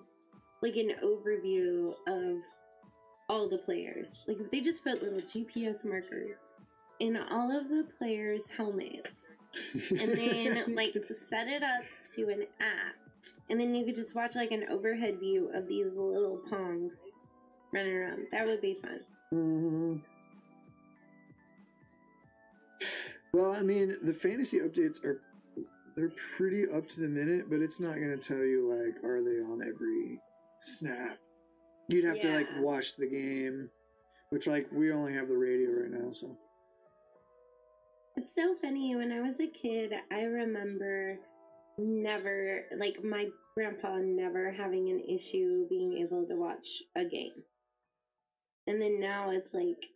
like an overview of all the players. Like if they just put little GPS markers in all of the players' helmets and then like set it up to an app. And then you could just watch like an overhead view of these little pongs running around. That would be fun. Mm-hmm. Well, I mean, the fantasy updates are they're pretty up to the minute, but it's not gonna tell you like are they on every snap. You'd have to like Yeah. watch the game, which like we only have the radio right now, so. It's so funny. When I was a kid, I remember never, like, my grandpa never having an issue being able to watch a game. And then now it's like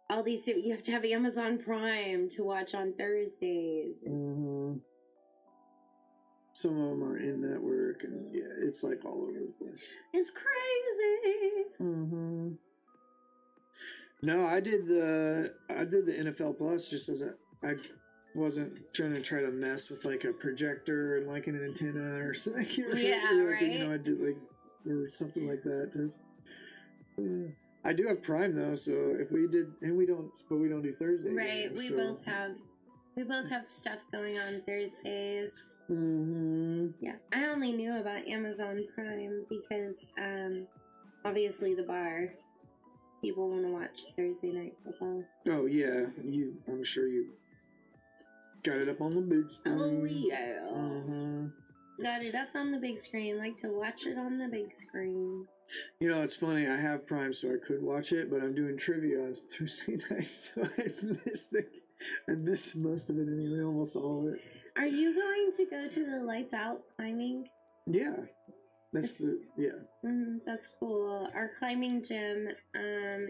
all these, you have to have Amazon Prime to watch on Thursdays. Mm-hmm. Some of them are in network, and yeah, it's like all over the place. It's crazy. Mm-hmm. No, I did the NFL Plus just as I wasn't trying to mess with like a projector and like an antenna or something. Yeah, like, right. You know, I did like or something like that. I do have Prime though, so if we did, and we don't do Thursday. Right, games, we so. both have stuff going on Thursdays. Mm-hmm. Yeah, I only knew about Amazon Prime because obviously the bar. People want to watch Thursday night football. Oh yeah, I'm sure you got it up on the big screen. Oh yeah. Mm-hmm. Got it up on the big screen. Like to watch it on the big screen. You know, it's funny. I have Prime, so I could watch it, but I'm doing trivia on Thursday night, so I missed most of it anyway, almost all of it. Are you going to go to the Lights Out climbing? Yeah, that's cool. Our climbing gym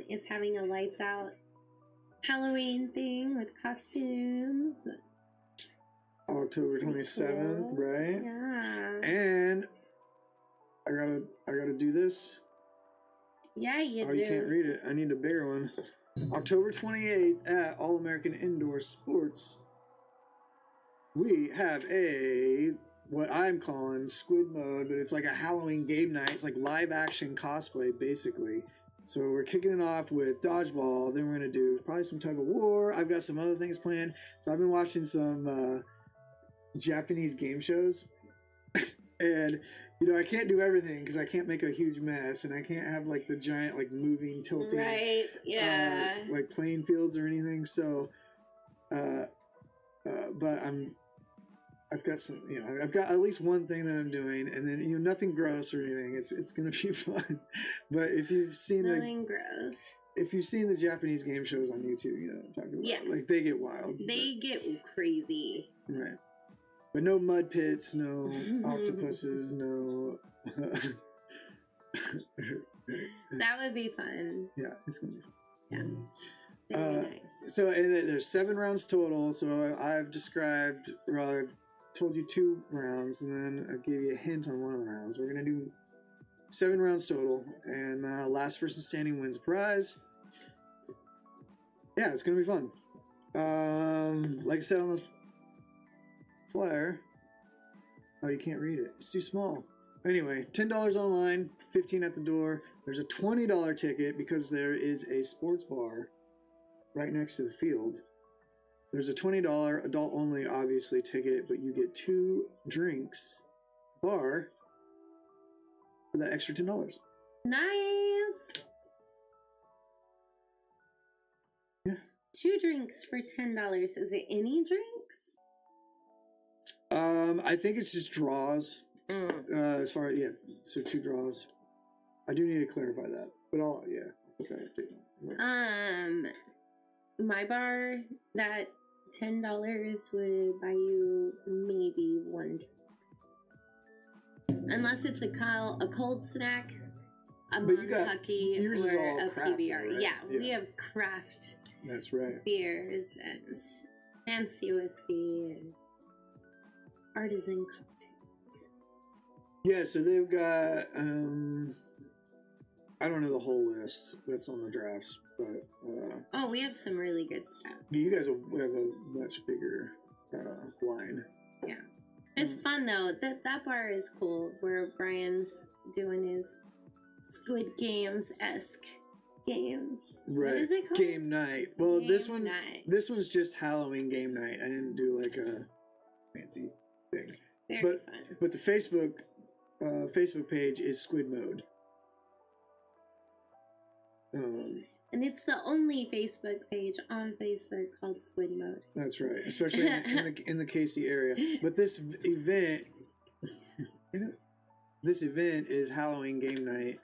is having a Lights Out Halloween thing with costumes. October 27th, Cool. right? Yeah. And I gotta do this. Yeah, you Oh, do. you can't read it. I need a bigger one. October 28th at All American Indoor Sports, we have what I'm calling Squid Mode, but it's like a Halloween game night. It's like live action cosplay, basically. So we're kicking it off with dodgeball. Then we're gonna do probably some tug of war. I've got some other things planned. So I've been watching some Japanese game shows, and you know I can't do everything because I can't make a huge mess, and I can't have like the giant like moving tilting Right. Yeah. like playing fields or anything. So, but I've got some, you know, I've got at least one thing that I'm doing, and then you know nothing gross or anything. It's gonna be fun. But if you've seen Nothing gross. if you've seen the Japanese game shows on YouTube, you know what I'm talking about. Yes. Like they get wild. They get crazy. Right. But no mud pits, no octopuses, no. That would be fun. Yeah, it's gonna be fun. Yeah. Very nice. So and there's 7 rounds total. So I've described, well, I've told you 2 rounds, and then I gave you a hint on one of the rounds. We're gonna do 7 rounds total, and last person standing wins a prize. Yeah, it's gonna be fun. Like I said on the flyer. Oh, you can't read it. It's too small. Anyway, $10 online, $15 at the door. There's a $20 ticket because there is a sports bar right next to the field. There's a $20 adult only, obviously, ticket, but you get 2 drinks bar for that extra $10. Nice. Yeah. 2 drinks for $10. Is it any drinks? I think it's just draws. As far as, yeah, so 2 draws. I do need to clarify that, but I'll, yeah. Okay. My bar, that $10 would buy you maybe 1 drink. Unless it's a cold snack, a But you got- Montucky, yours is or all a craft, PBR. right? Yeah, we Yeah. have craft That's right. beers and fancy whiskey and artisan cocktails. Yeah, so they've got I don't know the whole list that's on the drafts, but Oh, we have some really good stuff. you guys will have a much bigger line. Yeah. It's fun though. That bar is cool where Brian's doing his Squid Games-esque games. Right. What is it called? Game night. Well, this Game one night. this one's just Halloween game night. I didn't do like a fancy thing. Very fun. But the Facebook page is Squid Mode. And it's the only Facebook page on Facebook called Squid Mode. That's right, especially in the KC area. But this event is Halloween game night.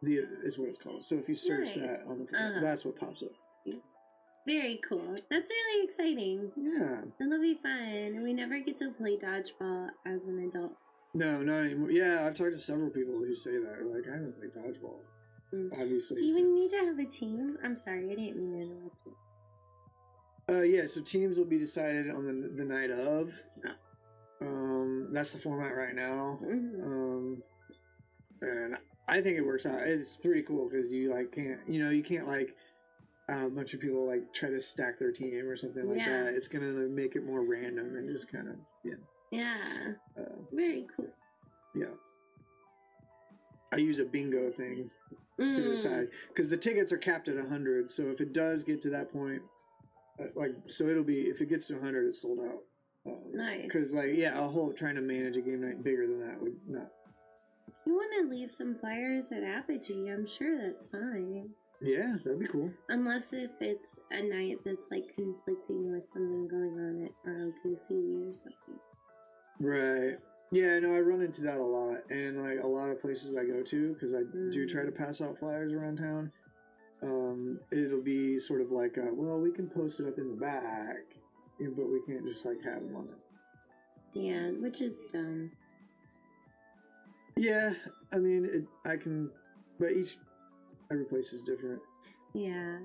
Is what it's called. So if you search that on the that's what pops up. Very cool. That's really exciting. Yeah. That'll be fun. We never get to play dodgeball as an adult. No, not anymore. Yeah, I've talked to several people who say that. Like, I haven't played dodgeball. Obviously. Do you even need to have a team? I'm sorry, I didn't mean to interrupt you. Yeah, so teams will be decided on the night of. That's the format right now. And I think it works out. It's pretty cool because you can't like a bunch of people like try to stack their team or something like that. It's gonna make it more random and just kind of very cool. Yeah, I use a bingo thing to decide because the tickets are capped at 100. So if it does get to that point, it'll be, if it gets to 100, it's sold out. Nice. Because trying to manage a game night bigger than that would not. If you want to leave some flyers at Apogee, I'm sure that's fine. Yeah, that'd be cool. Unless if it's a night that's like conflicting with something going on at ROKC or something. Right. Yeah, no, I run into that a lot. And like a lot of places I go to, because I do try to pass out flyers around town, it'll be sort of like, we can post it up in the back, but we can't just like have them on it. Yeah, which is dumb. Yeah, I mean, but every place is different. Yeah.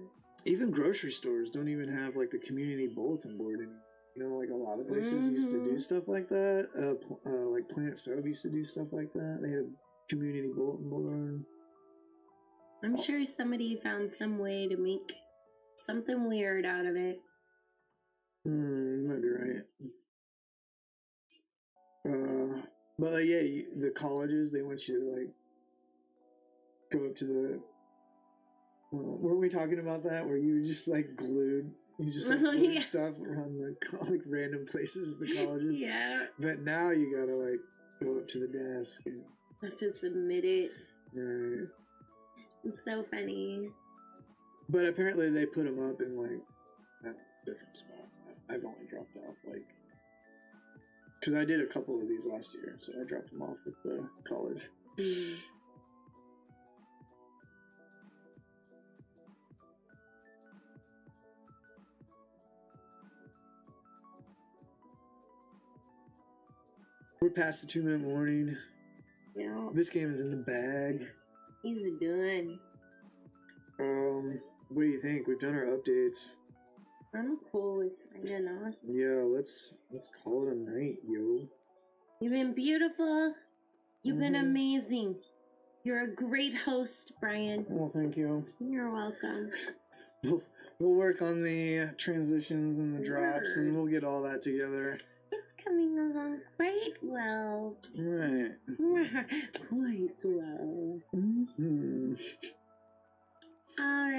Even grocery stores don't even have like the community bulletin board anymore. You know, like a lot of places used to do stuff like that. Like Planet Sub used to do stuff like that. They had a community bulletin board. I'm sure somebody found some way to make something weird out of it. You might be right. But the colleges, they want you to like go up to the. Weren't we talking about that where you just like glued? You just like glued stuff around the like random places at the colleges. Yeah. But now you gotta like go up to the desk and have to submit it. Right. It's so funny. But apparently they put them up in like different spots. I've only dropped off like. Because I did a couple of these last year, so I dropped them off at the college. We're past the 2-minute warning. Yeah. This game is in the bag. He's done. What do you think? We've done our updates. I'm cool with signing off. Yeah, let's call it a night, yo. You've been beautiful. You've been amazing. You're a great host, Bryan. Well, thank you. You're welcome. We'll work on the transitions and the drops, and we'll get all that together. It's coming along quite well. Right. Quite well. All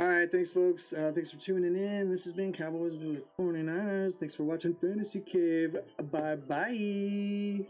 right, thanks folks. Thanks for tuning in. This has been Cowboys with 49ers. Thanks for watching Fantasy Cave. Bye bye.